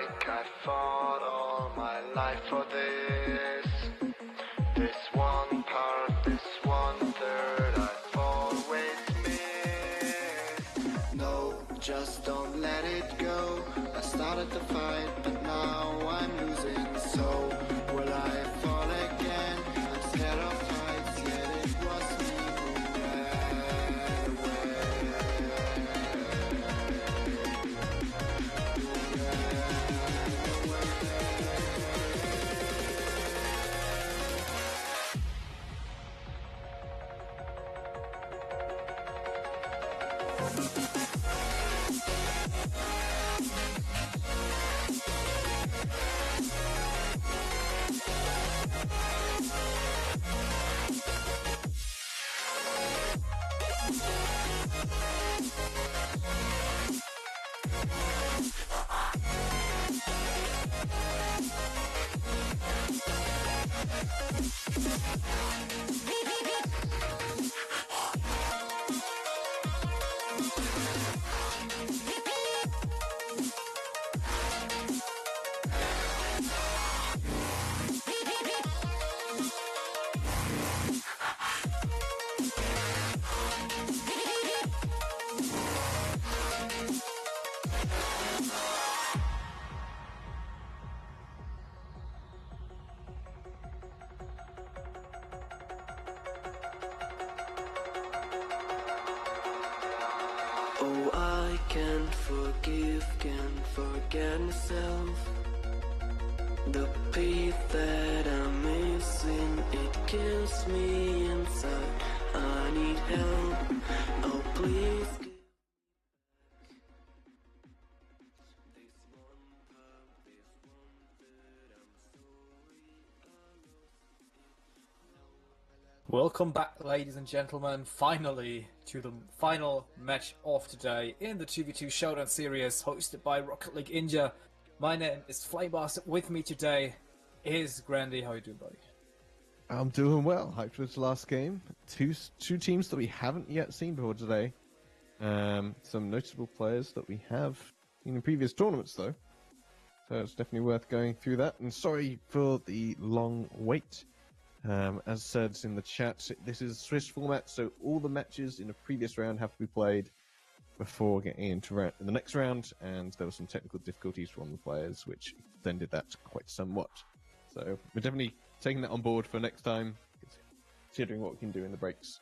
like I fought all my life for this. This one part, this one third, I've always missed. No, just don't let it go. I started the fight, but now I'm losing. So will I fall again? I'm scared of heights, yet it was me who ran Oh, I can't forgive, can't forget myself. The peace that I'm missing, it kills me inside. I need help, oh please give this one part, this one third, I'm sorry. Welcome back, ladies and gentlemen, finally to the final match of today in the 2v2 Showdown Series hosted by Rocket League India. My name is Flamebuster. With me today is Grandy. How you doing, buddy? I'm doing well. Hyped for this last game. Two teams that we haven't yet seen before today. Some noticeable players that we have seen in previous tournaments, though. So it's definitely worth going through that. And sorry for the long wait. As said in the chat, this is Swiss format, so all the matches in a previous round have to be played before getting into the next round, and there were some technical difficulties from the players, which extended that quite somewhat. So we're definitely taking that on board for next time, considering what we can do in the breaks,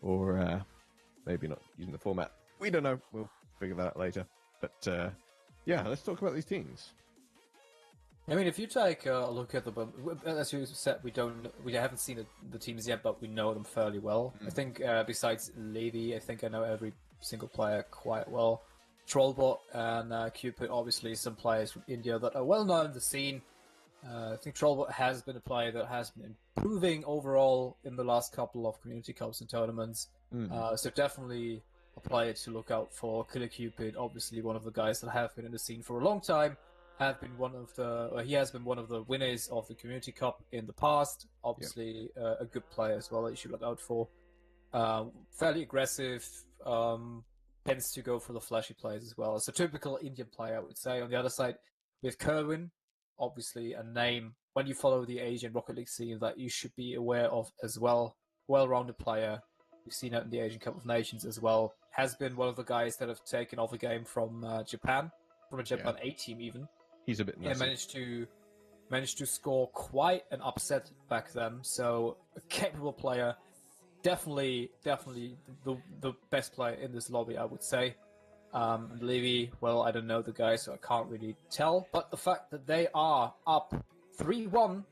or maybe not using the format. We don't know. We'll figure that out later. But yeah, let's talk about these teams. I mean, if you take a look at the, as you said, we haven't seen the teams yet, but we know them fairly well. I think besides Levy, I think I know every single player quite well. Trollbot and Cupid, obviously some players from India that are well known in the scene. I think Trollbot has been a player that has been improving overall in the last couple of community cups and tournaments. So definitely a player to look out for. Killer Cupid, obviously one of the guys that have been in the scene for a long time. He has been one of the winners of the Community Cup in the past. Obviously, a good player as well that you should look out for. Fairly aggressive, tends to go for the flashy plays as well. It's a typical Indian player, I would say. On the other side, we have Kerwin, obviously a name when you follow the Asian Rocket League scene that you should be aware of as well. Well-rounded player. We've seen it in the Asian Cup of Nations as well. Has been one of the guys that have taken off a game from Japan, from a Japan A team even. He's a bit messy. Managed to score quite an upset back then. So a capable player, definitely the best player in this lobby, I would say. Levy, well, I don't know the guy, so I can't really tell. But the fact that they are up 3-1,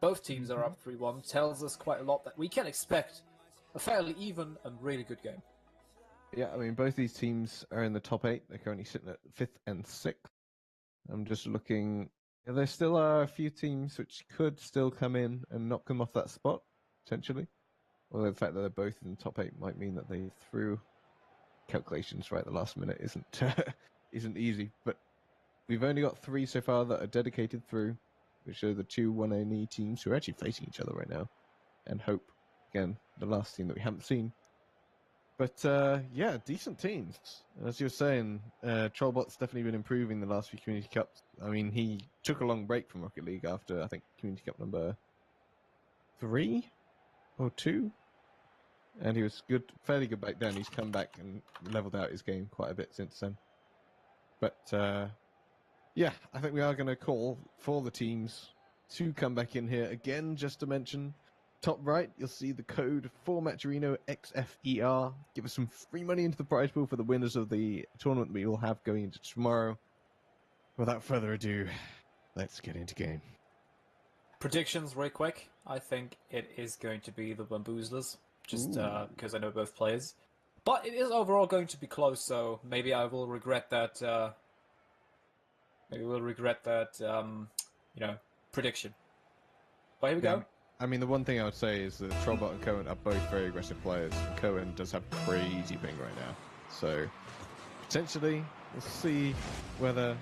both teams are up 3-1, tells us quite a lot that we can expect a fairly even and really good game. Yeah, I mean, both these teams are in the top 8. They're currently sitting at 5th and 6th. I'm just looking. Yeah, there still are a few teams which could still come in and knock them off that spot, potentially. Although the fact that they're both in the top 8 might mean that they threw calculations right at the last minute isn't easy. But we've only got 3 so far that are dedicated through, which are the 2 1-0 teams who are actually facing each other right now. And Hope, again, the last team that we haven't seen. But yeah, decent teams. As you were saying, Trollbot's definitely been improving the last few Community Cups. I mean, he took a long break from Rocket League after, I think, Community Cup number 3 or 2. And he was good, fairly good back then. He's come back and leveled out his game quite a bit since then. But yeah, I think we are going to call for the teams to come back in here again. Just to mention, top right, you'll see the code for matcherino XFER. Give us some free money into the prize pool for the winners of the tournament we will have going into tomorrow. Without further ado, let's get into game. Predictions, very quick. I think it is going to be the Bamboozlers, just because I know both players. But it is overall going to be close, so maybe I will regret that. Maybe we'll regret that. Prediction. But here we go. I mean, the one thing I would say is that Trollbot and Cohen are both very aggressive players. And Cohen does have crazy ping right now. So, potentially, we'll see whether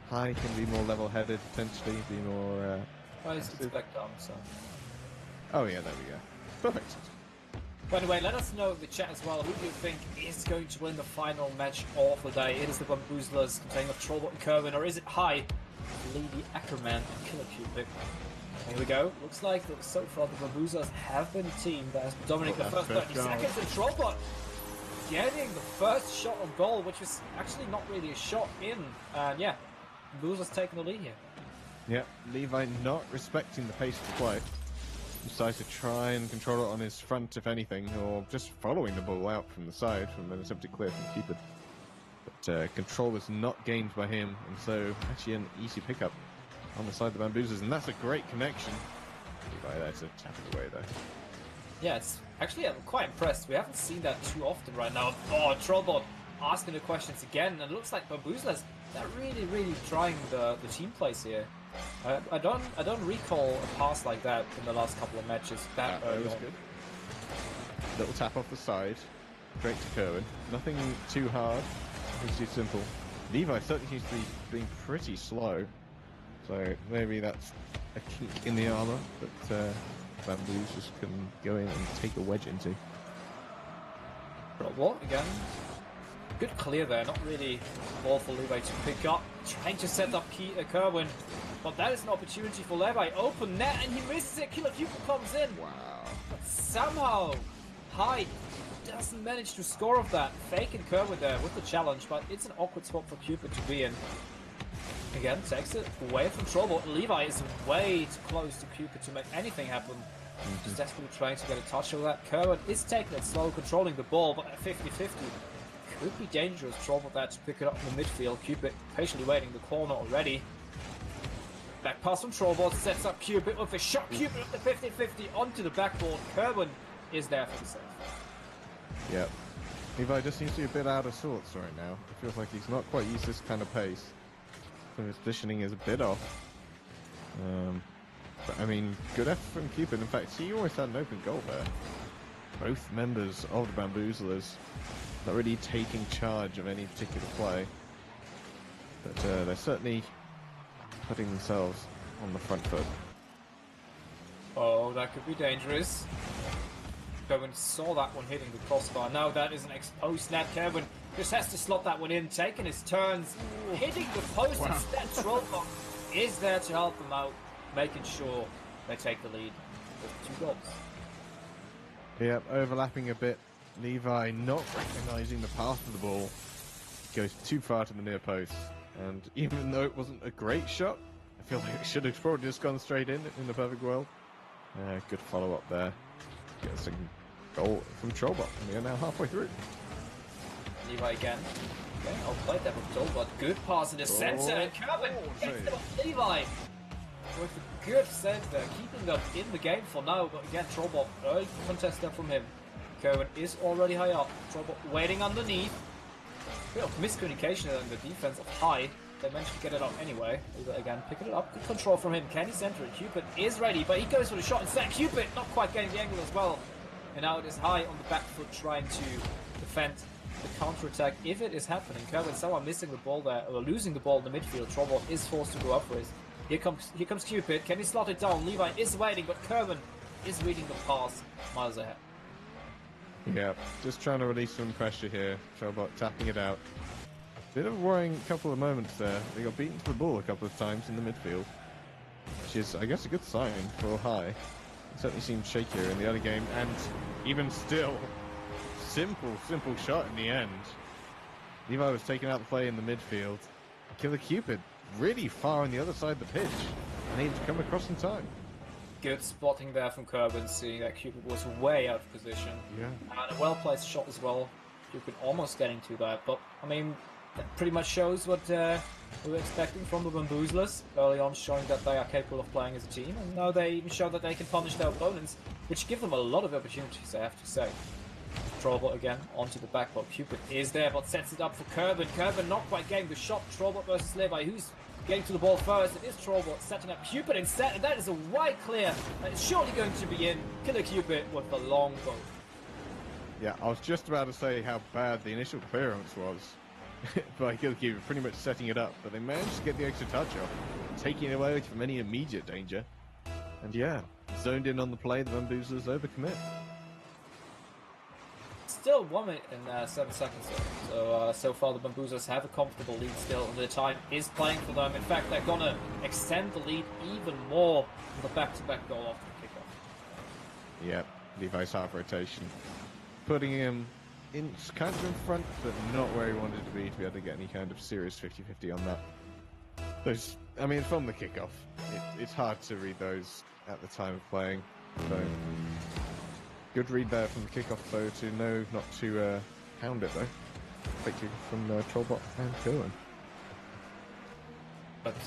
High can be more level-headed, potentially be more... Well, it's back down, so. Oh yeah, there we go. Perfect. By the way, let us know in the chat as well, who do you think is going to win the final match of the day? It is the Bamboozlers containing of Trollbot and Cohen, or is it High, Lady Ackerman and Killer Cupid? Here we go. Looks like so far the Bamboozlers have been a team that has been dominating the first 30 seconds, and Trollbot getting the first shot on goal, which is actually not really a shot in. And yeah, Bamboozlers taking the lead here. Yeah, Levi not respecting the pace of the play. Decides to try and control it on his front, if anything, or just following the ball out from the side from an attempted clear from Cupid. But control is not gained by him, and so actually an easy pickup on the side of the Bamboozlers, and that's a great connection. Levi there to tap it away though. Yeah, it's actually, I'm quite impressed. We haven't seen that too often right now. Oh, Trollbot asking the questions again, and it looks like Bamboozlers, they're really trying the team plays here. I don't recall a pass like that in the last couple of matches. That was good. Little tap off the side, straight to Kerwin. Nothing too hard, nothing too simple. Levi certainly seems to be being pretty slow, so maybe that's a kink in the armor that Bamboozlers can go in and take a wedge into. What again? Good clear there, not really ball for Levi to pick up. Trying to set up Kerwin, but that is an opportunity for Levi. Open net, and he misses it. Killer Cupid comes in. Wow. But somehow, Hyde doesn't manage to score off that. Faking Kerwin there with the challenge, but it's an awkward spot for Cupid to be in. Again, takes it away from Trollbot. Levi is way too close to Cupid to make anything happen. Just desperately trying to get a touch of that. Kerwin is taking it slow, controlling the ball, but at 50-50. Could be dangerous. Trollbot there to pick it up in the midfield. Cupid patiently waiting in the corner already. Back pass from Trollbot sets up Cupid with a shot. Cupid with the 50-50 onto the backboard. Kerwin is there for the save. Yep. Levi just seems to be a bit out of sorts right now. It feels like he's not quite used to this kind of pace. So his positioning is a bit off. But I mean, good effort from Cupid. In fact, he always had an open goal there. Both members of the Bamboozlers not really taking charge of any particular play. But they're certainly putting themselves on the front foot. Oh, that could be dangerous. Kerwin saw that one hitting the crossbar. Now that is an exposed net. Kerwin just has to slot that one in, taking his turns, hitting the post instead. Trollbot is there to help them out, making sure they take the lead with 2 goals. Yep, overlapping a bit. Levi not recognizing the path of the ball. Goes too far to the near post. And even though it wasn't a great shot, I feel like it should have probably just gone straight in the perfect world. Good follow-up there. Gets a goal from Trollbot, and we are now halfway through. Levi again. Okay, I'll play that with Trollbot. Good pass in the center, and Kerwin gets it off Levi. With a good save there, keeping them in the game for now, but again, Trollbot, early contest there from him. Kerwin is already high up. Trollbot waiting underneath. Bit of miscommunication in the defense of High. They managed to get it up anyway. Levi again picking it up. Good control from him. Can he center it? Cupid is ready, but he goes for the shot instead. Cupid not quite getting the angle as well. And now it is High on the back foot trying to defend the counter-attack if it is happening. Kerwin somehow missing the ball there, or losing the ball in the midfield. Trollbot is forced to go up for it. Here comes Cupid. Can he slot it down? Levi is waiting, but Kerwin is reading the pass miles ahead. Yeah, just trying to release some pressure here. Showbot tapping it out. Bit of a worrying couple of moments there. They got beaten to the ball a couple of times in the midfield, which is, I guess, a good sign for High. It certainly seemed shakier in the other game, and even still, simple shot in the end. Levi was taking out the play in the midfield. Killer Cupid really far on the other side of the pitch, and he to come across in time. Good spotting there from Kerbin, seeing that Cupid was way out of position. Yeah. And a well-placed shot as well. Cupid almost getting to that, but I mean, that pretty much shows what we were expecting from the Bamboozlers early on, showing that they are capable of playing as a team, and now they even show that they can punish their opponents, which give them a lot of opportunities, I have to say. Trollbot again onto the backboard. Cupid is there, but sets it up for Kerbin. Kerbin not quite getting the shot. Trollbot versus Levi. Who's getting to the ball first? It is Trollbot setting up Cupid instead, and that is a wide clear. That is surely going to be in. Killer Cupid with the long bow. Yeah, I was just about to say how bad the initial clearance was by Killer Cupid, pretty much setting it up, but they managed to get the extra touch off, taking it away from any immediate danger. And yeah, zoned in on the play, the Bamboozlers overcommit. Still 1 minute and 7 seconds though. So far the Bamboozlers have a comfortable lead still, and the time is playing for them. In fact, they're gonna extend the lead even more with a back-to-back goal after the kickoff. Yep, Levi's half rotation, putting him in kind of in front, but not where he wanted to be able to get any kind of serious 50-50 on that. Those, I mean, from the kickoff, it's hard to read those at the time of playing. So good read there from the kickoff, though, to know not to hound it, though. Thank you from Trollbot and Cohen. But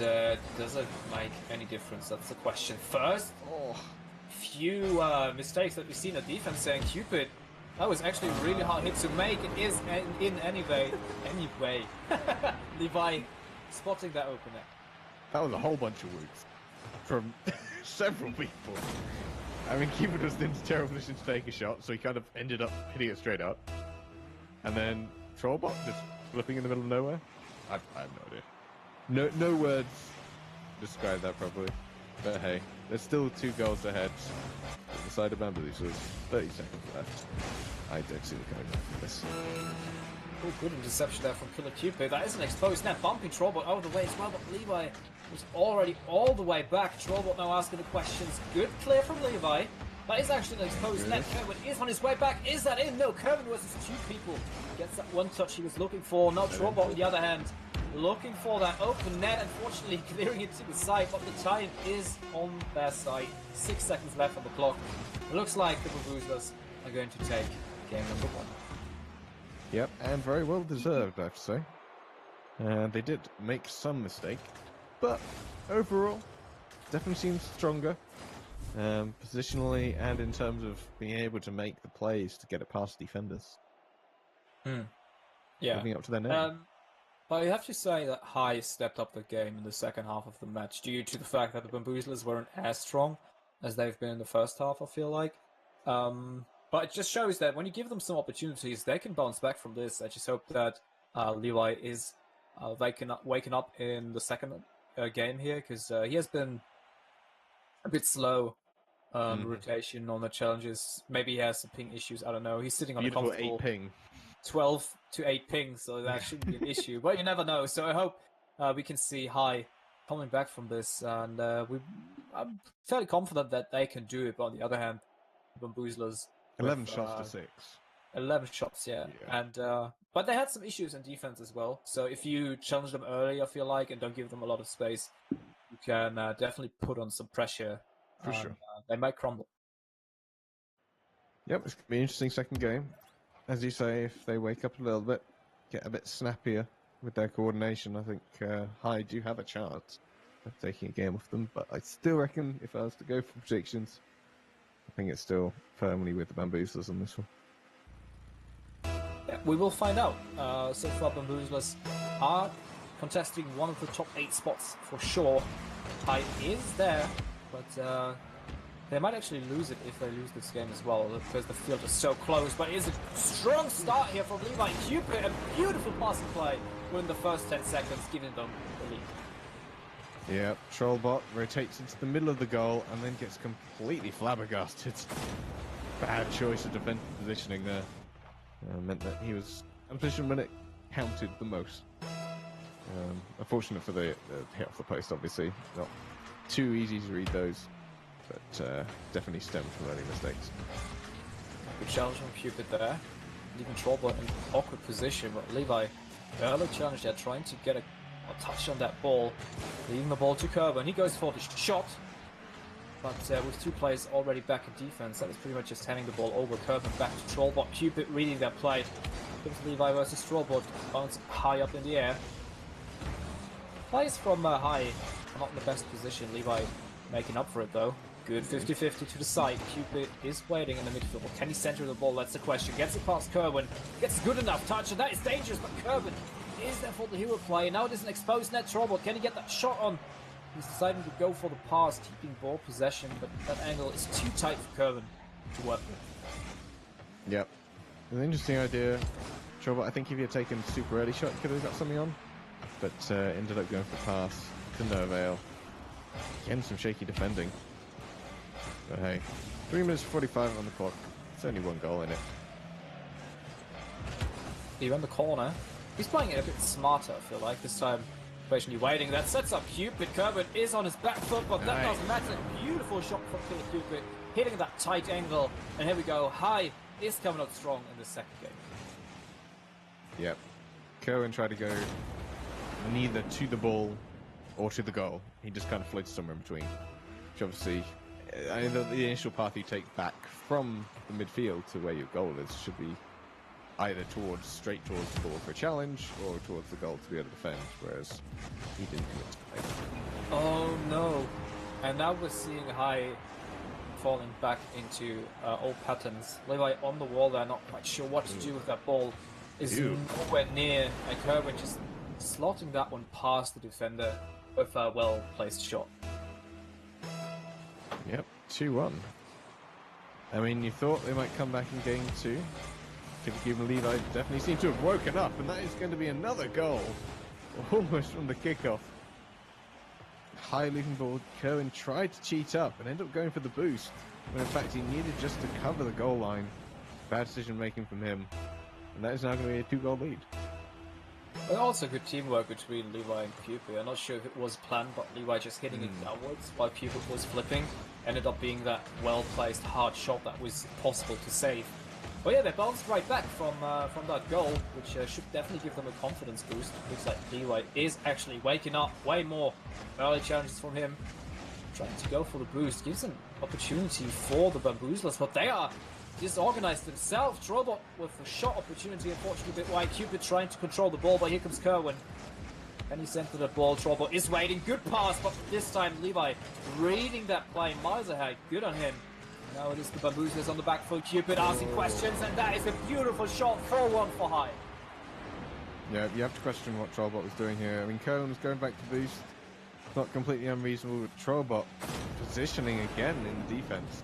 does it make any difference? That's the question. First, few mistakes that we see in the defense saying Cupid. That was actually a really hard hit to make. It is in anyway. Levi spotting that opener. That was a whole bunch of wounds from several people. I mean, Cupid was in a terrible position to take a shot, so he kind of ended up hitting it straight up. And then Trollbot just flipping in the middle of nowhere. I have no idea. No words describe that properly. But hey, there's still 2 goals ahead. The side of Bamboozlers, 30 seconds left. I don't see the coming back from this. Oh, good interception there from Killer Cupid. That isn't exposed net. Bumping Trollbot out of the way as well, but Levi was already all the way back. Trollbot now asking the questions. Good clear from Levi. That is actually an exposed net. Kerwin is on his way back. Is that in? No, Kerwin versus 2 people. Gets that one touch he was looking for. Now Trollbot on the other hand, looking for that open net. Unfortunately, clearing it to the side, but the time is on their side. 6 seconds left on the clock. It looks like the Bamboozlers are going to take game number 1. Yep, and very well deserved, I have to say. They did make some mistake, but overall, definitely seems stronger. Positionally and in terms of being able to make the plays to get it past defenders. Yeah. Living up to their name. But I have to say that High stepped up the game in the second half of the match due to the fact that the Bamboozlers weren't as strong as they've been in the first half, I feel like. But it just shows that when you give them some opportunities, they can bounce back from this. I just hope that Levi is waking up in the second game here, because he has been a bit slow rotation on the challenges. Maybe he has some ping issues, I don't know. He's sitting on Beautiful a comfortable 8 ping. 12 to 8 ping, so that shouldn't be an issue. But you never know. So I hope we can see High coming back from this, and I'm fairly confident that they can do it. But on the other hand, Bamboozlers 11 shots to 6. 11 shots, yeah. And but they had some issues in defense as well. So if you challenge them early, I feel like, and don't give them a lot of space, you can definitely put on some pressure. For sure. They might crumble. Yep, it's going to be an interesting second game. As you say, if they wake up a little bit, get a bit snappier with their coordination, I think High do have a chance of taking a game off them. But I still reckon, if I was to go for predictions, I think it's still firmly with the Bamboozlers on this one. Yeah, we will find out. So far, Bamboozlers are contesting one of the top 8 spots for sure. High is there, but they might actually lose it if they lose this game as well, because the field is so close. But it is a strong start here from Levi Cupid. A beautiful passing play within the first 10 seconds, giving them the lead. Yeah, Trollbot rotates into the middle of the goal and then gets completely flabbergasted. bad choice of defensive positioning there. Meant that he was in a position when it counted the most. Unfortunate for the hit off the post, obviously. Not too easy to read those, but definitely stemmed from early mistakes. Good challenge from Cupid there. Leaving Trollbot in an awkward position, but Levi, early challenge there, trying to get a touch on that ball. Leaving the ball to Kerber, and he goes for the shot. But with two players already back in defense, that was pretty much just handing the ball over. Kerber back to Trollbot. Cupid reading that play. Comes Levi versus Trollbot. Bounce high up in the air. Players from high are not in the best position. Levi making up for it though. Good 50-50 to the side. Cupid is waiting in the midfield. Can he center the ball? That's the question. Gets it past Kerwin. Gets a good enough touch, and that is dangerous, but Kerwin is there for the hero play. Now it is an exposed net. Trollbot, can he get that shot on? He's deciding to go for the pass, keeping ball possession, but that angle is too tight for Kerwin to work with. Yep. An interesting idea. Trollbot, I think if he had taken super early shot, he could have got something on. But ended up going for the pass. To no avail. Again, some shaky defending. But hey, 3 minutes 45 on the clock. It's only one goal in it. He ran the corner. He's playing it a bit smarter, I feel like. This time, patiently waiting. That sets up Cupid. Kerwin is on his back foot, but that doesn't matter. Beautiful shot from Cupid. Hitting that tight angle. And here we go. High is coming out strong in the second game. Yep. Kerwin tried to go neither to the ball or to the goal. He just kind of floated somewhere in between. Which obviously, I mean, the initial path you take back from the midfield to where your goal is should be either straight towards the ball for a challenge or towards the goal to be able to defend, whereas he didn't commit to play. Oh no. And now we're seeing High falling back into old patterns. Levi on the wall there, not quite sure what to do with that ball. Is nowhere near, and Kerwin just slotting that one past the defender with a well-placed shot. Yep, 2-1. I mean, you thought they might come back in game 2. Given Levi definitely seemed to have woken up, and that is going to be another goal. Almost from the kickoff. High losing ball, Kerwin tried to cheat up and ended up going for the boost, when in fact he needed just to cover the goal line. Bad decision making from him, and that is now going to be a 2-goal lead. But also good teamwork between Levi and Cupid. I'm not sure if it was planned, but Levi just hitting it downwards while Cupid was flipping. Ended up being that well-placed hard shot that was possible to save. But yeah, they bounced right back from that goal, which should definitely give them a confidence boost. Looks like Levi is actually waking up way more. Early challenges from him. Trying to go for the boost. Gives an opportunity for the Bamboozlers, but they are disorganized themselves. Trollbot with a shot opportunity, unfortunately a bit wide. Cupid trying to control the ball, but here comes Kerwin. And he sent to the ball. Trollbot is waiting. Good pass, but this time Levi reading that play miles ahead. Good on him. Now it is the Bamboozlers on the back foot. Cupid asking questions, and that is a beautiful shot. 4-1 for High. Yeah, you have to question what Trollbot was doing here. I mean, Kerwin was going back to boost. Not completely unreasonable with Trollbot positioning again in defense.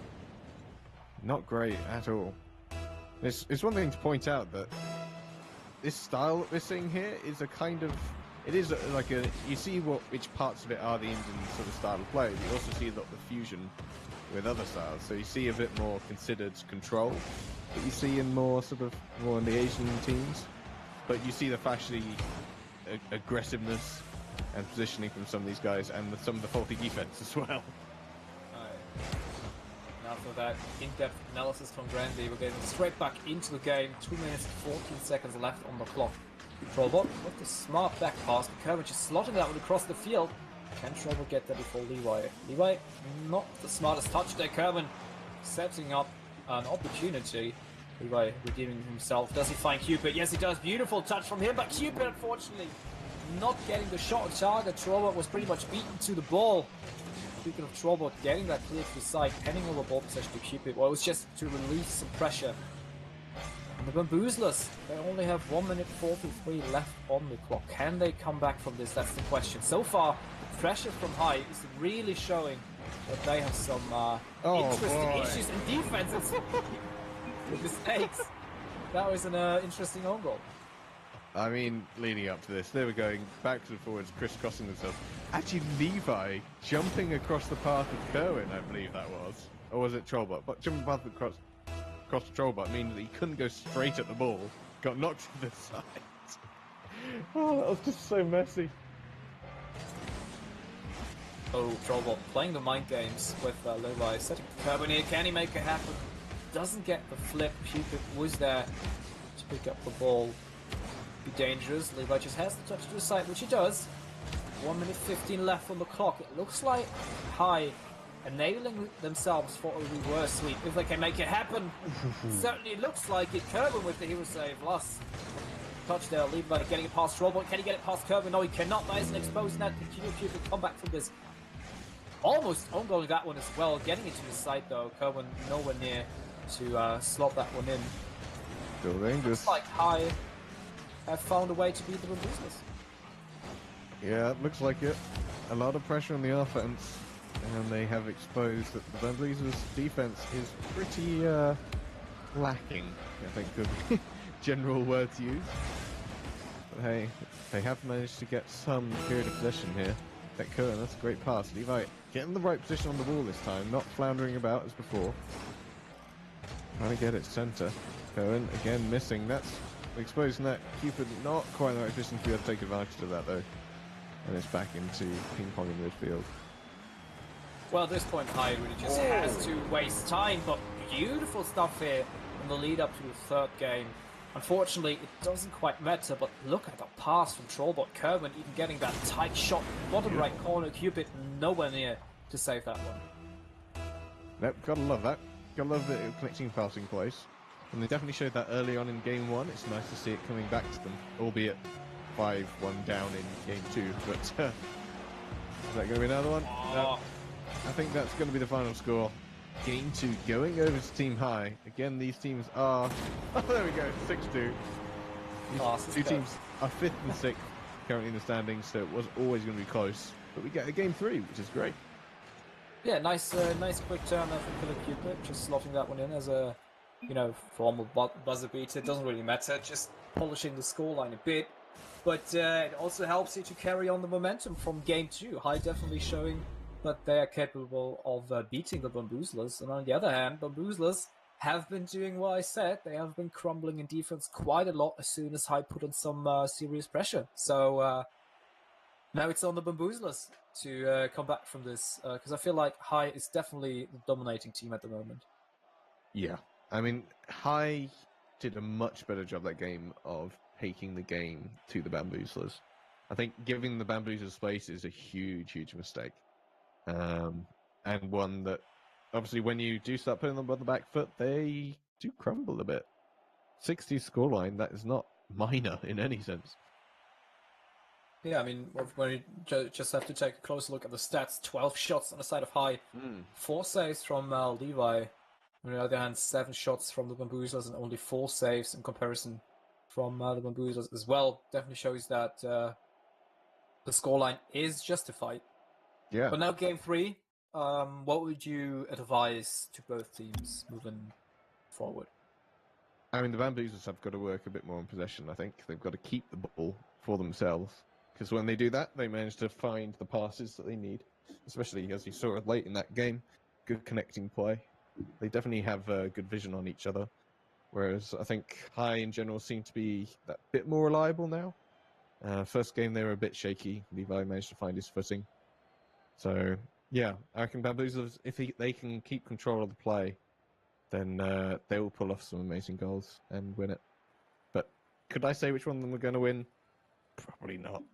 Not great at all. It's one thing to point out that this style that we're seeing here is a kind of... It is like a... You see which parts of it are the Indian sort of style of play. You also see a lot of the fusion with other styles. So you see a bit more considered control that you see in more in the Asian teams. But you see the flashy aggressiveness and positioning from some of these guys, and some of the faulty defense as well. Now for that in-depth analysis from Grandy, we're getting straight back into the game. 2 minutes 14 seconds left on the clock. Trollbot with the smart back pass. Kerwin just slotting that one across the field. Can Trollbot get there before Levi? Levi, not the smartest touch there. Kerwin setting up an opportunity. Levi redeeming himself. Does he find Cupid? Yes, he does. Beautiful touch from him, but Cupid, unfortunately, not getting the shot on target. Trollbot was pretty much beaten to the ball. Speaking of Trollbot getting that clear to the side, penning over ball possession to Cupid. Well, it was just to release some pressure. And the Bamboozlers, they only have 1 minute 43 left on the clock. Can they come back from this? That's the question. So far, pressure from High is really showing that they have some interesting issues in defense. With mistakes. That was an interesting own goal. I mean, leading up to this, they were going backwards and forwards, crisscrossing themselves. Actually, Levi jumping across the path of Kerwin, I believe that was. Or was it Trollbot? But jumping path across. across the Trollbot, meaning that he couldn't go straight at the ball. Got knocked to the side. Oh, that was just so messy. Oh, Trollbot playing the mind games with Levi, setting the curb in here. Can he make it happen? Doesn't get the flip. Cupid was there to pick up the ball. Be dangerous. Levi just has to touch to the side, which he does. 1 minute 15 left on the clock. It looks like High enabling themselves for a reverse sweep if they can make it happen. Certainly looks like it. Kerwin with the hero save. Last touch there. Levi getting it past Trollbot. Can he get it past Kerwin? No, he cannot. Nice and exposing that. Cupid come back from this. Almost ongoing that one as well. Getting into the side though. Kerwin nowhere near to slot that one in. Still dangerous. Looks like High have found a way to beat the Bamboozlers. Yeah, it looks like it. A lot of pressure on the offense, and they have exposed that the Bamboozlers' defense is pretty lacking, I think could be general word to use. But hey, they have managed to get some period of possession here. That Curran, that's a great pass. Levi getting the right position on the ball this time, not floundering about as before. Trying to get it centre. Curran again missing. That's exposing that. Cupid not quite in the right position to be able to take advantage of that though. And it's back into ping pong in midfield. Well, at this point, High really just has to waste time, but beautiful stuff here in the lead up to the third game. Unfortunately, it doesn't quite matter, but look at the pass from Trollbot. Kerwin even getting that tight shot, bottom right corner. Cupid nowhere near to save that one. Nope, gotta love that. Gotta love the connecting passing place. And they definitely showed that early on in game one. It's nice to see it coming back to them, albeit 5-1 down in game two. But is that going to be another one? No. I think that's going to be the final score. Game two going over to Team High. Again, these teams are... Oh, there we go, 6-2. These two teams are 5th and 6th currently in the standings, so it was always going to be close. But we get a game three, which is great. Yeah, nice quick turn there from Killer Cupid, just slotting that one in as a, formal buzzer beater. It doesn't really matter, just polishing the scoreline a bit. But it also helps you to carry on the momentum from game two. High definitely showing that they are capable of beating the Bamboozlers. And on the other hand, Bamboozlers have been doing what I said. They have been crumbling in defense quite a lot as soon as High put on some serious pressure. So now it's on the Bamboozlers to come back from this. Because I feel like High is definitely the dominating team at the moment. Yeah. I mean, High did a much better job that game of taking the game to the Bamboozlers. I think giving the Bamboozlers space is a huge, huge mistake. And one that, obviously, when you do start putting them on the back foot, they do crumble a bit. 60 scoreline, that is not minor in any sense. Yeah, I mean, when you just have to take a closer look at the stats, 12 shots on the side of High, 4 saves from Levi. On the other hand, 7 shots from the Bamboozlers and only 4 saves in comparison from the Bamboozlers as well. Definitely shows that the scoreline is justified. Yeah. But now game 3, what would you advise to both teams moving forward? I mean, the Bamboozlers have got to work a bit more on possession, I think. They've got to keep the ball for themselves. Because when they do that, they manage to find the passes that they need. Especially, as you saw late in that game, good connecting play. They definitely have good vision on each other. Whereas I think High in general seem to be that bit more reliable now. First game they were a bit shaky. Levi managed to find his footing. So, yeah, I reckon Bamboozlers, if they can keep control of the play, then they will pull off some amazing goals and win it. But could I say which one of them are going to win? Probably not.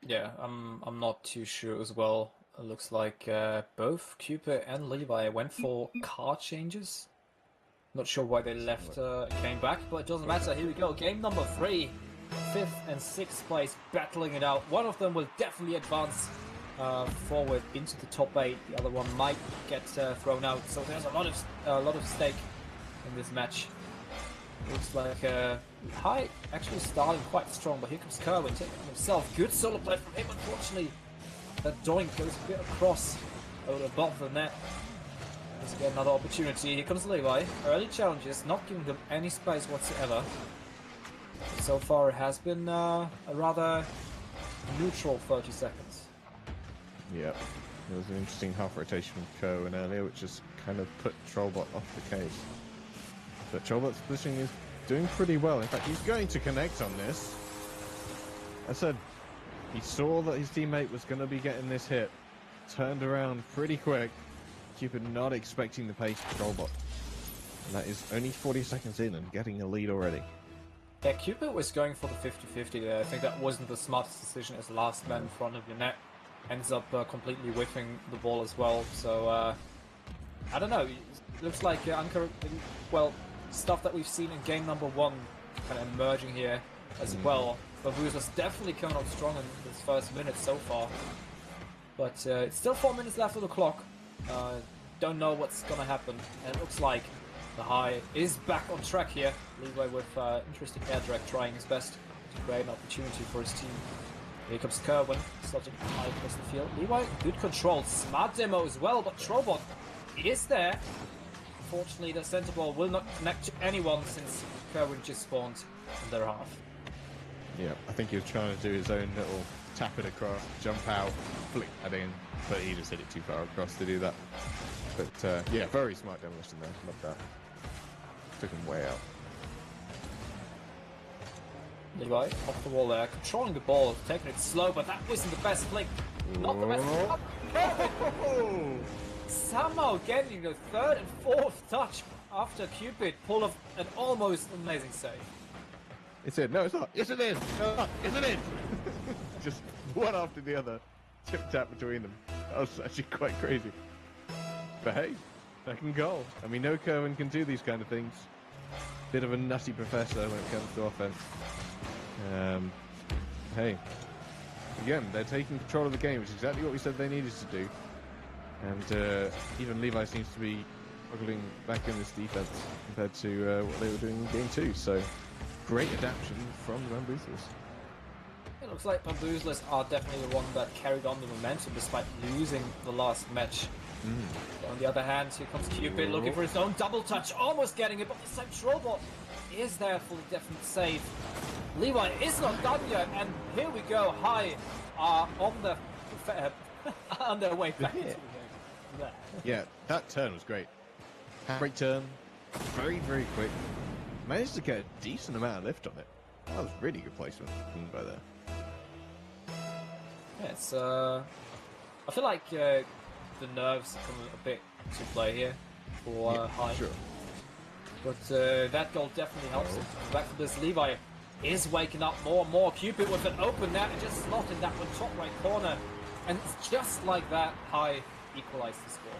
Yeah, I'm not too sure as well. It looks like both Cupid and Levi went for card changes. Not sure why they left, came back, but it doesn't matter. Here we go, game number 3. 5th and 6th place battling it out. One of them will definitely advance forward into the top 8. The other one might get thrown out. So there's a lot of stake in this match. Looks like High actually starting quite strong, but here comes Kerwin taking himself. Good solo play from him. Unfortunately, that doink goes a bit across over above the net. Let's get another opportunity. Here comes Levi. Early challenges, not giving them any space whatsoever. So far, it has been a rather neutral 30 seconds. Yeah. There was an interesting half rotation from Kerwin earlier, which just kind of put Trollbot off the case. But Trollbot's positioning is doing pretty well. In fact, he's going to connect on this. I said he saw that his teammate was going to be getting this hit. Turned around pretty quick. Cupid not expecting the pace of Trollbot. And that is only 40 seconds in and getting a lead already. Yeah, Cupid was going for the 50-50 there. I think that wasn't the smartest decision as last man in front of your net. Ends up completely whiffing the ball as well. So, I don't know. It looks like stuff that we've seen in game number 1 kind of emerging here as well. Bamboozler's definitely coming out strong in this first minute so far. But it's still 4 minutes left on the clock. Don't know what's going to happen. And it looks like the high is back on track here. Leeway with interesting air drag, trying his best to create an opportunity for his team. Here comes Kerwin, slotting high across the field. Leeway, good control, smart demo as well, but Trollbot is there. Unfortunately, the center ball will not connect to anyone since Kerwin just spawned in their half. Yeah, I think he was trying to do his own little tap it across, jump out, flick that in, but he just hit it too far across to do that. But yeah, very smart demolition there. Love that. Took him way out. Levi off the wall there, controlling the ball, taking it slow, but that wasn't the best flick. Not the best flick. Somehow getting the third and fourth touch after Cupid pulled off an almost amazing save. It's in. No, it's not. Yes, it is. No, it's not. Yes, it is. Just one after the other. Tip tap between them. That was actually quite crazy. But hey, second goal. And we know Kerwin can do these kind of things. Bit of a nutty professor when it comes to offense. Hey, again, they're taking control of the game, which is exactly what we said they needed to do. And even Levi seems to be struggling back in this defense compared to what they were doing in game 2. So, great adaptation from the Bamboozlers. It looks like Bamboozlers are definitely the one that carried on the momentum despite losing the last match. On the other hand, here comes Cupid looking for his own double touch, almost getting it, but the same Trollbot is there for the definite save. Levi is not done yet, and here we go. High are on the on their way back into the game. There. Yeah, that turn was great. Great turn, very, very quick. Managed to get a decent amount of lift on it. That was really good placement by there. Yeah, it's I feel like the nerves come a bit to play here for High. Sure. But that goal definitely helps him. Back for this, Levi is waking up more and more. Cupid with an open net and just slotting that one top right corner. And it's just like that, High equalised the score.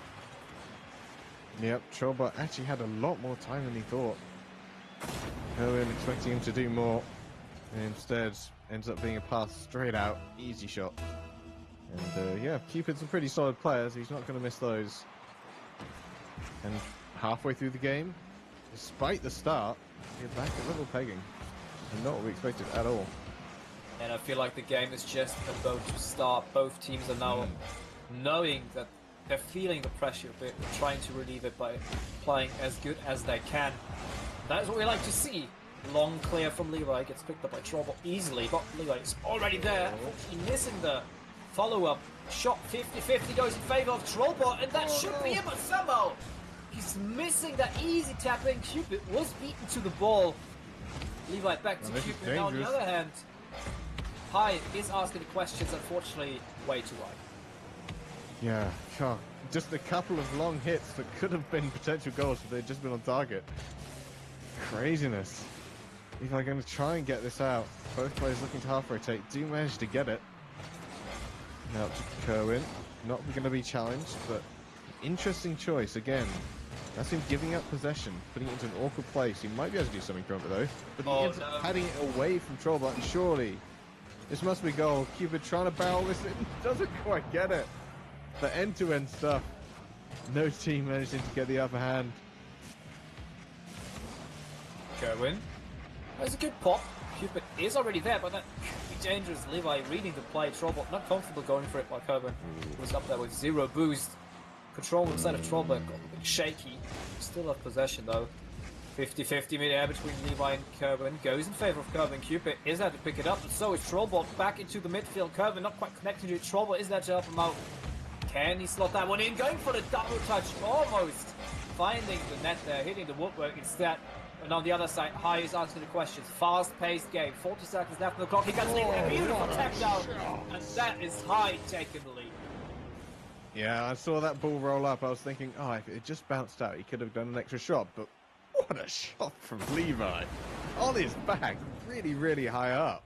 Yep, Trollbot actually had a lot more time than he thought. Kerwin expecting him to do more, and instead ends up being a pass straight out, easy shot. And yeah, Cupid's a pretty solid player, so he's not going to miss those. And halfway through the game, despite the start, we're back at level pegging. And not what we expected at all. And I feel like the game is just about to start. Both teams are now knowing that they're feeling the pressure a bit, trying to relieve it by playing as good as they can. That is what we like to see. Long clear from Levi, gets picked up by Trollbot easily, but Levi is already there, unfortunately missing the follow-up. Shot 50-50 goes in favour of Trollbot, and that should be it, but somehow he's missing that easy tapping. Cupid was beaten to the ball. Levi back to Cupid. Now on the other hand, High is asking the questions, unfortunately way too wide. Yeah, God. Just a couple of long hits that could have been potential goals if they'd just been on target. Craziness. If I'm going to try and get this out, both players looking to half rotate do manage to get it. Now to Kerwin, not going to be challenged, but interesting choice again. That's him giving up possession, putting it into an awkward place. He might be able to do something from it though, but he ends up padding it away from Trollbot, and surely this must be goal. Cupid trying to barrel this in, doesn't quite get it. The end-to-end stuff. No team managing to get the upper hand. Kerwin. That's a good pop. Cupid is already there, but that could be dangerous. Levi reading the play. Trollbot not comfortable going for it, while Kerwin was up there with 0 boost. Control inside of Trollbot got a bit shaky. Still have possession though. 50-50 mid-air between Levi and Kerwin. Goes in favour of Kerwin. Cupid is there to pick it up, but so is Trollbot back into the midfield. Kerwin not quite connecting to it. Trollbot is there to help him out. Can he slot that one in? Going for the double touch. Almost finding the net there, hitting the woodwork instead. And on the other side, Hai is answering the questions. Fast-paced game, 40 seconds left on the clock. He gets a beautiful tap down, and that is Hai taking the lead. Yeah, I saw that ball roll up. I was thinking, oh, if it just bounced out, he could have done an extra shot. But what a shot from Levi. On his back, really, really high up.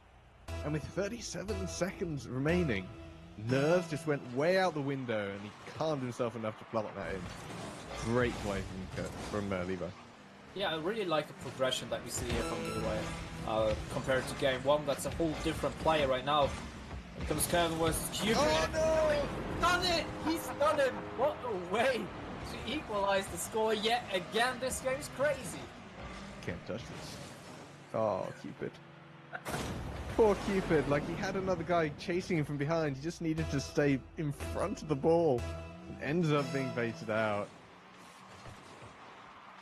And with 37 seconds remaining, nerves just went way out the window, and he calmed himself enough to plummet that in. Great play from Levi. Yeah, I really like the progression that we see here from Levi. Compared to game one, that's a whole different player right now. Here comes Kevin versus Cupid. Oh no! Done it! He's done it! What a way to equalize the score yet again. This game's crazy. Can't touch this. Oh, Cupid. Poor Cupid, like he had another guy chasing him from behind. He just needed to stay in front of the ball. It ends up being baited out.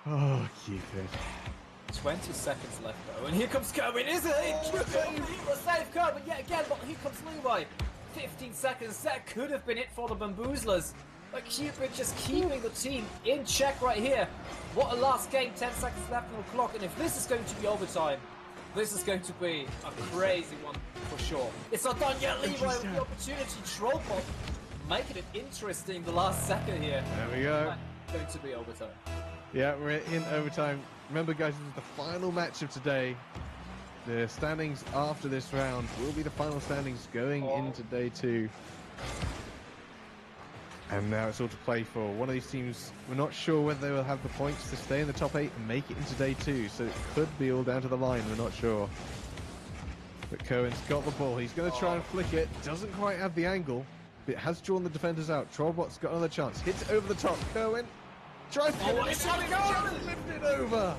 Oh, Cupid. 20 seconds left though, and here comes Kerwin, isn't it? Cupid! He will save Kerwin yet again, but here comes Levi. 15 seconds, that could have been it for the Bamboozlers. But Cupid just keeping the team in check right here. What a last game, 10 seconds left on the clock, and if this is going to be overtime, this is going to be a crazy one for sure. It's not done yet, Levi with the opportunity. Trollbot making it interesting the last second here. There we go. Going to be overtime. Yeah, we're in overtime. Remember, guys, this is the final match of today. The standings after this round will be the final standings going into day 2. And now it's all to play for. One of these teams, we're not sure whether they will have the points to stay in the top 8 and make it into day 2. So it could be all down to the line. We're not sure. But Cohen's got the ball. He's going to try and flick it. Doesn't quite have the angle. But it has drawn the defenders out. Trollbot's got another chance. Hits it over the top. Cohen tries to lift it over.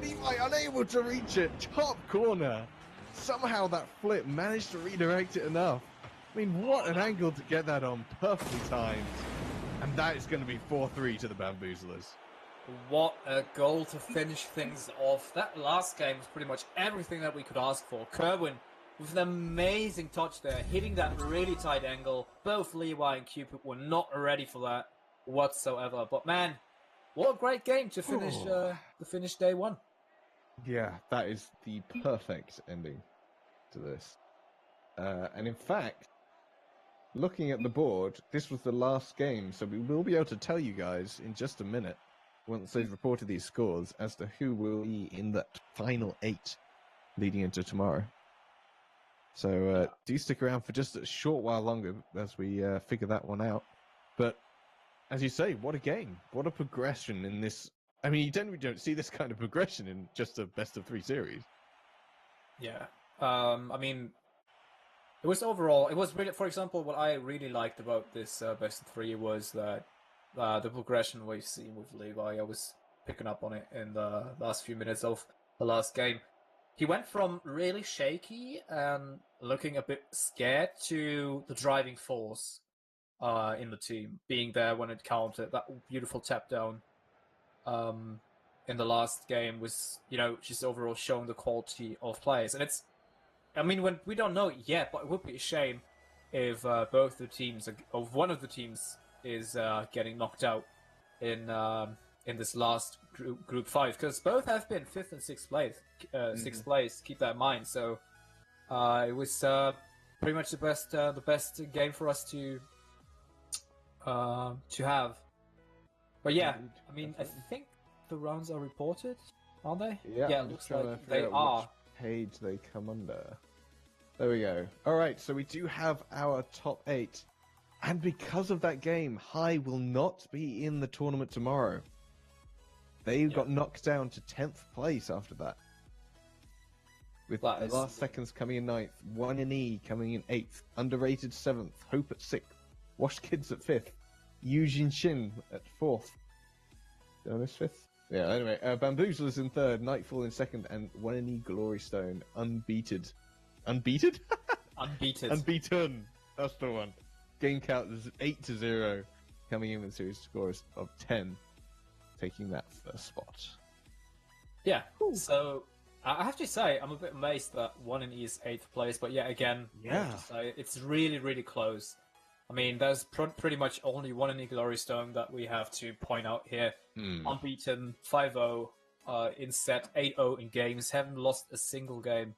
Levi unable to reach it. Top corner. Somehow that flip managed to redirect it enough. I mean, what an angle to get that on. Perfectly timed. And that is going to be 4-3 to the Bamboozlers. What a goal to finish things off. That last game was pretty much everything that we could ask for. Kerwin with an amazing touch there, hitting that really tight angle. Both Levi and Cupid were not ready for that whatsoever. But man, what a great game to finish day 1. Yeah, that is the perfect ending to this. And in fact, looking at the board, this was the last game, so we will be able to tell you guys in just a minute, once they've reported these scores, as to who will be in that final 8 leading into tomorrow. So do stick around for just a short while longer as we figure that one out. But as you say, what a game. What a progression in this. I mean, you generally don't see this kind of progression in just a best-of-3 series. Yeah. I mean, it was really, for example, what I really liked about this best-of-3 was that the progression we've seen with Levi. I was picking up on it in the last few minutes of the last game. He went from really shaky and looking a bit scared to the driving force in the team, being there when it counted. That beautiful tap down in the last game was, just overall showing the quality of players. And we don't know it yet, but it would be a shame if both the teams, or one of the teams, is getting knocked out in this last group 5, because both have been 5th and 6th place. 6th place, keep that in mind. So it was pretty much the best game for us to have. But yeah, I mean, I think the rounds are reported, aren't they? Yeah, it looks like they are. Which page they come under. There we go. All right, so we do have our top 8. And because of that game, Hai will not be in the tournament tomorrow. They got knocked down to 10th place after that. With the last seconds coming in 9th, 1NE coming in 8th, Underrated 7th, Hope at 6th, Washed Kids at 5th, Yujin Shin at 4th. Did I miss 5th? Yeah, anyway, Bamboozlers in 3rd, Nightfall in 2nd, and 1NE Glory Stone unbeaten. Unbeaten? Unbeaten. That's the one. Game count is 8-0, coming in with series scores of 10, taking that first spot. Yeah, so I have to say, I'm a bit amazed that 1NE is 8th place, but yeah, again, I have to say, it's really, really close. I mean, there's pretty much only one in the Glory Stone that we have to point out here. Unbeaten, 5-0 in set, 8-0 in games, haven't lost a single game.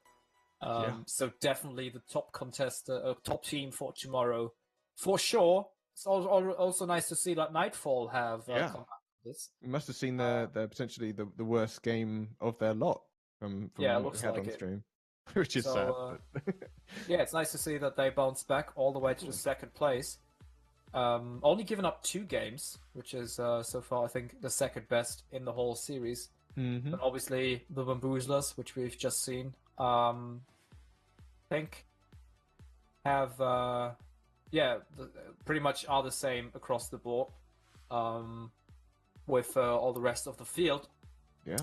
So definitely the top contester, top team for tomorrow, for sure. It's also nice to see that Nightfall have come out with this. You must have seen their potentially the worst game of their lot from Yeah, it what we looks had like on it. stream, which is sad. But... Yeah, it's nice to see that they bounced back all the way to the second place. Only given up 2 games, which is so far I think the second best in the whole series. But obviously the Bamboozlers, which we've just seen, think have pretty much are the same across the board with all the rest of the field. Yeah.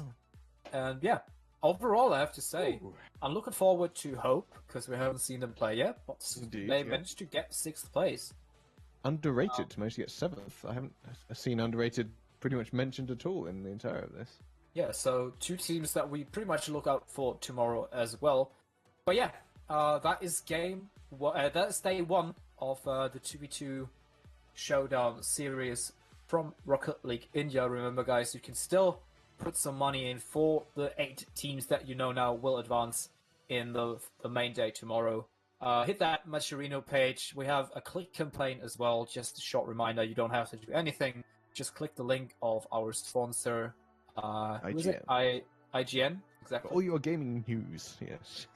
And yeah, overall I have to say I'm looking forward to Hope because we haven't seen them play yet, but Indeed, they yeah. managed to get 6th place. Underrated to manage to get 7th. I haven't seen underrated pretty much mentioned at all in the entire of this. Yeah, so 2 teams that we pretty much look out for tomorrow as well. But yeah, that is that is day 1 of the 2v2 Showdown Series from Rocket League India. Remember, guys, you can still put some money in for the 8 teams that you know now will advance in the main day tomorrow. Hit that matcherino page. We have a click campaign as well. Just a short reminder, you don't have to do anything. Just click the link of our sponsor, who is it? IGN, exactly. All your gaming news, yes.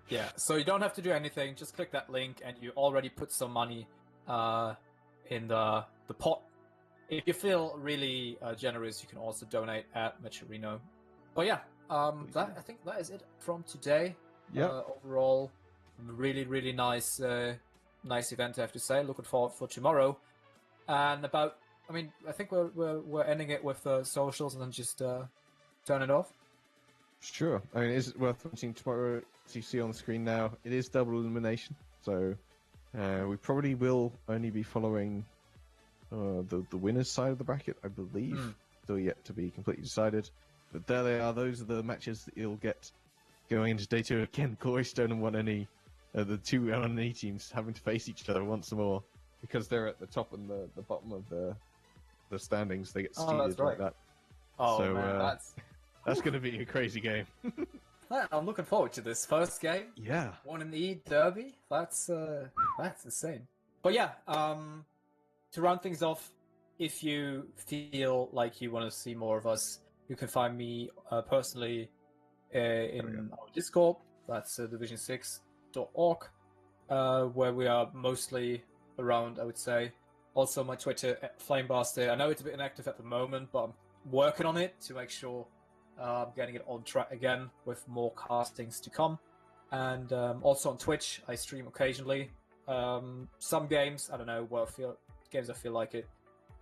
Yeah, so you don't have to do anything. Just click that link, and you already put some money in the pot. If you feel really generous, you can also donate at Matcherino. But yeah, I think that is it from today. Yeah. Overall, really nice event, I have to say. Looking forward for tomorrow. And I think we're ending it with socials and then just turn it off. Sure. I mean, is it worth watching tomorrow? As you see on the screen now, it is double elimination, so we probably will only be following the winners' side of the bracket, I believe. Still yet to be completely decided. But there they are. Those are the matches that you'll get going into day 2. Again, Glory Stone and 1NE, the 2 1NE teams having to face each other once more because they're at the top and the bottom of the standings. They get seeded like that. Oh, so, man, that's going to be a crazy game. I'm looking forward to this first game. Yeah. 1NE Derby. That's insane. But yeah, to round things off, if you feel like you want to see more of us, you can find me personally in our Discord. That's division6.org, where we are mostly around, I would say. Also, my Twitter, @FlameBaster. I know it's a bit inactive at the moment, but I'm working on it to make sure I'm getting it on track again with more castings to come. And also on Twitch, I stream occasionally. Some games, I don't know, games I feel like it.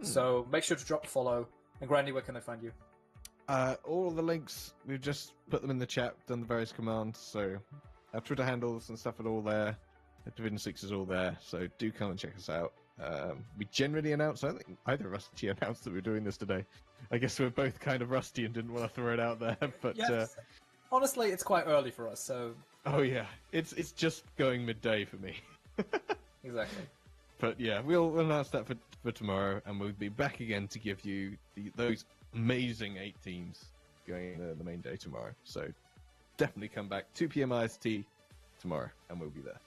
So make sure to drop a follow. And Grandy, where can I find you? All the links, we've just put them in the chat, done the various commands, so our Twitter handles and stuff are all there. Division 6 is all there, so do come and check us out. We generally announce, I don't think either of us actually announced that we were doing this today. I guess we're both kind of rusty and didn't want to throw it out there, but... Yes. Honestly, it's quite early for us, so... Oh yeah, it's just going midday for me. Exactly. But yeah, we'll announce that for tomorrow, and we'll be back again to give you those amazing 8 teams going into the main day tomorrow. So definitely come back 2 p.m. IST tomorrow, and we'll be there.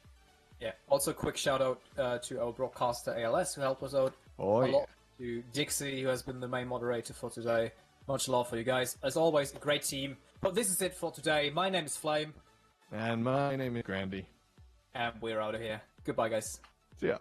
Yeah. Also, quick shout out to our broadcaster ALS who helped us out a lot. To Dixie, who has been the main moderator for today. Much love for you guys. As always, a great team. But this is it for today. My name is Flame. And my name is Grandy. And we're out of here. Goodbye, guys. See ya.